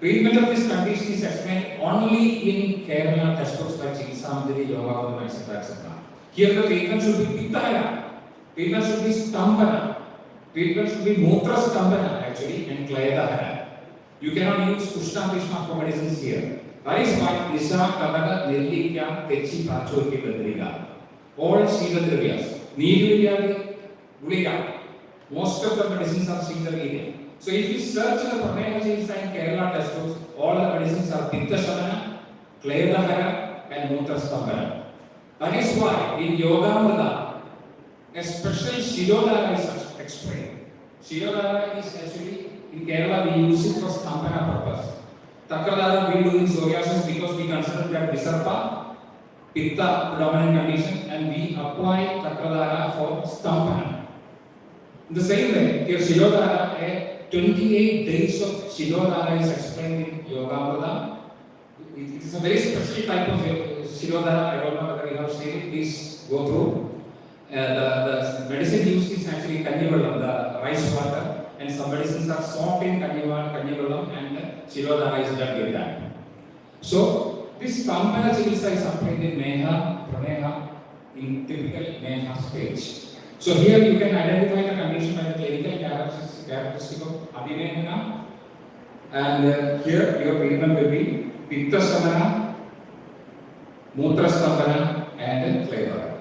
Treatment of this condition is explained only in Kerala textbooks by Chikitsamandiri, Yoga, etc. Here the treatment should be Pittaya, treatment should be Stambhana, treatment should be Mutra Stambhana actually, and Klayadahana. You cannot use Ushna Krishna for medicines here. That is why Nisa, Kataka, Nellika, Techi, Pacho, Kipandriga. All Shivadravyas. Needuryadi, Guliga. Most of the medicines are Shivadravyas. So if you search the Prameya Chikitsa in Kerala textbooks, all the medicines are Pitta Shamana, Klayadahana, and Mutra Stambhana. That is why in Yogamrita, a special Shirodhara is explained. Shirodhara is actually, in Kerala we use it for Stambhana purpose. Takradhara we do in psoriasis because we consider that Visarpa, Pitta predominant condition, and we apply Takradhara for Stambhana. In the same way, here Shirodhara, 28 days of Shirodhara is explained in Yogamrita. It is a very special type of Shirodhara. I don't know whether you have seen it. Please go through. The medicine used is actually Kanyavelam, the rice water, and some medicines are soaked in Kanyavelam, and Shirodhara is done with that. So this Stambhana Chikitsa is applied in Meha, Prameha, in typical Meha stage. So here you can identify the condition by the clinical characteristic of Abhimehana, and here your treatment will be Pitta Samana, Mutra Stambhana, and Kleva.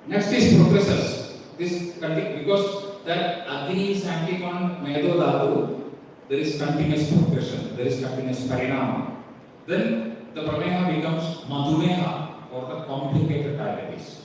Next is progressors. This because that Agni is acting on Medo Dhatu, there is continuous progression, there is continuous parinama. Then the Prameha becomes Madhumeha, or the complicated diabetes.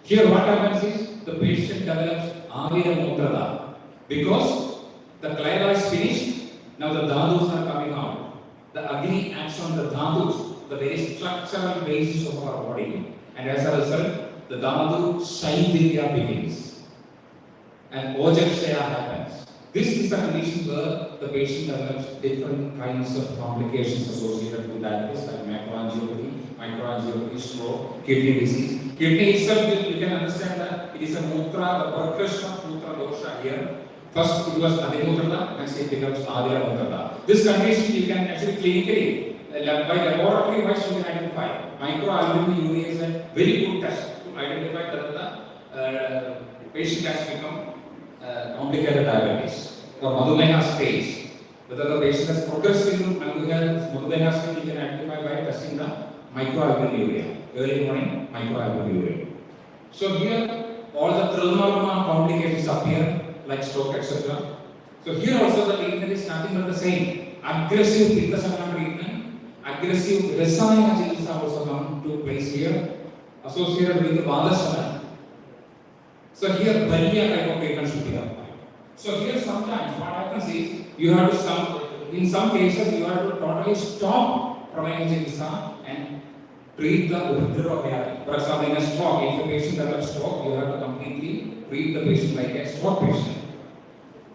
Here what happens is the patient develops Avira Mutrada because the Kleva is finished, now the Dhadus are coming out. The Agni acts on the Dhadus, the very structural basis of our body, and as a result, the Dhadu Shaidilya begins and Ojakshaya happens. This is a condition where the patient develops different kinds of complications associated with diabetes like microangiopathy, stroke, kidney disease. Kidney itself, you can understand that it is a mutra, the progression of mutra dosha here. First it was Adimutrata, next it becomes Adira Mutrata. This condition you can actually clinically, by laboratory wise you can identify. Microalbuminuria is a very good test to identify that the patient has become complicated diabetes or Madhumeha stage. Whether the patient has progressed into Madhumeha stage, you can identify by testing the microalbuminuria. Early morning microalbuminuria. So here all the Trilmarma complications appear like stroke, etc. So here also the treatment is nothing but the same. Aggressive Pitta Samana treatment, aggressive Rasayana Chikitsa also come to place here, associated with the Vada Samana. So here Banya type of treatment should be applied. So here sometimes what happens is you have to in some cases you have to totally stop Prameya Chikitsa and treat the Uddhara. For example, in a stroke, if a patient develops stroke, you have to completely treat the patient like a stroke patient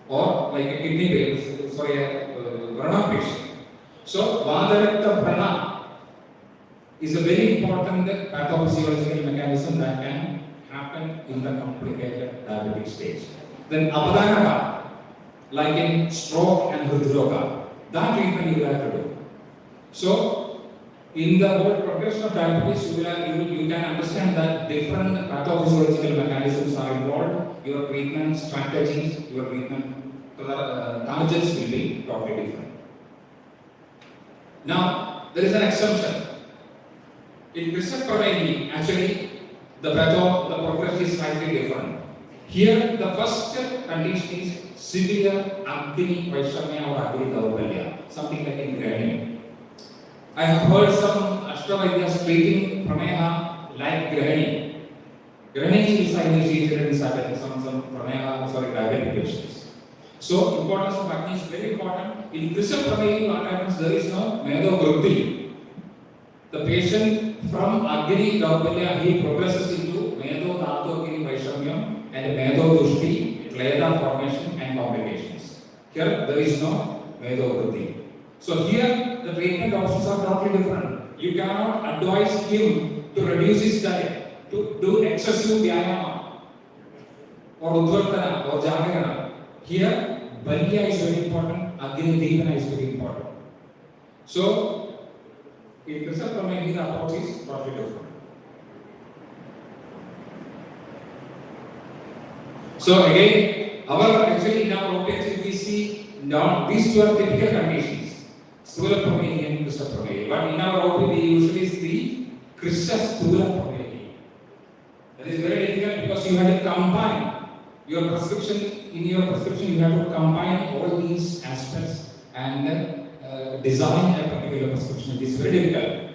or like a kidney patient, a Vrana patient. So Vadarakta Vrana is a very important pathophysiological mechanism that can happen in the complicated diabetic stage. Then Apadanaga, like in stroke and Hridroga, that treatment you have to do. So in the whole progression of diabetes, you can understand that different pathophysiological mechanisms are involved. Your treatment strategies, your treatment targets will be totally different. Now, there is an exception. In Krishna Pranayani, actually, the progress is slightly different. Here, the first condition is severe Agni Vaishamya or Agni Daurbalya, something like in Grahani. I have heard some Ashtavadyas treating Prameha like Grahani. Grahani is initiated in some Prameha, diabetic patients. So, importance of Agni is very important. In Krishna Pranayani, what happens, there is no Medo Grutti. The patient from Agni Daurbalya, he progresses into Medo Dhato Agni Vaishamyam and Medo Dushti, Kleda formation and complications. Here there is no Medo Grutti. So here the treatment options are totally different. You cannot advise him to reduce his diet, to do excessive vyayama or udvartana or jagana. Here Balya is very important, Agni Deepana is very important. So in Krishna Pranayani, the approach is totally different. So again, actually in our OPH we see now these two are typical conditions, Sthula Pranayani and Krishna Pranayani. But in our OP we usually see Krishna Sthula Pranayani. That is very difficult because you have to combine your prescription. In your prescription, you have to combine all these aspects and design a particular prescription. It is very difficult.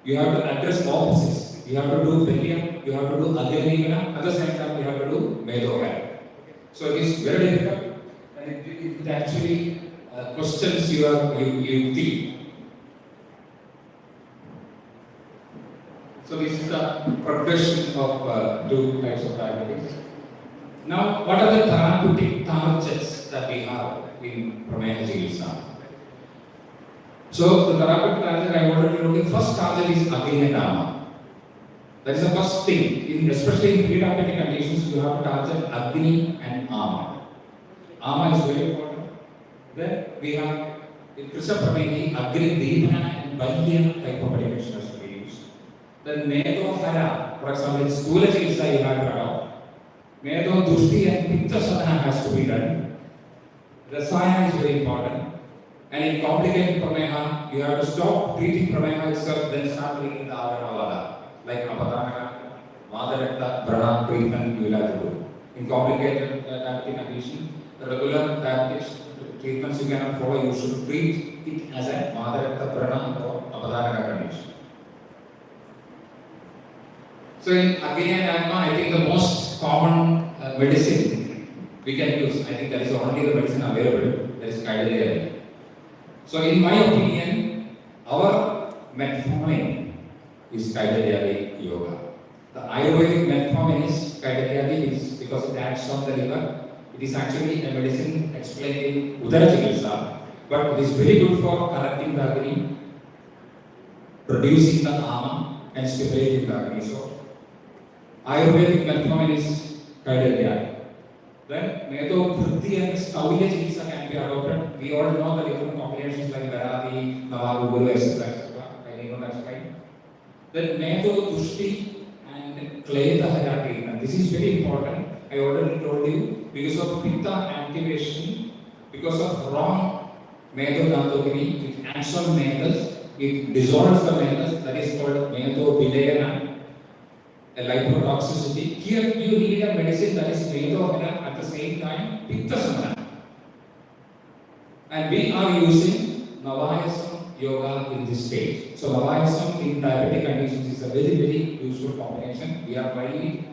You have to address opposites. You have to do Billiam, you have to do Adyanivana, at the same time you have to do Medohara. So it is very difficult and it actually questions your think. So this is the progression of two types of diabetes. Now, what are the therapeutic targets that we have in Prameha Chikitsa? So the therapeutic target I already told you, first target is Agni and Ama. That is the first thing. Especially in pre-diabetic conditions, you have to target Agni and Ama. Ama is very important. Then we have in Krishna Pranayani, Agni, Deepana and Balya type of medication has to be used. Then Medo Hara, for example, in Sthula Chikitsa you have to adopt. Medo Dushti and Pitta Sadhana has to be done. Rasayana is very important. And in complicated Prameha, you have to stop treating Prameha itself, then start treating the Avanavada. Like Apadana, Madarekta, Brana treatment you will have to do. In complicated diabetic condition, the regular diabetes treatments you cannot follow, you should treat it as a Madarekta, Brana or Apadana condition. So in Agni and Atma, I think the most common medicine we can use, I think that is only the medicine available, that is Kaidalya. So in my opinion, our metformin is Kaidalya yoga. The Ayurvedic metformin is Kaidalya is because it acts on the liver. It is actually a medicine explained in Uddara Chikitsa, but it is very good for correcting the Agni, producing the Ama and stimulating the Agni. So Ayurvedic metformin is Kaidalya. Then Medo Vritti and Staulya Chikitsa can be adopted. We all know the different combinations like Varadi, Navaguru, etc. I know that's right. Then Medo Dushti and Kleda Hara treatment. This is very important. I already told you, because of Pitta activation, because of wrong Medo Dantogini, it acts on Medas, it dissolves the Medas, that is called Medo Vilayana. A lipotoxicity. Here you need a medicine that is Medohana at the same time Pitta Samana. And we are using Navayasam yoga in this stage. So Navayasam in diabetic conditions is a very, very useful combination. We are trying it.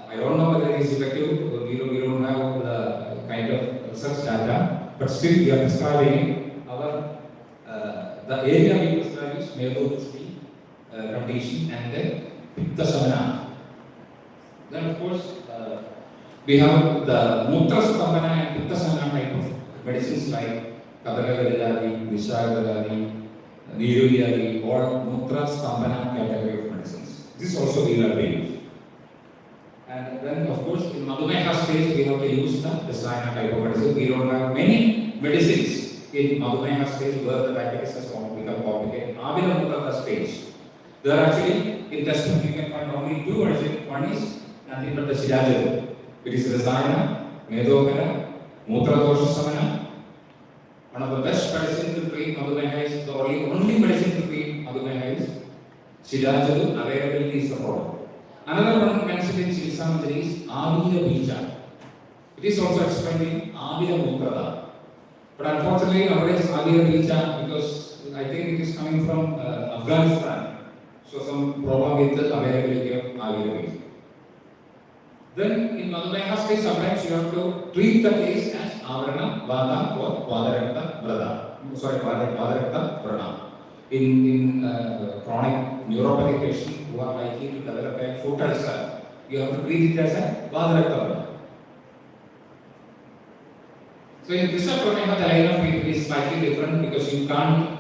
I don't know whether it is effective. We don't have the kind of research data, but still we are prescribing our the area we prescribe is Medohana condition and then Pitta Samana. Then of course we have the Mutra Stambhana and Pitta Samana type of medicines like Kadagagadadi, Vishagadadi, Niruyadi, or Mutra Stambhana category of medicines. This also we are doing. And then of course in Madhumeha stage we have to use the Rasayana type of medicine. We don't have many medicines in Madhumeha stage where the diabetes has become complicated. Avila Mutra stage. There are actually, in textbook you can find only two medicines. One is nothing but the Shirajadu. It is Rasayana, Medohara, Mutra Dosha Samana. One of the best medicines to treat Madhumeha is, the only medicine to treat Madhumeha is Chirajadu, availability is the problem. Another one mentioned in Chilisamajari is Avira Bija. It is also explained in Avira Mutrada. But unfortunately, nowadays Avira Bija, because I think it is coming from Afghanistan, so some problem with the availability of Avira Bija. Then in Madhumeha's case, sometimes you have to treat the case as Avarana, Vada or Vadarakta Vrada. Sorry, Vadarakta Vrana. In chronic neuropathy patients who are likely to develop a foot ulcer, you have to treat it as a Vadarakta Vrana. So in Visa Prameha, the line of treatment is slightly different because you can't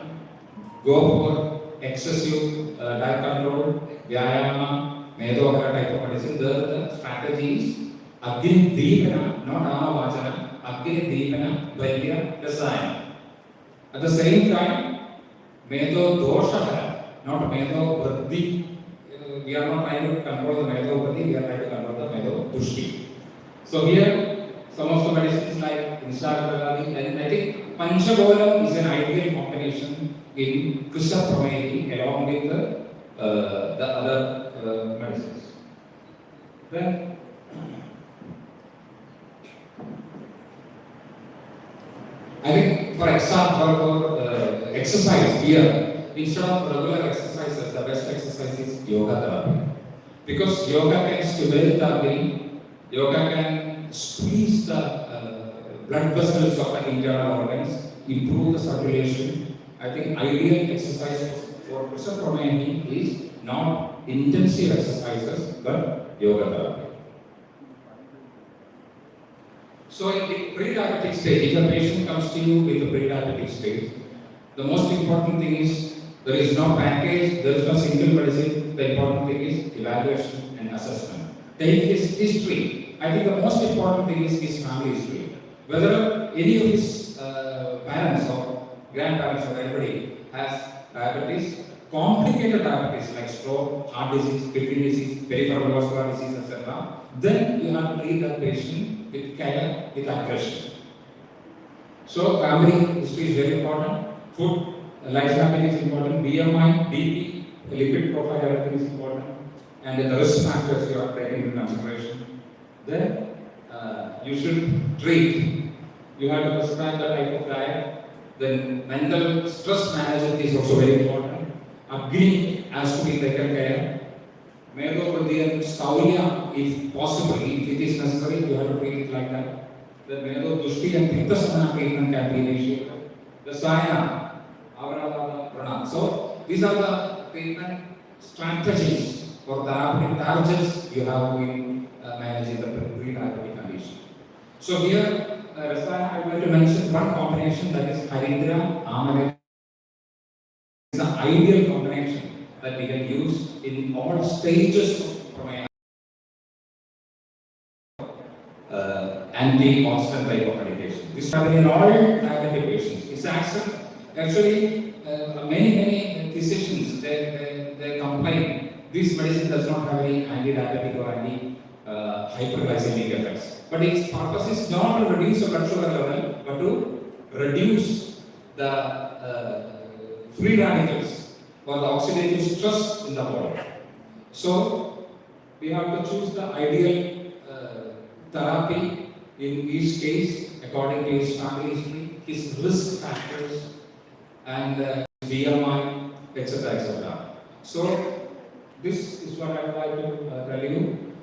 go for excessive diet control, Vyayama, Medohara type of medicine. The strategy is Agni Deepana, not Anavachana, Agni Deepana, Vaidya, Rasayana. At the same time, Medo Dosha, not Medo Vardhi. We are not trying to control the Medo Vardhi, we are trying to control the Medo Dushti. So here, some of the medicines like Nisargagadi, and I think Panchagolam is an ideal combination in Krishna Pramehi along with the other medicines. Then, I think for example, for exercise here, instead of regular exercises, the best exercise is yoga therapy. Because yoga can stimulate the brain, yoga can squeeze the blood vessels of the internal organs, improve the circulation. I think ideal exercise for Krishna Pramehi is not intensive exercises but yoga therapy. So in the pre-diabetic stage, if a patient comes to you with a pre-diabetic stage, the most important thing is there is no package, there is no single medicine. The important thing is evaluation and assessment. Take his history. I think the most important thing is his family history. Whether any of his parents or grandparents or anybody has diabetes, complicated diabetes like stroke, heart disease, kidney disease, peripheral vascular disease, etc., then you have to treat that patient with care, with aggression. So family history is very important. Food, lifestyle is important. BMI, BP, lipid profile everything is important, and the risk factors you are taking into consideration. Then you should treat. You have to prescribe the type of diet. Then mental stress management is also very important. Agni has to be taken care. Medopathy and Staulya, if possible, if it is necessary, you have to treat it like that. The Medo Dushti and Pittasana treatment can be initiated. The Sayana, Avarada, Prana. So these are the treatment strategies for therapeutic targets you have in managing the pre-diabetic condition. So here, Rasayana, I would like to mention one combination, that is Harindra, Amale. It's an ideal combination that we can use in all stages of Prameha. Anti-oxidant type of medication. This is happening in all diabetic patients. It's actually many physicians they complain this medicine does not have any anti-diabetic or hyperglycemic effects. But its purpose is not to reduce the blood sugar level, but to reduce the free radicals or the oxidative stress in the body. So we have to choose the ideal therapy in each case according to his family history, his risk factors, and BMI, etc., etc. So this is what I would like to tell you.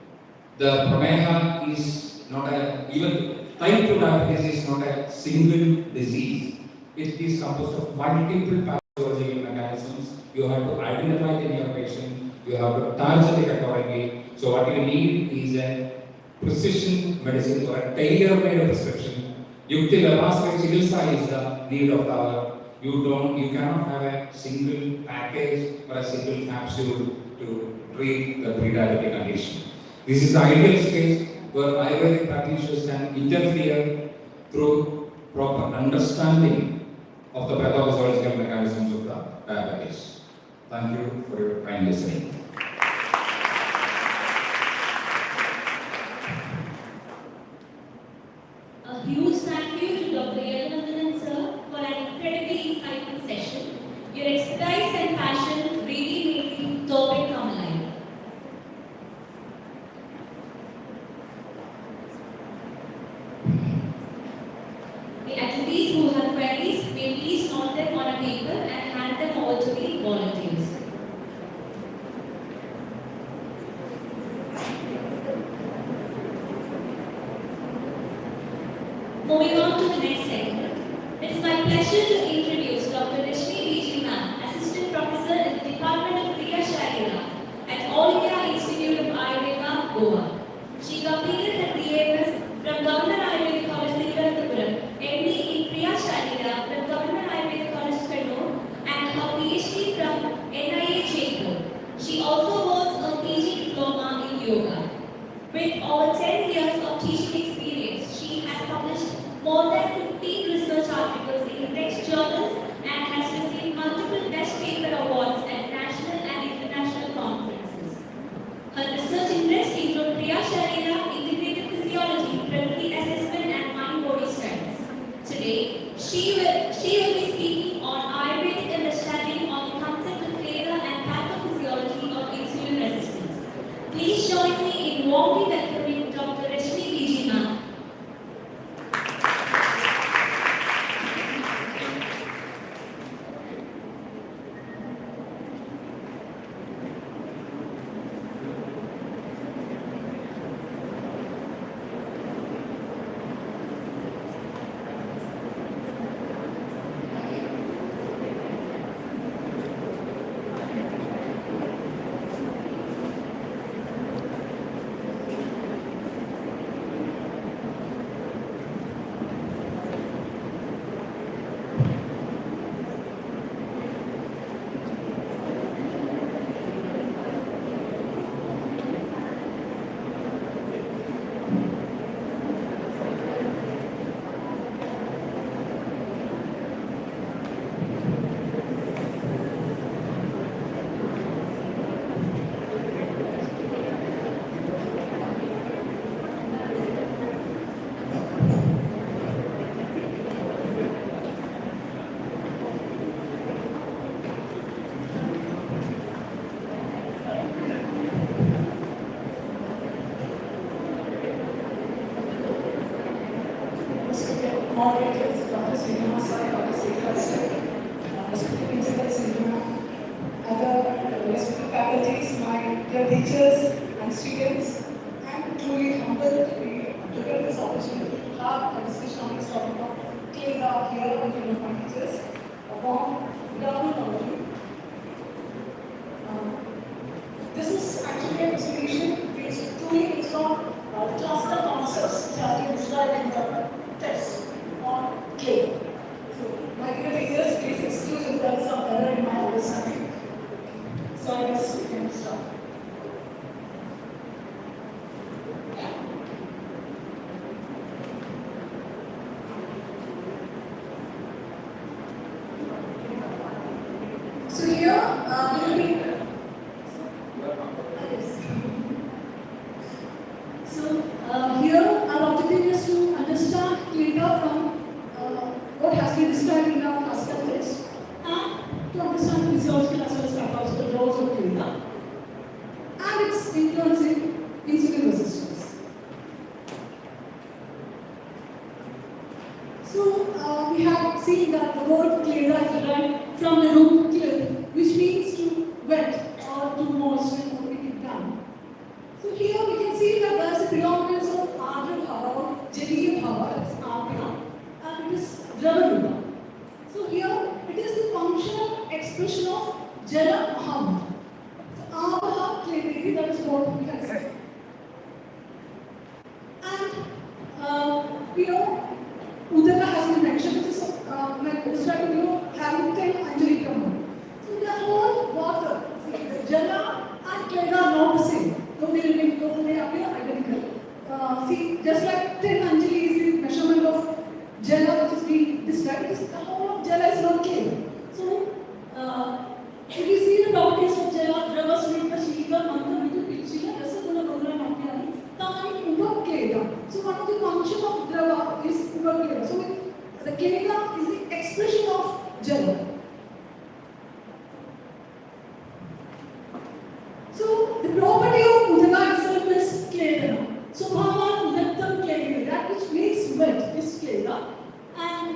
The Prameha is not even type 2 diabetes is not a single disease. It is composed of multiple pathological mechanisms. You have to identify it in your patient, you have to target it accordingly. So what you need is a precision medicine or a tailor-made prescription. Yukti Vyavasthika Chikitsa is the need of the hour. You cannot have a single package or a single capsule to treat the pre-diabetic condition. This is the ideal case where Ayurvedic practitioners can interfere through proper understanding of the pathophysiological mechanisms of the diabetes. Thank you for your kind listening. A huge thank you to Dr. Yadunandan sir for an incredibly insightful session. Your expertise and passion really made me talk The attendees who have queries may please note them on a paper and hand them over to the volunteers. Moving on to the next segment, it is my pleasure to introduce Dr. Rashmi B.G. Ma'am, Assistant Professor in the Department of Kriya Sharira at All India Institute of Ayurveda, Goa. She completed her BAMS from Government Ayurveda College Tirunelveli, MD in Kriya Sharira from Government Ayurveda College Tirunelveli, and her PhD from NIA Jaipur. She also holds a PG diploma in yoga. With over 10 years of teaching experience, she has published more than 15 research articles in text journals and has received multiple Best Paper awards at national and international conferences. Her research interests include Kriya Sharira, Integrative Physiology, Pregnancy Assessment, and Mind-Body Studies. Today, she will be speaking on Ayurvedic understanding on the concept of Kleda and pathophysiology of insulin resistance. Please join me in warmly welcoming Dr. Rashmi B.G. Ma'am. Moderators, Dr. Seminar, Principal Seminar, other respected faculties, my dear teachers and students. I am truly humbled to get this opportunity to have a discussion on this topic of Kleda here in front of my teachers upon government. This is actually a presentation based truly it's not just the concepts which have been described in the text on Kleda. So, my dear teachers, please excuse if there is some error in my understanding. So, I guess we can start. So, here we will be. Here our objective is to understand Kleda from what has been described in our classical text and to understand the physiological as well as pathological roles of Kleda and its influence in insulin resistance. So we have seen that the word Kleda is derived from the root kled, which means to wet or to moisten or make it down. So here we can see that there is a predominance of Ardra Bhava or Jaliya Bhava, that is Ardra, and it is Dravarupa. So here it is the functional expression of Jala Mahamudra. So Abha Kleda, that is what we can say. And we know Udara has been mentioned, which is describing having 10 Anjali Krama. So the whole water, see, the Jala and Kleda are not the same. Though they appear identical. See, just like 10 Anjali is the measurement of Jala which is being described, the whole of Jala is not Kleda. So, if you see the properties of Jala, Drava, Srita, Shilika, Manta, Vidu, Pichila, Rasa, Guna, Guna, Nampyani, Tamani, Uva, Kleda. So, one of the functions of Drava is Uva, Kleda. So, the Kleda is the expression of Jala. So, the property of Udana itself is Kleda. So, Bhava Udaktam Kleda, that which makes wet is Kleda. And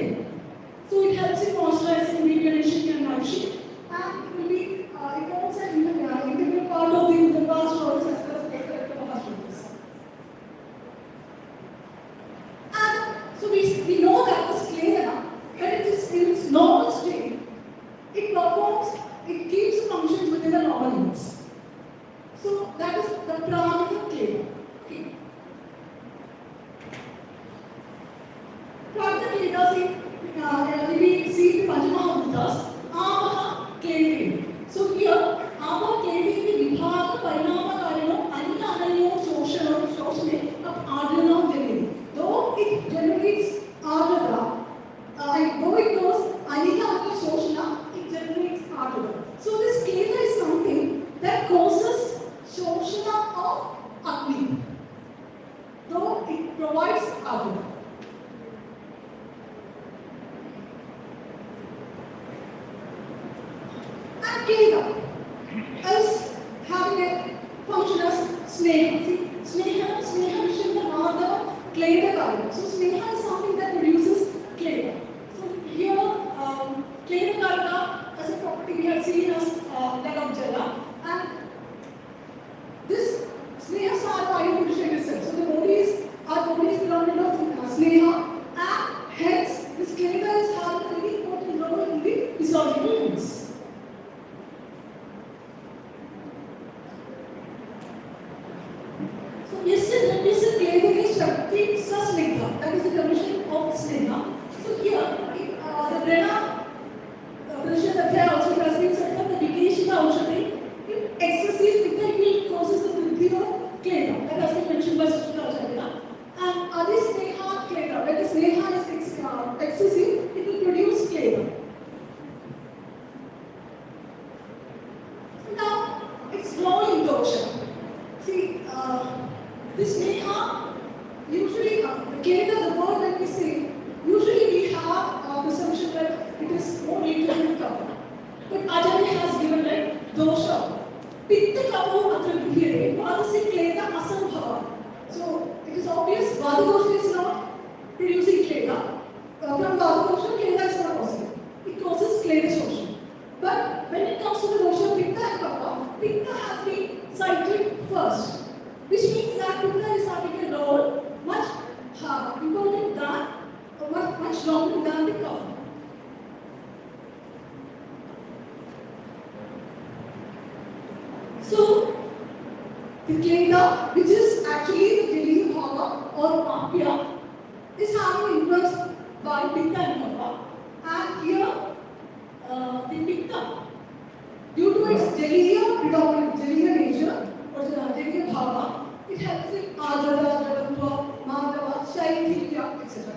clay. So it helps in moisturizing, replenishing and nourishing, and it will be, it forms an integral part of the Udaka stories as well as the Ekkaraka stories. And so we know that this clay, when it is in its normal state, it performs, it keeps functions within the normal limits. So that is the parameter clay. Okay. Parameter clay does it, we see the Panchamahabhutas, Amaha clay. So here, Amaha clay Vibhaga Parinama Karino, Anila Analiyo Shoshane of Adrenal generate. Though it generates Adrenal, though it goes Anila Analiyo Shoshana, it generates Adrenal. So this clay is something that causes Shoshana of Agni, though it provides Adrenal. And Keda is having a function as Sneha. See, Sneha Vishinda Madhava, Kleda Karika. So Sneha is something that produces Kleda. So here, Kleda Karika as a property we have seen as that of Jala. And this Sneha Sarva Ayurveda itself. So the bodies are bodies belonging to Sneha, and hence this Kleda is having a very important role in the physiological units. Yes, there is a Kleda Shakti Sasnigdha, that is the definition of Sneha. So here, the Brena Prashadhatya also has been said that the Vikeshita Aushadhi, if excessive Pitta will causes the Buddhi of Kleda, that has been mentioned by Sushita Acharya. And Adi Sneha Kleda, when the Sneha is excessive, it will produce Kleda. Now, it's role in dosha. See, this Sneha, usually, the Kleda, the word that we say, usually we have the assumption that it is more related to kapha. But Acharya has given like dosha. Pitta kapha atra vidhyate, vadasi Kleda asambhava. So, it is obvious, Vada dosha is not producing Kleda. From Vada dosha, Kleda is not possible. It causes Kleda shoshan. But when it comes to the dosha Pitta and kapha, Pitta has been cyclic first. Which means that Pitta is having a role much important than, much longer than the kapha. So, the Kleda, which is actually the Jaliya Bhava or Apya, is having influence by Pitta and kapha. And here, the Pitta, due to its Jaliya predominant, Jaliya nature, or Jaliya Bhava, it helps in Ajara, Jadatva, Madhava, Shaithilya, etc.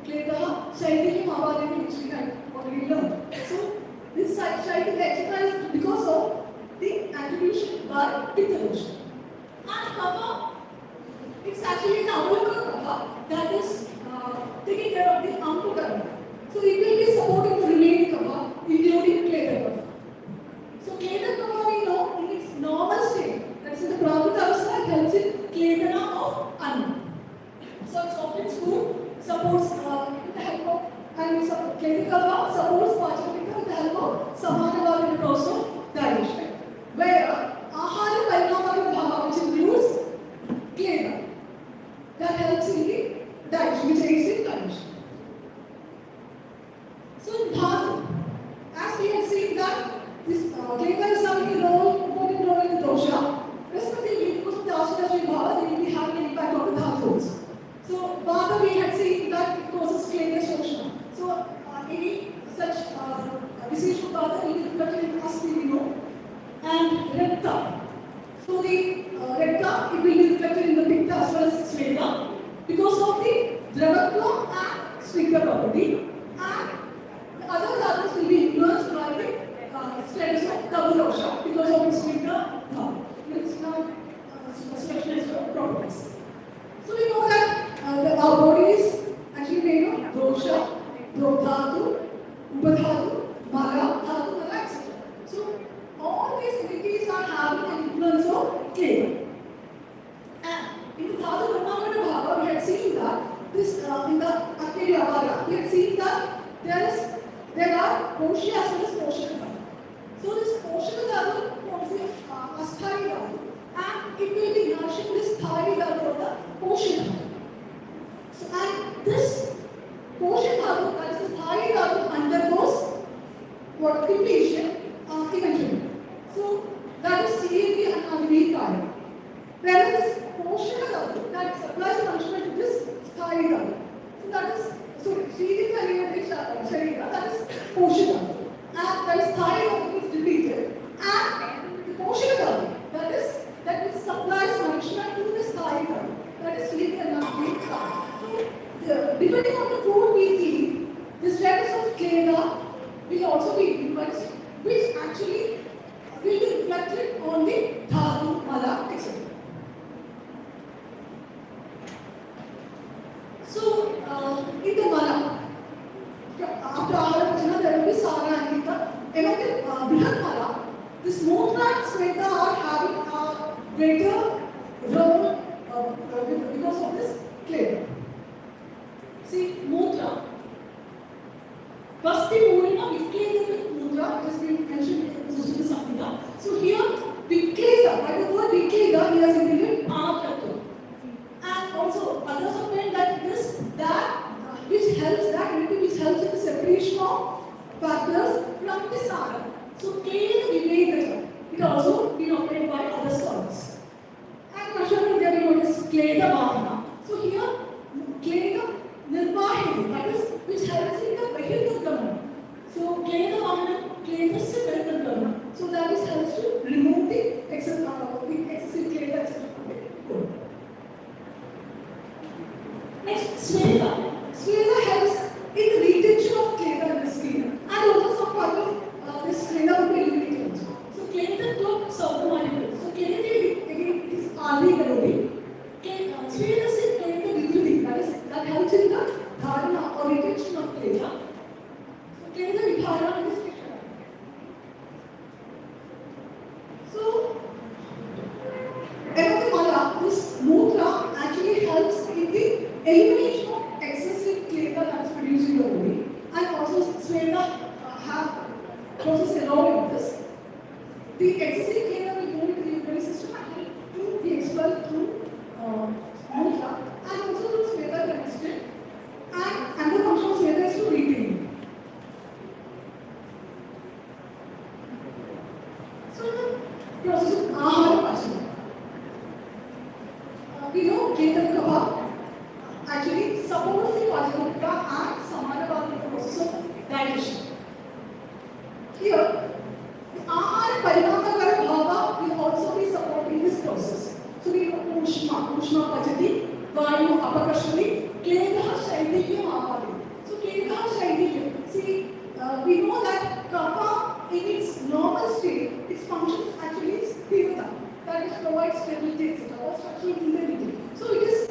Kleda, Shaithilya, Mabadini, which we had already learned. So, this Shaithilya, etc. is because of the attribution by Pitta dosha. And Kapha, it's actually the Amulaka Kapha that is taking care of the Amulaka. So, it will be supporting the remaining Kapha, including Kleda Kapha. So, Kleda Kapha we know in its normal state. That's in the Brahmana Avastha, it helps in Kledana of Anna. So it softens food, supports with the help of, and Kleda Kapha supports Pachapita with the help of Samanavada in the process of digestion. Where Ahara Parinamaka Bhava, which includes Kleda, that helps in the digestion, which aids in digestion. So in Dhatu, as we have seen that this Kleda is having a important role in the dosha. Respectively, because of the Ashitashi Bhava, they will be having an impact on the Dhatus. So, Vata we had seen that it causes Kleda Shoshana. So, any such disease of Vata will be reflected in Asti, we know. And Rekta. So, the Rekta, it will be reflected in the Pitta as well as Sveda because of the Dravatva and Snigdha property. And the other Dhatus will be influenced by the status of Kavadosha because of its Snigdha Bhava. It's now specialized properties. So we know that our body is actually made of dosha, dhatu, upadhatu, mala, dhatu, mala, etc. So all these entities are having an influence of Kleda. And in the Dhatu Brahmana Bhava, we had seen that this in the Akya Vyavara, we had seen that there are Poshi as well as Poshaka Dhatu. So this Poshaka Dhatu forms the Asthari Dhatu, and it will be nourishing this Thari Dhatu or the Poshaka Dhatu. So, and this Poshaka Dhatu, that is the Thari Dhatu, undergoes what depletion eventually. So that is CAD and Agni Kaya. Whereas this Poshaka Dhatu, that supplies nourishment to this Thari Dhatu. So that is, so feeding the Sharira, that is Poshaka Dhatu. And that is Thari Dhatu is depleted. And the Poshaka Dhatu, that which supplies nourishment to this Thari Dhatu, that is feeding the Agni Kaya. So depending on the food we eat, the status of Kleda will also be influenced, which actually will be reflected on the Dhatu, Mala, etc. So, in the Mala, after Ahara Pachana, there will be Sara and Gita. Among the Brihat Mala, the Motra and Sweta are having a greater role because of this Kleda. See, Motra. First the Murina, Vikleda Mudra, just been mentioned in the Susita Samhita. So here, Vikleda, by the word Vikleda, he has included Anapratya. And also, others have meant that which helps in the separation of factors from the Sara. So, Kleda Vivekata, it also been obtained by other scholars. And Mashana, they will notice Kleda Vahana. So here, Kleda Nirvahini, that is, which helps in the vehicle government. So, Kleda Vahana, Kleda Siddhartha government. So, that is helps to remove the excessive Kleda, etc. Next, Sweta. Sweta helps in the retention of Kleda in the skin. And also some part of this Kleda would be eliminated. So, Kleda took South Manipal. So, Kleda again is Adi Karodi. Sweta is Kleda Vidruti. That helps in the Dharana or retention of Kleda. So, Kleda Vidhara in this picture. So, among the Mala, this Mutra actually helps in the elimination of excessive Kleda that is produced in the body, and also Sweta have process along with this. The excessive Kleda will go into the urinary system and to be expelled through Mutra, and also through Sweta to an extent. And the function of Sweta is to retain. So the process of Ahara Pachana. We know Ketan Kapha actually supports the Pajanamrita and Samanabhava in the process of digestion. Here, the Ahara Parimakakara Bhava will also be supporting this process. So we know Ushma Pachati, Vayu Apakashani, Kedaha Shaidikya Mahapadi. So Kedaha Shaidikya. See, we know that Kapha in its normal state, its function is actually Sthirata, that is provides stability, etc., or structural integrity. So it is,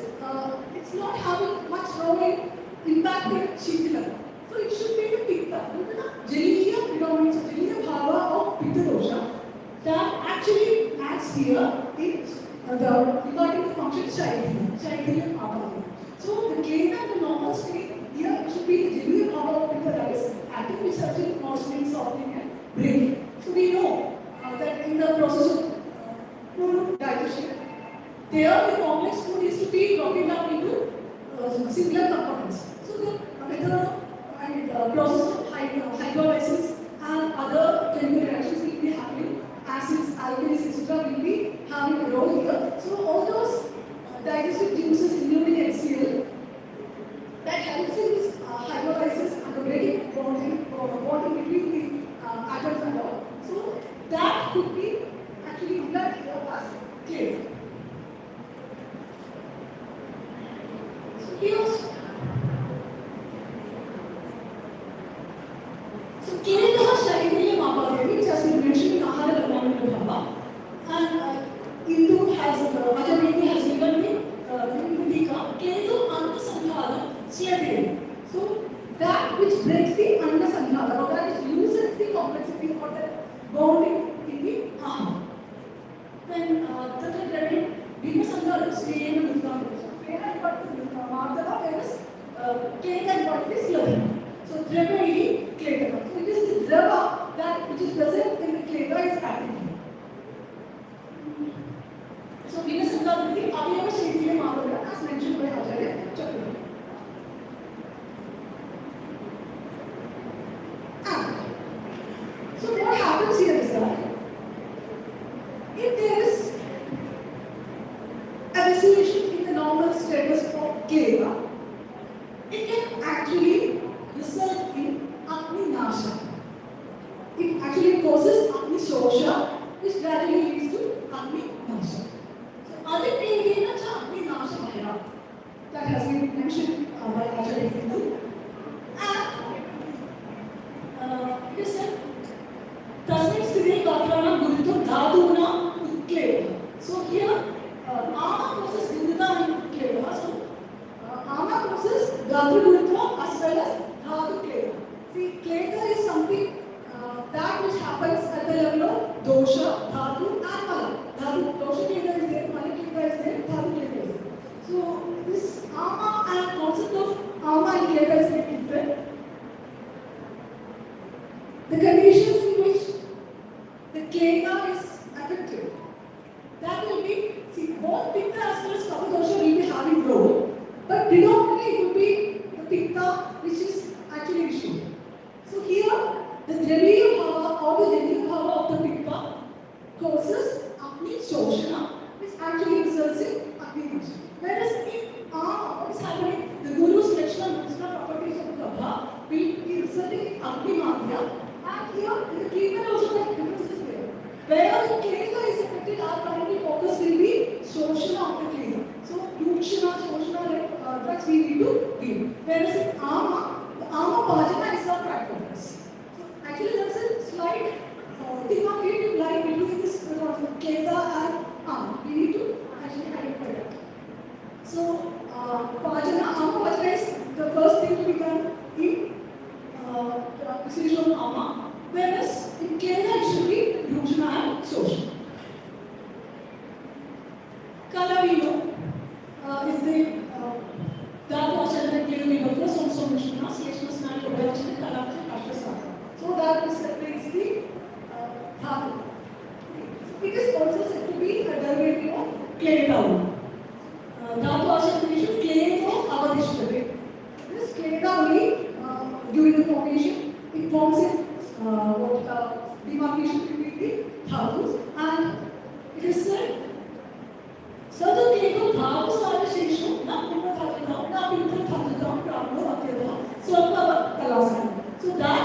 it's not having much role in impacting Shitila. So it should be the Pitta. Look at the Jaliya predominance of Jaliya Bhava of Pitta dosha that actually acts here in regarding the function Shaidikya Bhava. So the Kleda in the normal state, here it should be the Jaliya Bhava of Pitta that is acting with certain moistening, softening and breaking. So we know that in the process of food digestion, there the complex food is to be broken down into similar components. So the method and process of hydrolysis and other chemical reactions will be happening. Acids, alkalis, etc. will be having a role here. So all those digestive juices, including HCl, that helps in this hydrolysis and the breaking bonding between the atoms and all. So that could be actually impacted here as clear. So here's Kedaha Shaidikya Mahapadi, which has been mentioned in Ahara Parimakakara Bhava, and Hindu has Ajamiti has given the Indika Kedu Antasandhana Siyadeva. So that which breaks the Antasandhana, or that loosens the complexity or the bonding in the Ahara. Then Tatra Dravid Bhima Sandhana Sriya and Mudra. Where I got the Mardava, whereas Keda got this Siyadeva. So Drava kleta. So it is the drava that which is present in the kleta is active. So venous abdominal avayava shethile maavada as mentioned by Acharya Chakravarti. So what happens here is that if there is a vacillation in the normal status of kleta, it can actually result in Agni Nasha. It actually causes Agni Shosha, which gradually leads to Agni Nasha. So, Aditya cha Agni Nasha Maya. That has been mentioned by Acharya Hindu. And it is said, Tasmin Sthire Gatrana Gurito Dhaduna Utkleva. So here, Ama causes Gurita and Utkleva. So, Ama causes Gatra Gurita as well as Dhatu Kleva. See, Kleva is something that which happens at the level of Dosha, Dhatu and Mala. Dhatu, Dosha Kleva is there, Mala Kleva is there, Dhatu Kleva is there. So, this Ama and concept of Ama and Kleva is very different. The conditions in which the kleta is affected, that will be, see, both pitta as well as kapha dosha will be having role, but predominantly it will be the pitta which is actually issue. So here, the draviya bhava or the janiya bhava of the pitta causes Agni Shoshana, which actually results in Agni Nasha. Whereas in what is happening, the Guru's Lakshana medicinal properties of the kapha will be resulting in Agni Madhya. And here, in the treatment also the difference is there. Where the kleta is affected, our primary focus will be Shoshana of the kleta. So, Yukshana, Shoshana drugs we need to give. Whereas in Ama, the Ama Bhajana is our prime focus. So, actually there is a slight demarcated line between this kleta and Ama. We need to actually identify that. So, Bhajana, Ama Bhajana is the first thing to be done in decision of Ama, whereas in kleta it should be Yukshana and Shoshana. Kala we know is the Dhatu Acharya Kleta Vibhakta Somso Mishna Sleshna Snana Kodachana Kala Ashtasana. So that separates the Dhatu. It is also said to be a derivative of kleta. Dhatu Acharya Kleta Avadishtate. This kleta only during the formation, it forms a demarcation between the dhatus, and it is said, Sadhu Kleta Dhatus are Sheshu, Na Pura Dhatam, Na Pura Dhatam, Prabhu Atyadha, Swalpa Kalasana. So that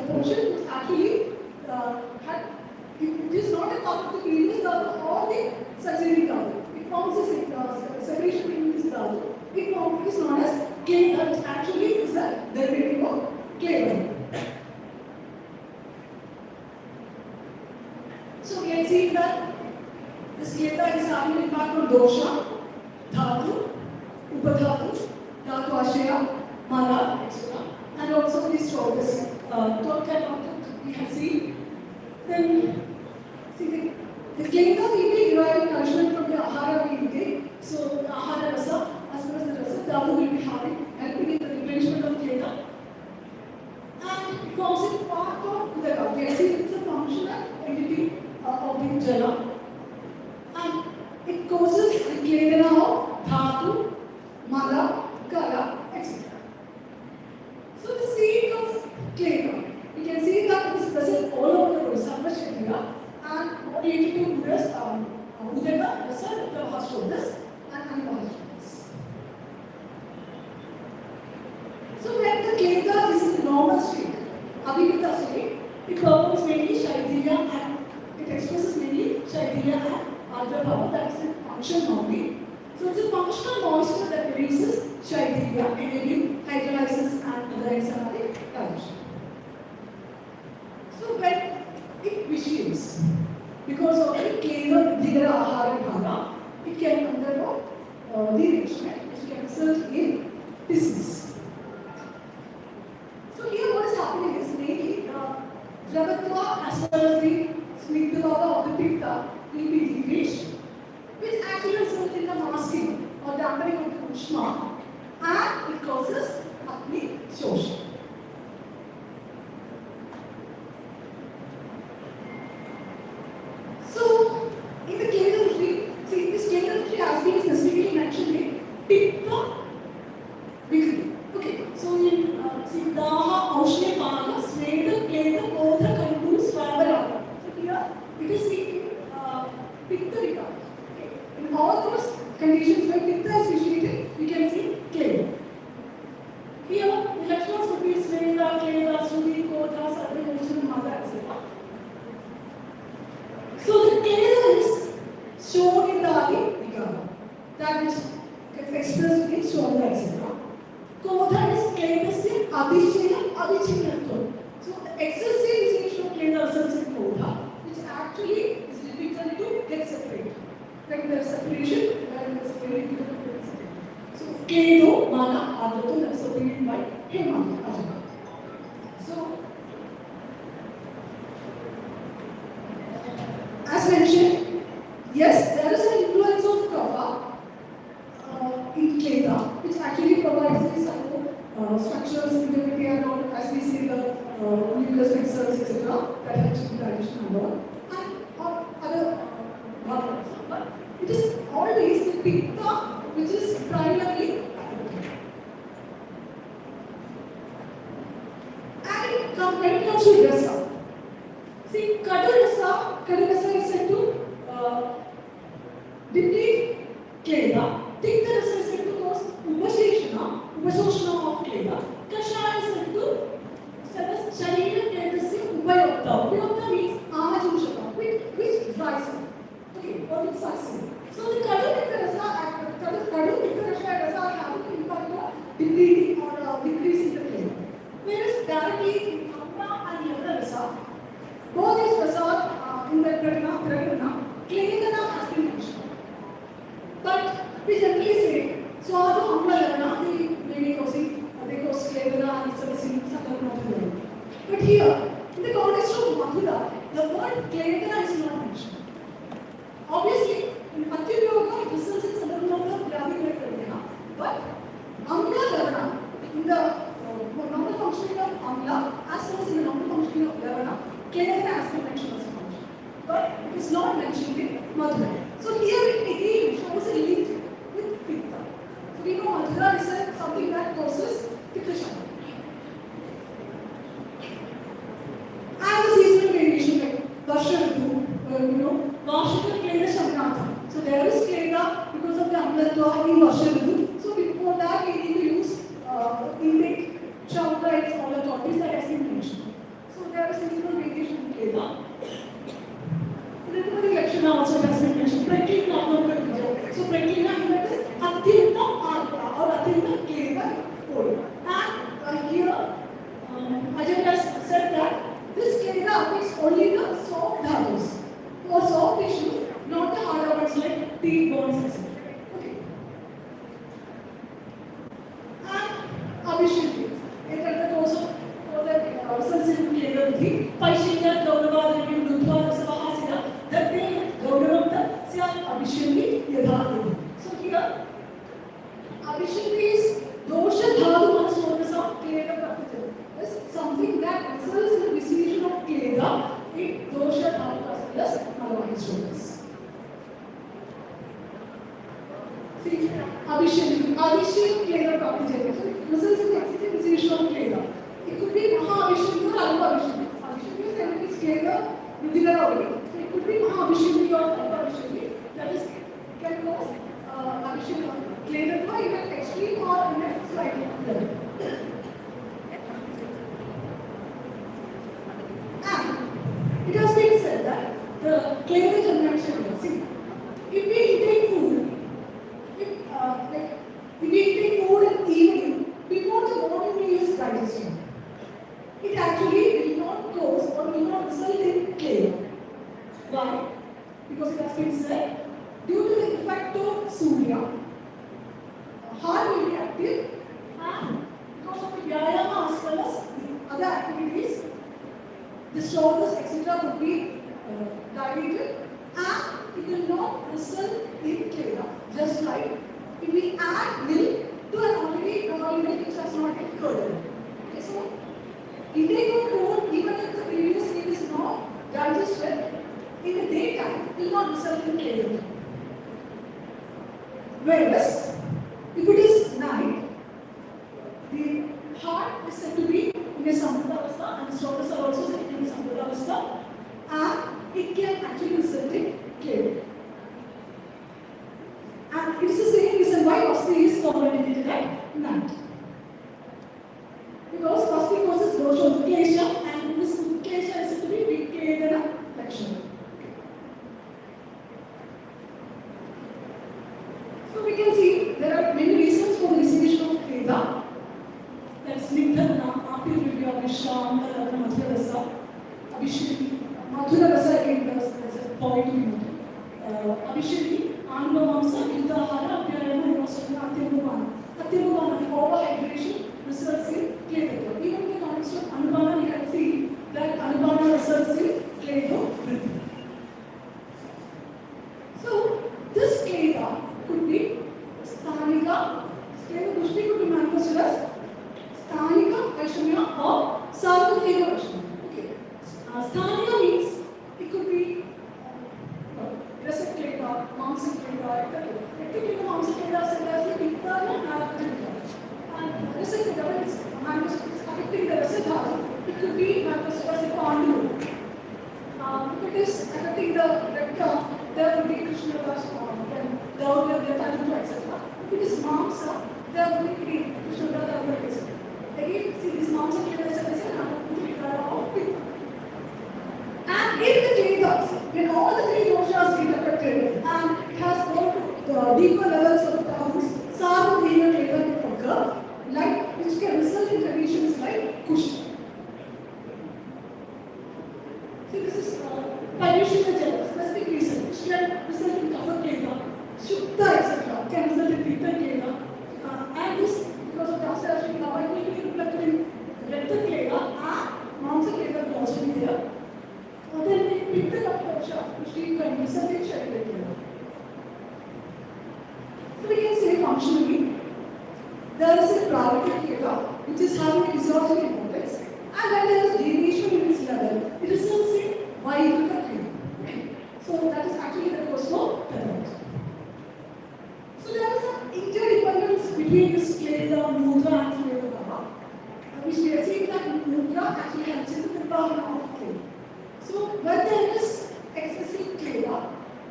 portion is actually it is not a part of the previous dhatu or the succeeding dhatu. It forms a separation between this dhatu. It is known as kleta, which actually is a derivative of kleta. So we can see that this kleta is having impact on dosha, dhatu, upadhatu, dhatu ashaya, mala, etc. And also these chokras. We can see. Then, see the kleta will be deriving nourishment from the ahara we intake. So the ahara rasa, as well as the rasa, dhatu will be helping in the replenishment of kleta. And it forms a part of udaka. We can see it's a functional entity of the jala. And it causes the kledana of dhatu, mala, kala, etc. So the seed of kleta, you can see that it is present all over the body, sarva sharira, and related to Buddha's udaka, rasa, pravashodas, and anubhashodas. So when the kleta is in the normal state, avikrita state, it performs mainly shaidriya and it expresses mainly shaidriya and ardra bhava, that is the function normally. So it's a functional moisture that releases shaidriya, enabling hydrolysis and other enzymatic digestion. So when it vitiates, because of the kleta vigara ahara bhava, it can undergo derangement, which can result in disease. So here what is happening is mainly dravatva as well as the snigdhavava of the pitta will be degraded, which actually results in the masking or dampening of the ushma, and it causes Agni Shosha. separation and it's very difficult to explain. So Kedo, Mana, Adrato, that's opinion by Hemant Ajaka. So, as mentioned, yes, there is an influence of Kapha in Kleda, which actually provides these structures, integrity, and all, as we see the mucous vessels, etc., that helps with digestion and all, and other markers. But it is always the Pitta which is primarily affected. And when it comes to Rasa, see, Kadarasa is said to deplete Kleda. Tikta Rasa is said to cause Upasheshana of Kleda. Kashaya is said to set as Sharira Kledasya Upayokta. Upayokta means Ahajumshaka, which dries it. Okay, or it sucks it. So the Kadu Tikta Rasa have an impact on depleting or decreasing the Kleda. Whereas directly in Amma and Yada Rasa, both these Rasa in the Pradana, Kleda has been mentioned. But we generally say, so although Amla Lavana, they cause Kleda and Salasini, but here, in the context of Madhura, the word Kleda is not mentioned. Obviously, in Atyuyoga, it results in Sandarmata Vyadi, but Amla Lavana, in the normal functioning of Amla, as well as in the normal functioning of Lavana, Kleda has been mentioned as a function. But it is not mentioned in Madhura. So here it again shows a link with Pitta. So we know Madhura is something that causes Pitta Shakti. And the seasonal variation like Varsha Ritu, Varshika Kleda Shamnatha. So there is Kleda because of the Amlatva in Varsha Ritu. So before that we need to use intake, Shamra, all the topics that has been mentioned. So there is seasonal variation in Kleda. Rinpoche Lakshana also has been mentioned. Preklina Namakarija. So Preklina in that is Atyanta Arta or Atyanta Kleda Poli. And here Ajay has said that this Kleda affects only the soft dhatus or soft tissues, not the harder ones like teeth, bones, etc. Okay. And Abhishek. It at the course of results in Kleda Buddhi. Paishya, Gaurava, Revim, Dudva, Rasavahasya. That they Gauravam Sya Abhishekhi Yadhadhi. So here, Abhishekhi is Dosha Dhadu Manasodasa Kleda Prakritam. Is something that results in the dissolution of Kleda in Dosha Dhadu plus Malavishodas. See, Abhishekhi Kleda Prakritam results in the excessive dissolution of Kleda. It could be Maha Abhishekhi or Alva Abhishekhi. Abhishekhi is everything Kleda Vidhira. It could be Abhishekhi or Abhishekhi, that is, can cause Abhishekhi, Kleda in an extreme or in a slightly level. And it has been said that the Kleda generation, see, if we intake food, if we intake food in the evening, before the morning meal is digested, it actually will not cause or will not result in Kleda. Why? Because it has been said, due to the effect of Surya, heart will be active, and because of the Vyayama as well as the other activities, the shoulders, etc., would be dilated, and it will not result in Kleda. Just like if we add milk to an already normal milk which has not been curdled. Okay, so intake of food, even if the previous meal is not digested, in the daytime will not result in Kleda. Whereas, if it is night, the heart is said to be in a Sampadavastha and the shoulders are also said to be in a Sampadavastha, and it can actually result in Kleda. And it is the same reason why Vasti is commonly at night. Because Vasti causes dosha Utkesha, and this Utkesha is said to be Vikedana Lakshana. So we can see there are many reasons for the dissolution of Kleda. That is Nigdhana, Apirvidya, Vishram, Kaladana, Madhura Rasa, Abhishekhi. Madhura Rasa again, there is a point to be noted. Abhishekhi, Anubhavamsa, Yudahara, Vyayama, Yosana, Atyabhavana. Atyabhavana, the overhydration results in Kledha. Even in the context of Anubhava, you can see that Anubhava results in Kledha. So, this Kledha could be Sthanika, Kledha Pushti could be manifested as Sthanika Vaishramya or Sarvadeva Vaishramya. Okay. Sthanika means it could be Rasa Kledha, Mamsa Kledha, etc. Technically, Mamsa Kledha is said as the Pitta and Kledha. And Rasa Kledha is affecting the Rasa Dhatu. It could be manifested as a Pandu. If it is affecting the Rekta, there will be Krishna Das, then there will be Tantra, etc. If it is Mamsa, there will be Krishna Das, etc. Again, see this Mamsa Kledha is of Pitta. And if the Kledhas, when all the three doshas get affected and it has gone to the deeper levels of Tamas, Sarvadeva Kledha can occur, like, which can result in conditions like Kushna. So this is Payushita Jala, specific reason, which can result in Kapha Kledha, Shukta, etc. can result in Pitta Kledha. And this, because of testosterone, it will be reflected in Rekta Kledha and Mamsa Kledha will also be there. Then we pick the up dosha, which we can result in Shaila Kledha. So we can say functionally, there is a Pravita Kledha, which is having a physiological importance, and when there is deviation in its level, it results in Vaikuta Kledha. Okay. So that is actually the cause for pathology. So there is an interdependence between this Kledha, Mudra and Kledha, which we are seeing that Mudra actually helps in the Purvahana of Kledha. So when there is excessive Kledha,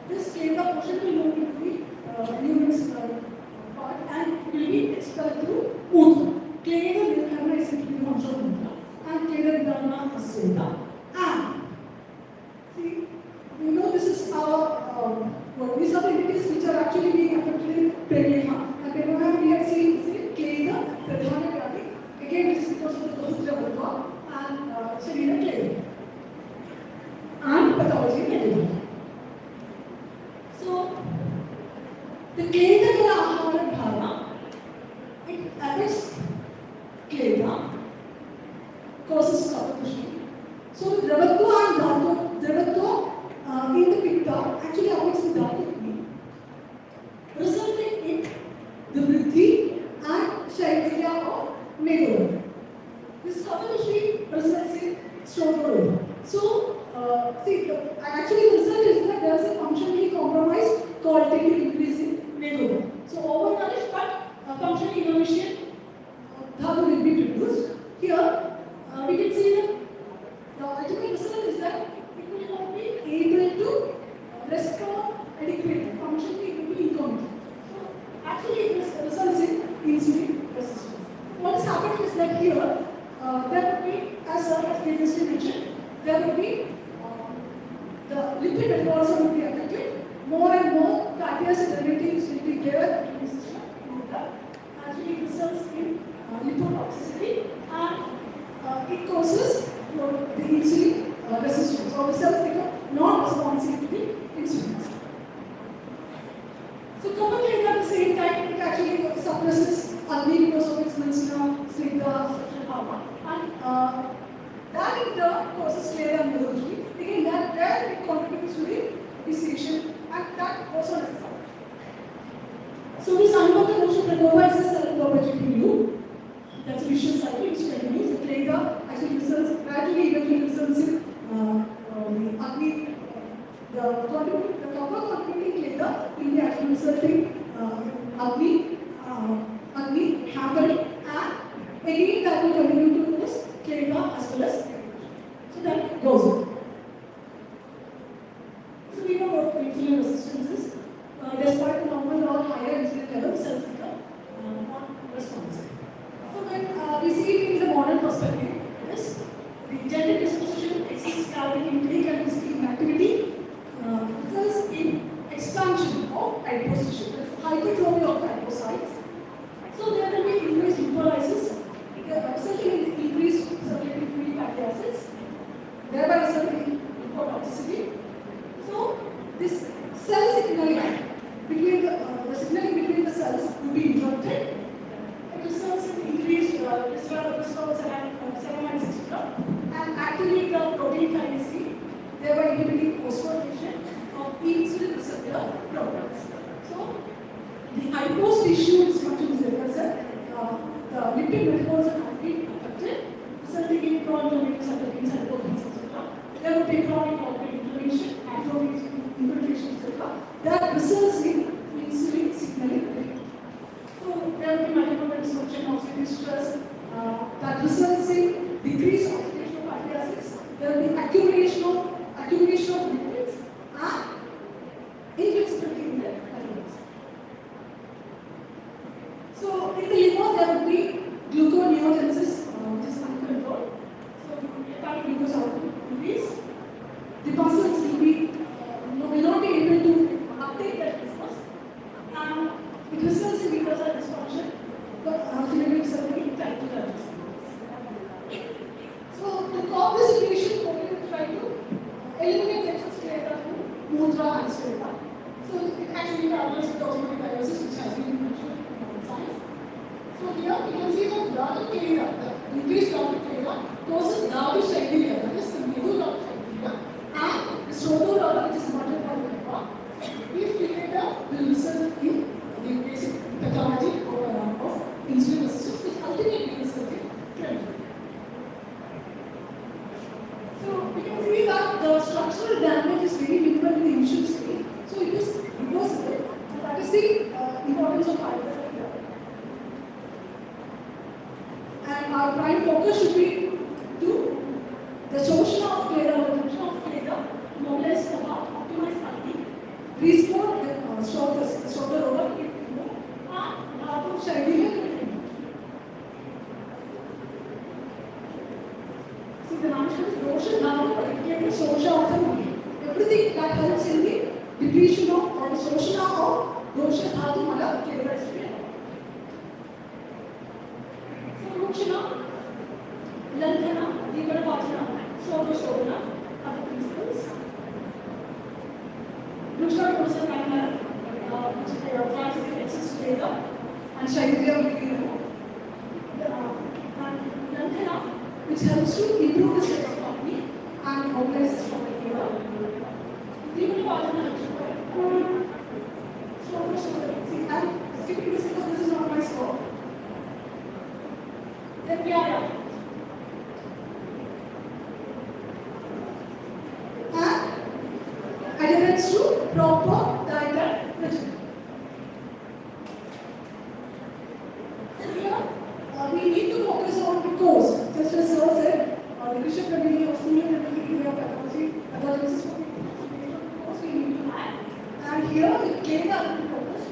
this Kledha portion will move into the luminous part and will be expelled through Mudra. Kledha Nirvana is simply the function of Mudra and Kledha Nirvana is Sveta. And see, we know this is our these are the entities which are actually being affected in Pradyaha. And Pradyaha we have seen Kledha, Pradhana Vyadi. Again, this is because of the Gohutra Vatva and Sharira Kledha. And pathology in Ayurveda. So, the Kledha Kala Ahara Dhara, it affects Kledha, causes Kapha. So, the Dravatva and Dhatu, Dravatva in the Pitta actually affects the Dhatu, resulting in the Vriddhi and Shailya of Megha. This Kapha results in stronger. So, actually the result is that there is a functionally compromised qualitative increase in Megha. So, overnourished but functionally inefficient Dhatu will be produced. Here, we can see that the ultimate result is that it will not be able to restore adequate functionally, it will be incompetent. So, actually it results in insulin resistance. What is happening is that here, there will be, as previously mentioned, there will be the lipid metabolism will be affected. More and more fatty acid derivatives will be there in the system. That actually results in lipotoxicity and it causes the insulin resistance. So the cells become non-responsive to the insulin. So Kapha Kledha at the same time it actually suppresses Agni because of its Mansina, Snigdha, etc. And that in turn causes Kledha and Mudra. Again, that it contributes to the vitiation and that also has a effect. So this Anubhava Dosha Prakopa is a self-perpetuating loop. That's a vicious cycle which continues. The Kledha actually results, gradually eventually results in the Agni, the Kapha contributing Kledha will be actually resulting Agni, hammering, and again that will continue to cause Kledha as well as. So that goes on. So we know what insulin resistance is. Despite the normal or higher insulin level, cells become not responsive. So when we see it in the modern perspective, yes, the genetic disposition, excess caloric intake and physical inactivity results in expansion of adipose tissue. That's hypertrophy of the adipocytes. So there will be increased lipolysis, resulting in hyperdiabetic phosphorylation of insulin receptor products. So, the adipose tissue dysfunction is represented. The lipid metabolism has been affected, resulting in chronic cytokines and proteins, etc. There will be chronic organ inflammation, atrophic infiltration, etc. That results in insulin signaling defect. So there will be mitochondrial dysfunction, oxidative stress, that results in decreased oxidation of fatty acids. There will be accumulation of lipids and inflexibility in the lipids. So in the liver there will be gluconeogenesis, which is uncontrolled. So hepatic glucose output increase. The muscles will not be able to uptake that glucose, and it results in mucosal dysfunction, but ultimately resulting in type 2 diabetes. So to curb this situation, we will try to eliminate the excess cleta through mutra and sphera. So it actually targets the osmotic diuresis, which has been mentioned in science. So here we can see that Dadu cleta, the increased Dadu cleta, causes Dadu shaidilia, that is the middle of shaidilia, and the Soto Dadu, which is muttered by the liver. These cleta will result in the basic pathology of insulin resistance, which ultimately results in trend. So we can see that the structural damage is very minimal in the initial stage, so it is reversible, and that is the importance of Ayurveda here. And our prime focus should be to the Shoshana of Kleda, the reduction of Kleda, mobilize the heart, optimize heartbeat, restore the shoulder over, and heart of Shaidilia. See, the management is Roshan Dhatu, particularly Shosha Artha. Everything that helps in the depletion of or the Shoshana of Roshan Dhatu Mala Kleda is clear. So, Rukshana, Lanthana, Divana Pachana, Shoga Shodana are the principles. Rukshana goes a manner which tries to exist together, and Shaidya will be removed. And Lanthana, which helps to improve the state of body and mobilizes from the liver. Even Pachana, see, I'm skipping this because this is not my scope. Then Vyaya. And adherence to proper diet and regimen. So here, we need to focus on the cause. Just as Sir said, the Bishop Committee of Senior Committee of Pathology, Pathologists for the course we need to add. And here, the Kleda are the focus.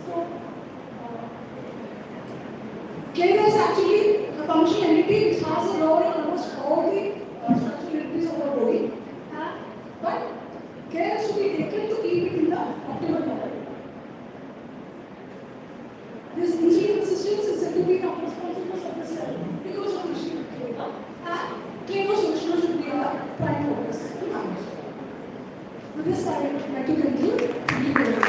So, Kleda is actually a functional entity which has a role in almost all the structural entities of our body. But care has to be taken to keep it in the optimal level. This insulin resistance is said to be not responsible for the cell because of the issue of Kleda, and Kleda solution should be our prime focus to manage. With this, I would like to conclude. Thank you very much.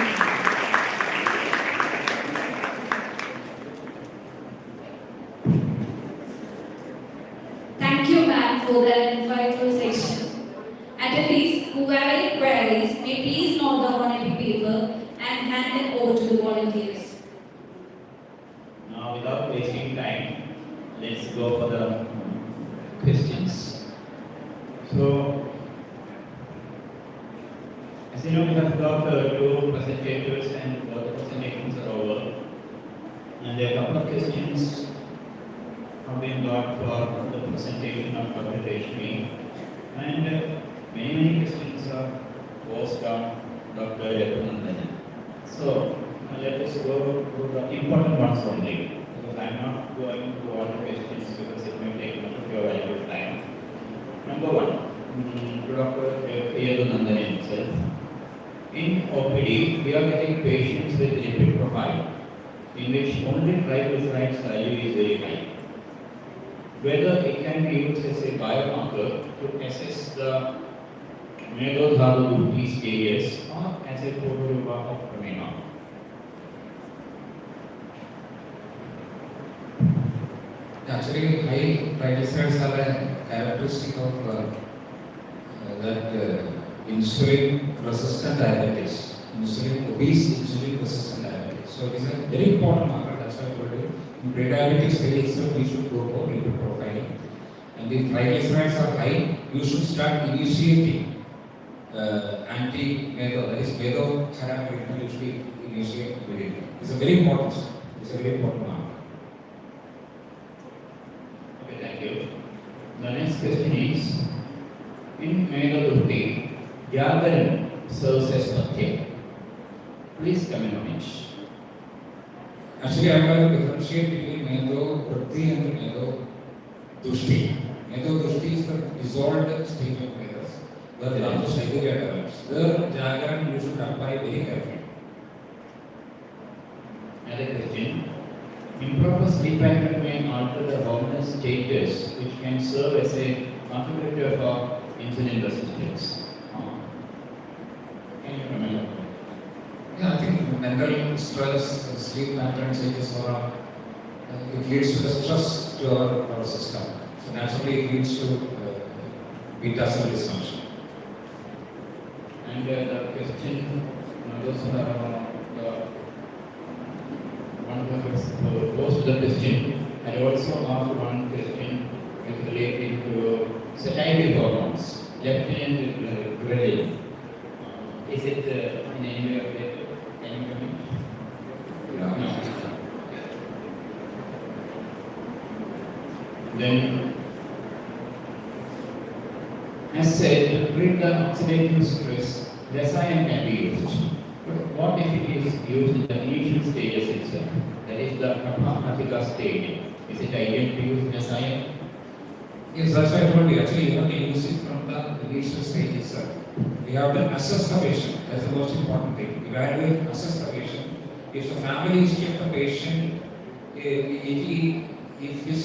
Thank you, ma'am, for that insightful session. Attendees who have any queries may please note down on any paper and hand them over to the volunteers. Now, without wasting time, let's go for the questions. So, as you know, we have got two presentators and both the presentations are over. And there are a couple of questions have been got for the presentation of Dr. Reshmi. And many questions are posed on Dr. Tirunelveli. So, let us go to the important ones only, because I am not going to all the questions because it may take much of your valuable time. Number one, Dr. Tirunelveli himself. In OPD, we are getting patients with lipid profile in which only triglycerides value is very high. Whether it can be used as a biomarker to assess the Medodharu these areas or as a photorupa of pramina. Actually, high triglycerides are a characteristic of insulin resistant diabetes, obese insulin resistant diabetes. So these are very important marker. That's why I told you in pre-diabetes stage itself we should go for lipid profiling. And if triglycerides are high, you should start initiating anti-medo, that is medo-haram treatment, which we initiate immediately. It's a very important. It's a very important marker. Okay, thank you. The next question is, in Meghalurti, Jagaran serves as Patya. Please comment on it. Actually, I will differentiate between Medo Prati and Medo Dushti. Medo Dushti is the dissolved state of Vedas, where the Ayurveda develops. There, Jagaran you should apply very carefully. Another question. Improper sleep pattern may alter the hormonal status, which can serve as a contributor for insulin resistance. Can you comment? Yeah, I think mental stress, sleep pattern changes, or it leads to the stress to our system. So naturally, it leads to beta cell dysfunction. And the question, one who posed the question, I also asked one question related to satiety hormones, leptin and ghrelin. Is it in any way related? Can you comment? No. Then, as said, to treat the oxidative stress, Rasayan can be used. But what if it is used in the initial stages itself? That is the Kapha stage. Is it ideal to use Rasayan? Yes, that's why I told you. Actually, you have to use it from the initial stage itself. We have to assess the patient. That's the most important thing. Evaluate, assess the patient. If the family history of the patient, if his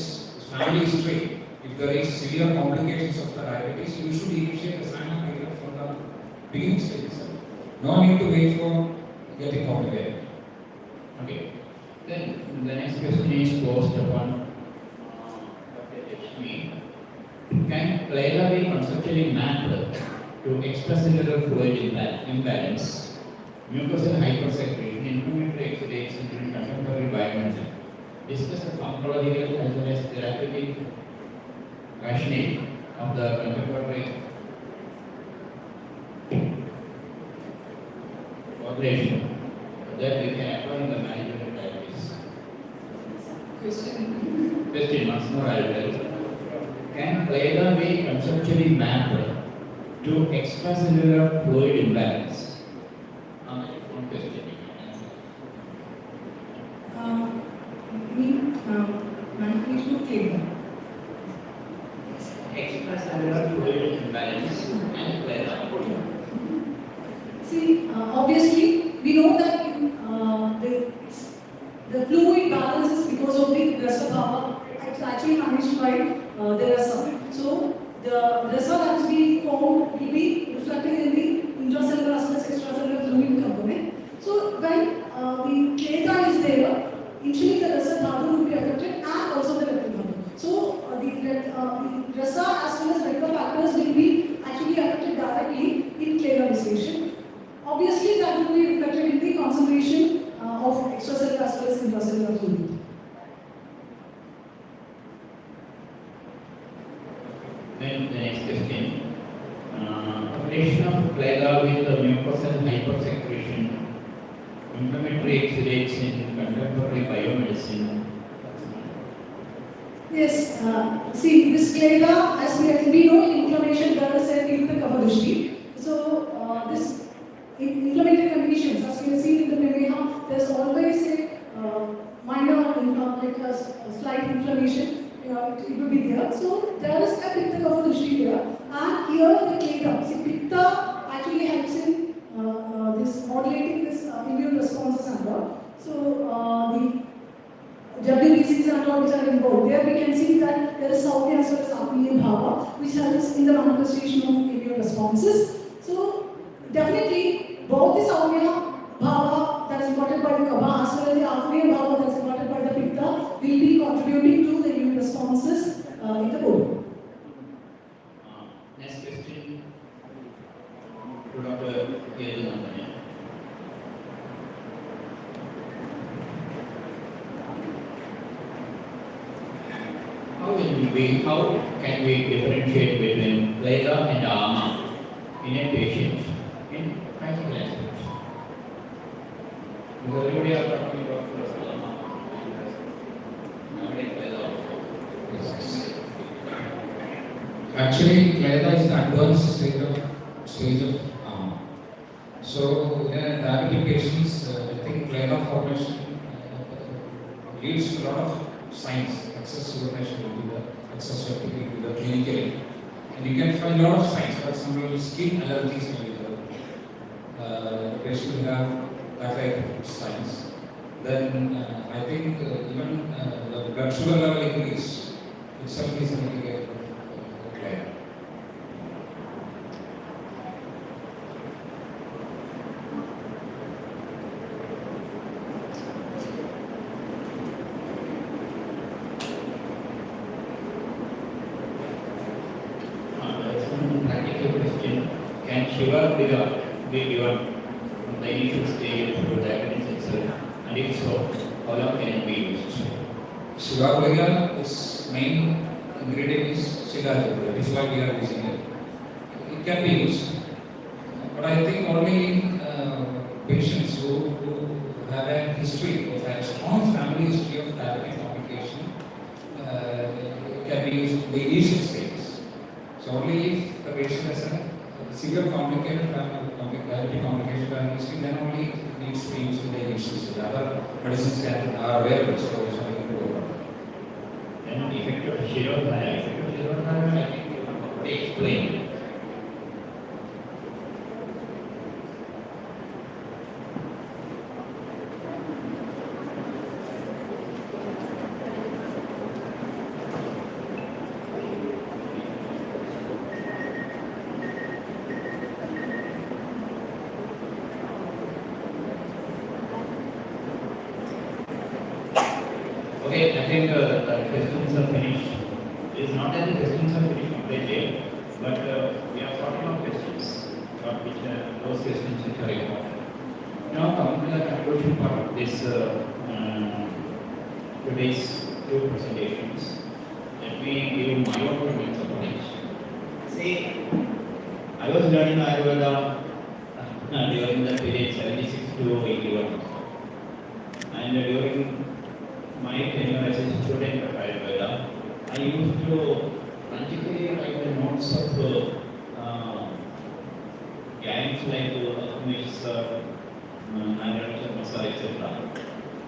family history, if there is severe complications of the diabetes, you should initiate the Rasayan treatment from the beginning stage itself. No need to wait for getting complicated. Okay. Then the next question is posed upon me. Can Clara be conceptually mapped to extracellular fluid imbalance, mucosal hypersecretion, inflammatory exudations in contemporary biomedicine? Discuss the pharmacological as well as therapeutic rationale of the contemporary population that we can apply in the management of diabetes. Question once more I will tell. Can Clara be conceptually mapped to extracellular fluid imbalance? One question. Manipulation of Clara. Extracellular fluid imbalance and Clara. See, obviously, we know that the fluid balance is because of the rasa bhava. It's actually managed by the rasa. So, the rasa that is being formed will be reflected in the intracellular as well as extracellular fluid component. So, when the Clara is there, initially the rasa dhatu will be affected and also the leptin dhatu. So, the rasa as well as vector factors will be actually affected directly in Clara dissociation. Obviously, that will be reflected in the concentration of extracellular as well as intracellular fluid. Then the next question. Correlation of Clara with the mucosal hypersecretion, inflammatory exudates in contemporary biomedicine. Yes, see, this Clara, as we know, inflammation does a Kapha. So, this inflammatory conditions, as we have seen in the Prameha, there's always a minor, like a slight inflammation. It will be there. So there is a Pitta Kapha here, and here the Clara. See, Pitta actually helps in this modulating this immune responses and all. So the WBCs and all which are involved, there we can see that there is Saudhi as well as Apniya Bhava, which helps in the manifestation of immune responses. So definitely both the Saudhi Bhava that is imparted by the Kapha as well as the Apniya Bhava that is imparted by the Pitta will be contributing to the immune responses in the body. Next question. how can we differentiate between Veda and Ama in a patient in practical aspects? Because everybody are talking about Ama. Nowadays Veda also. Actually, Veda is the advanced stage of So, in diabetic patients, I think Veda formation leads to a lot of signs. Excess urination will be the excess fatigue will be the clinically. And you can find a lot of signs. For example, skin allergies will be there. The patient will have that type of signs. Then I think even the blood sugar level increase itself is an indicator of clear. Can sugar be given from the initial stage of diabetes itself? And if so, how long can it be used? Sugar its main ingredient is silagic. That is why we are using it. It can be used, but I think only in patients who have a history of a strong family history of diabetic complication can be used in the initial stages. So only if the patient has a severe complicated diabetic complication family history, then only it needs to be used in the initial stage. Other medicines are available, so there's nothing to go about. And the effect of Shirodhaya, I think you have to explain. Okay, I think the questions are finished. It's not that the questions are finished completely, but we are sorting out questions, those questions which are important. Now coming to the conclusion part of this today's two presentations, let me give my own comments about it. See, I was learning Ayurveda during the period 76 to 81, and during my tenure as a student of Ayurveda, I used to practically write the notes of gangs like Mr. Masala, etc.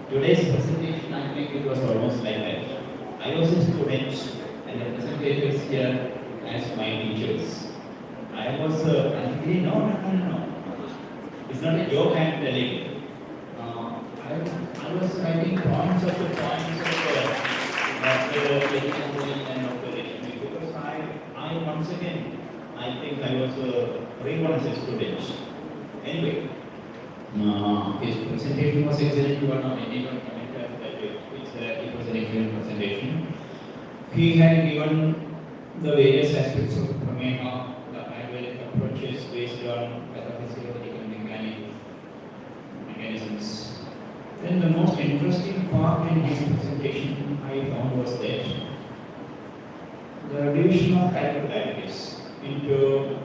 Today's presentation, I think it was almost like that. I was a student and the presenters here as my teachers. I was practically, no. It's not a joke I am telling. I was writing points of the and operation because I once again, I think I was reborn as a student. Anyway, his presentation was excellent. One of anyone comment that it was an excellent presentation. He had given the various aspects of Prameha, the Ayurvedic approaches based on pathophysiological mechanisms. Then the most interesting part in his presentation I found was that the division of type 2 diabetes into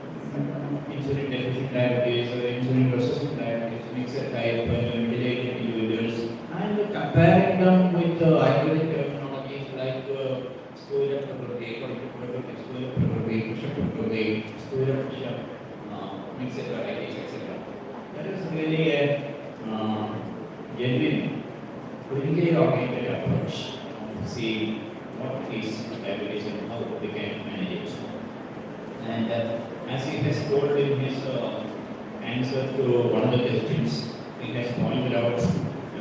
insulin deficient diabetes or insulin resistant diabetes, mixed type, mediated individuals, and comparing them with the Ayurvedic terminologies like stool property, stool property, push-up property, stool push-up, mixed varieties, etc. That is really a genuine, clinically oriented approach to see what is diabetes and how we can manage it. And as he has told in his answer to one of the questions, he has pointed out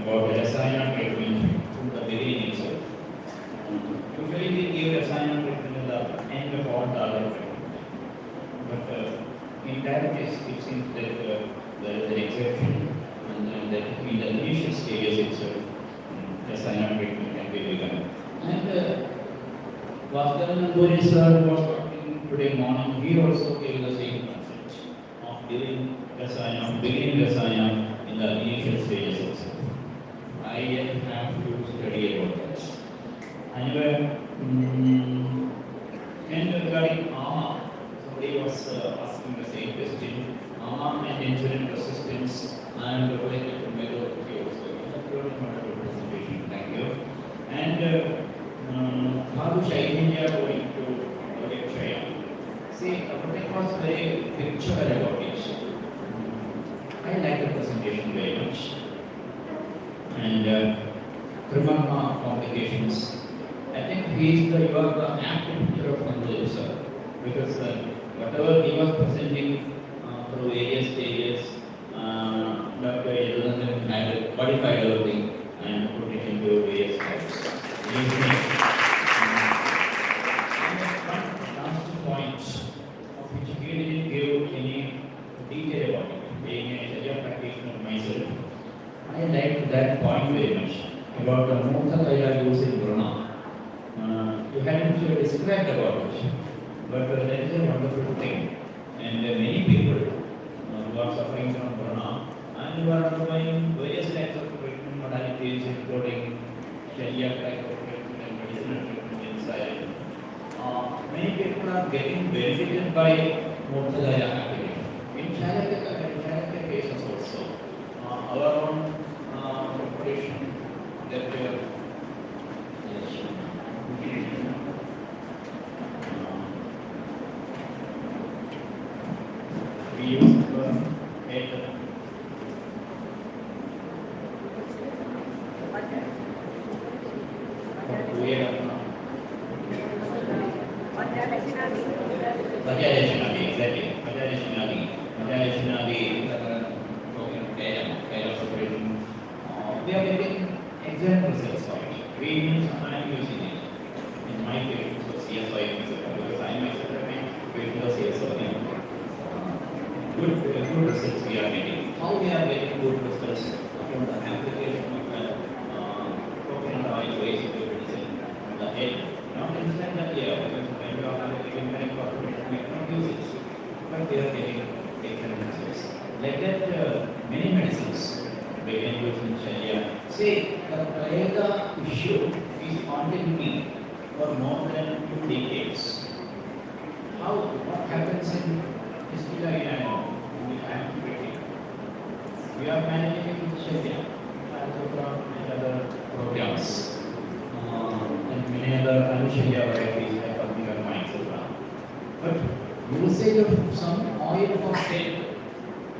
about the Rasayana treatment from the beginning itself. Usually we give Rasayana treatment at the end of all the other treatment. But in diabetes, it seems that there is an exception. And that in the initial stages itself, Rasayana treatment can be begun. And Vastavananduri sir was talking today morning, he also gave the same concept of beginning Rasayana in the initial stages itself. I yet have to study about this. Anyway, And regarding AMA, somebody was asking the same question. AMA and insulin resistance and related to metabolic also. That's a wonderful presentation. Thank you. And how do India going to get China? See, Protect was very picture about it. I like the presentation very much. And Krimanma complications. I think you are the active picture of Manipal, sir. Because whatever he was presenting through various stages, Dr. Yadunathan had modified everything and put it into various types. And one last point of which he didn't give any detail about it, being a Sharia practitioner myself. I liked that point very much about the Mukta Kaya use in Brahma. You hadn't described about it, but that is a wonderful thing. And many people who are suffering from Brahma and who are undergoing various types of treatment modalities, including Sharia type of treatment and medicinal treatment inside. Many people are getting benefited by Mukta Kaya activity. In Sharia cases also, our own preparation that we use we are getting exact results of it. We means I am using it. In my case, it was CSI, because I myself have been waiting for CSI. Good results we are getting. How we are getting good results from the application of coconut oil waste into medicine on the head. Not inside the ear, because when you are having very corporate, we cannot use it. But we are getting excellent results. Like that, many medicines we can use in Sharia. Say, the Ayurveda issue is haunting me for more than 2 decades. What happens in History which I am creating? We are managing it with Sharia, and other programs, and many other un-Sharia varieties like Abdul etc. But usage of some oil for head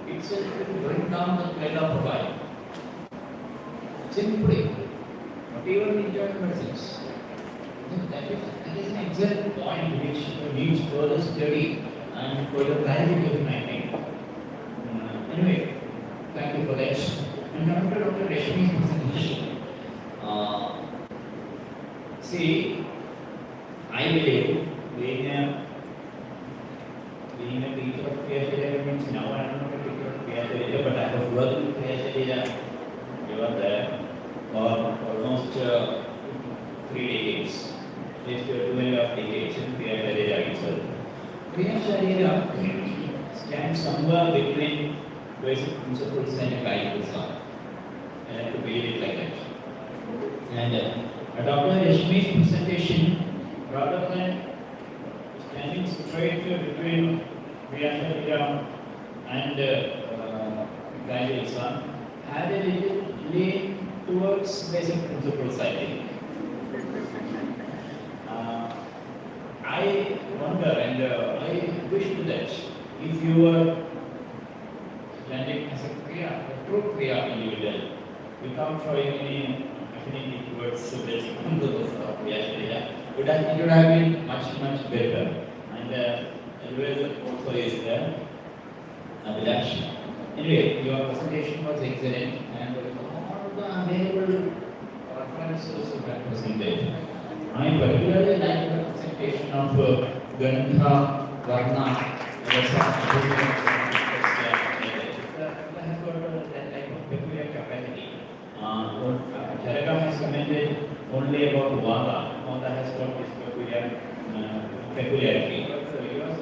itself will bring down the level of profile. Simply, not even enjoying medicines. That is an exact point which needs further study and further clarification, I think. Anyway, thank you for that. And now to Dr. Rashmi's presentation. See, I believe being a teacher of Ayurveda means now I am not a teacher of Ayurveda, but I have worked with Ayurveda. You are there for almost 3 decades, at least 2.5 decades in Ayurveda itself. Ayurveda stands somewhere between basic principles and guidance. I like to believe it like that. And Dr. Rashmi's presentation, rather than standing straight between Ayurveda and guidance, had a little lean towards basic principles, I think. I wonder and I wish that if you were standing as a true Kriya individual, without showing any affinity towards the basic principles of Ayurveda, it would have been much better. And Ayurveda also is there. Abhilash. Anyway, your presentation was excellent and all the available references you had presented. I particularly like the presentation of Gandha, Varna, Rasa, that has got that type of peculiar capacity. Charaka has commented only about Vada. Vada has got this peculiarity. But yours,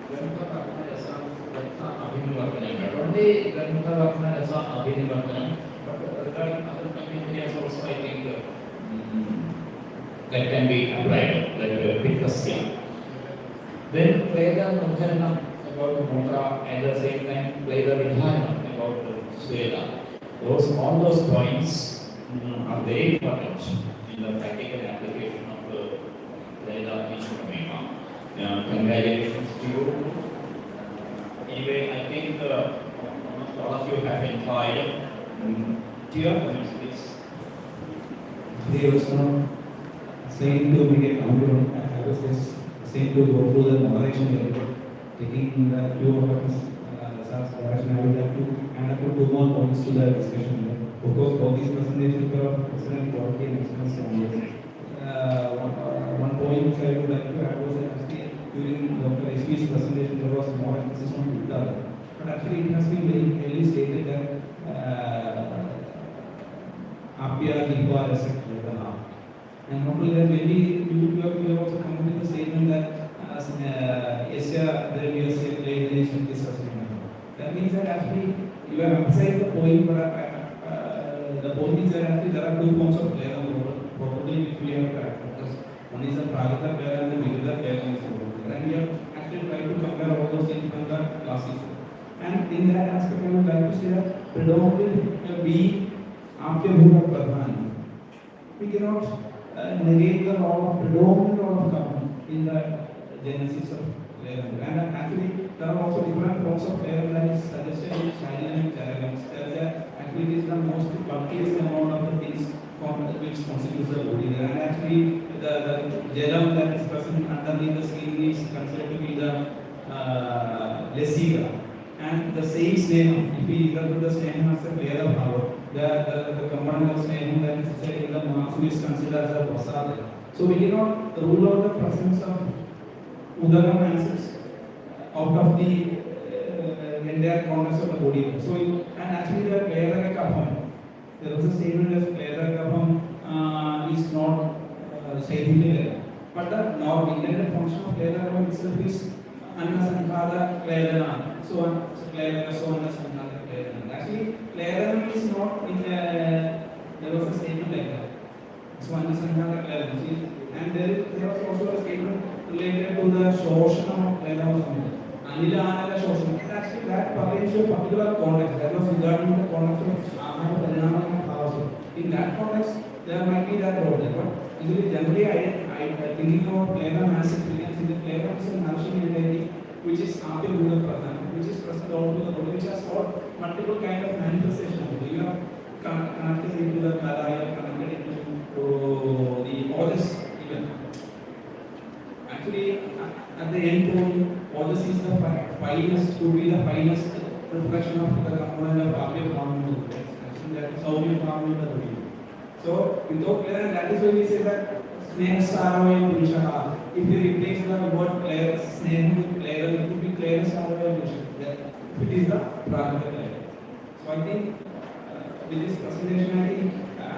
Gandha, Varna, Rasa, Abhinivartanam. Not only Gandha, Varna, Rasa, Abhinivartanam, but regarding other areas also, I think that can be applied, like Pittasya. Then play the Mudharana about the Mutra, and at the same time play the Vidharana about the Sweda. All those points are very important in the practical application of the Veda in Pramema. Congratulations to you. Anyway, I think almost all of you have enjoyed. Do you have comments, please? Today was not saying to make a comment. I was just saying to go through the moderation level, taking the few of us direction. I would like to add up two more points to the discussion. Of course, all these presentations were excellent quality and excellent. One point which I would like to add was that actually during Dr. HP's presentation there was more emphasis on Buddha. But actually it has been very clearly stated that Apya, Diva, etc. And not only that, maybe you have also come with the statement that Asia, there we are saying alienation is sustainable. That means that actually you have emphasized the point, but the point is that actually there are two forms of player probably which we have tracked. One is the Pragata player and the Vigata player is over. And we have actually tried to compare all those things from the classes. And in that aspect, I would like to say that predominantly being Apya Bhuta Pradhan, we cannot negate the predominant role of Karma in the genesis of player. And actually, there are also different forms of player that is suggested in China and China. Actually, it is the most bulkiest amount of the things which constitutes the body. And actually, the gerum that is present underneath the skin is considered to be the lesiga. And the same sneha, if we either do the sneha as a player of power, the component of sneha that is said in the Masu is considered as a vasada. So we cannot rule out the presence of Udagam acids out of the entire context of the body. So, and actually the player kapam, there was a statement that player kapam is not stable there. But the intended function of player kapam itself is Annasankada Playana. So on, so on, actually, Clarion is not in there was a statement like that. So Annasankada Clarion. And there was also a statement related to the Shoshana of Clarion or something. Anila Anila Shoshana. And actually, that pertains to a particular context. That was regarding the context of Ahara Parinama and House. In that context, there might be that role. But generally, I thinking of Clarion as a Clarion is a nourishing entity which is Apya Bhuta Pradhan, which is present all over the body, which has got multiple kind of manifestations. You are connected into the Kala, you are connected into the Ojas even. Actually, at the end point, Ojas is the finest, could be the finest reflection of the component of Apya Bhuta. Actually, that is Saumya Bhuta. So, without clear, that is why we say that Sneha Saravaya Purisha. If we replace the word player, Sneha with player, it would be player Saravaya Purisha. If it is the Pragata player. So I think with this presentation, I think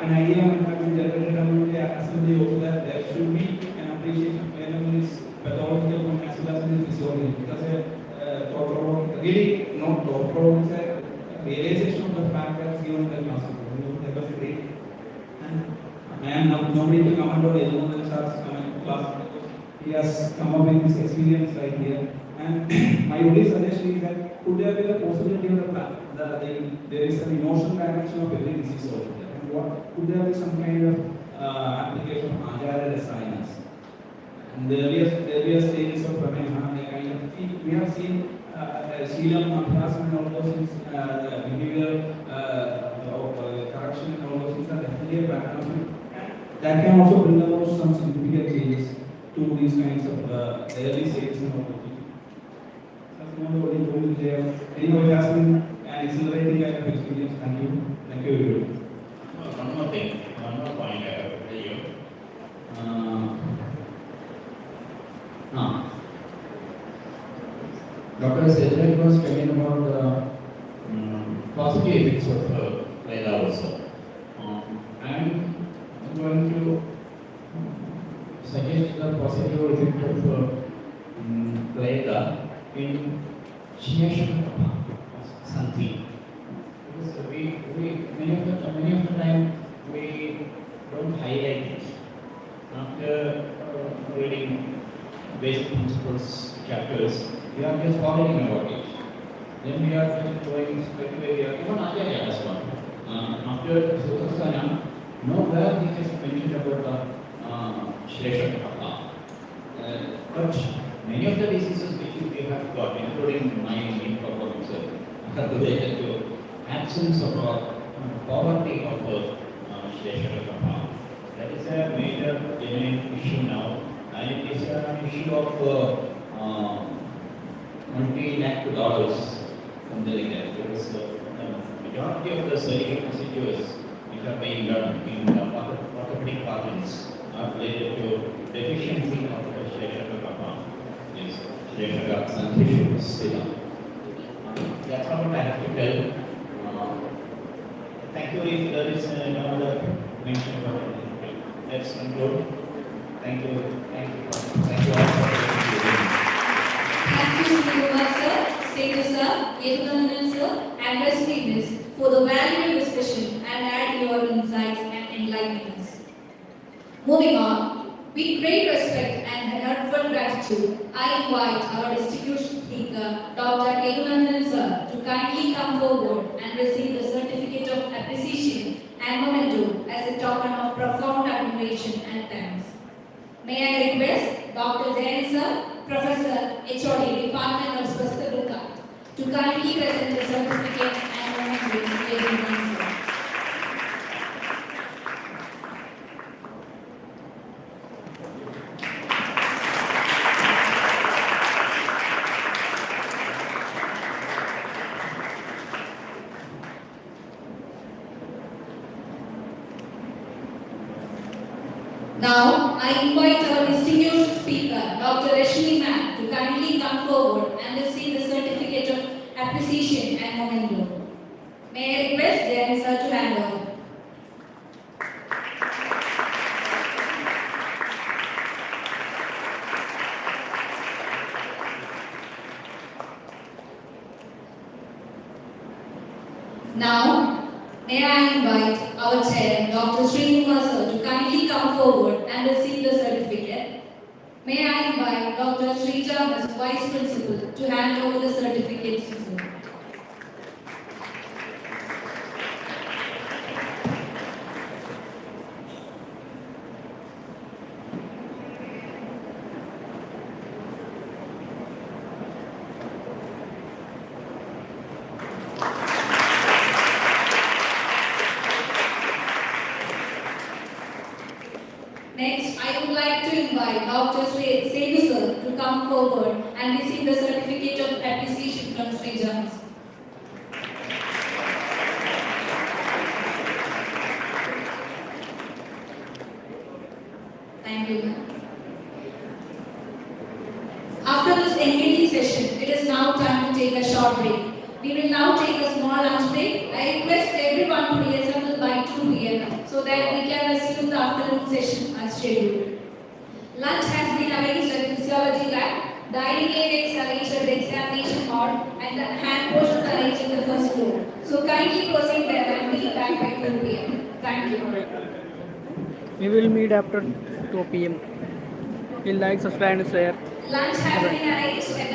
an idea might have been generated among the assembly also that there should be an appreciation of player means pathological as well as in physiology. Because really not doctor, it's a realization of the fact that given the class. That was great. And nobody will comment on anyone else class because he has come up with his experience right here. And my only suggestion is that could there be the possibility of there is an emotional dimension of every disease also. And what could there be some kind of application of Ajara science? And the earlier stages of Pramena, kind of we have seen Sheelam, Abhyas and all those things, behavior correction and all those things are definitely a background. That can also bring about some significant changes to these kinds of early stages of opportunity. Anyway, it has been an exhilarating kind of experience. Thank you. Thank you, everyone. One more thing, one more point I have to tell you. Dr. Sedgwick was telling about the positive effects of Veda also. I'm going to suggest the positive effect of Veda in Shiyashana Santi. Because many of the time we don't highlight it. After basic principles chapters, we are just following about it. Then we are just going straight away, even Ayurveda as well. After Sukhasana, nowhere he has mentioned about the Shlesha Kapha. But many of the diseases which we have got, including my main problem itself, are related to absence of poverty of Shlesha Kapha. That is a major genuine issue now, and it is an issue of multi-lakh dollars, something like that. Because the majority of the surgical procedures which are being done in orthopedic parlance are related to deficiency of the Shlesha Kapha. Yes, Shlesha Kapha and tissue. That's what I have to tell. Thank you. If there is no other mention about it, let's conclude. Thank you. Thank you. Thank you all for listening. Thank you, Srinivas sir, Setu sir, Yetunandan sir, and our speakers for the valuable discussion and adding your insights and enlightenments. Moving on, with great respect and heartfelt gratitude, I invite our distinguished speaker, Dr. Yetunandan sir, to kindly come forward and receive the certificate of appreciation and memento as a token of profound admiration and thanks. May I request Dr. Jain sir, Professor, HOD, Department of Special to kindly present the certificate and memento to Yetunandan sir. Now, I invite our distinguished speaker, Dr. Rashmi ma'am, to kindly come forward and receive the certificate of appreciation and memento. May I request Jain sir to hand over. Now, may I invite our chair, Dr. Srinivas sir, to kindly come forward and receive the certificate. May I invite Dr. Srija as Vice Principal to hand over the certificates to sir. Next, I would like to invite Dr. Setu sir to come forward and receive the certificate of appreciation from Srija. Thank you, ma'am. After this engaging session, it is now time to take a short break. We will now take a small lunch break. I request everyone to reassemble by 2 p.m. so that we can resume the afternoon session as scheduled. Lunch has been arranged at Physiology Lab, dining area is arranged at the examination hall, and the hand wash is arranged in the first floor. So kindly proceed there and be back by 2 p.m. Thank you. We will meet after 2 p.m. Please like, subscribe and share. Lunch has been arranged at the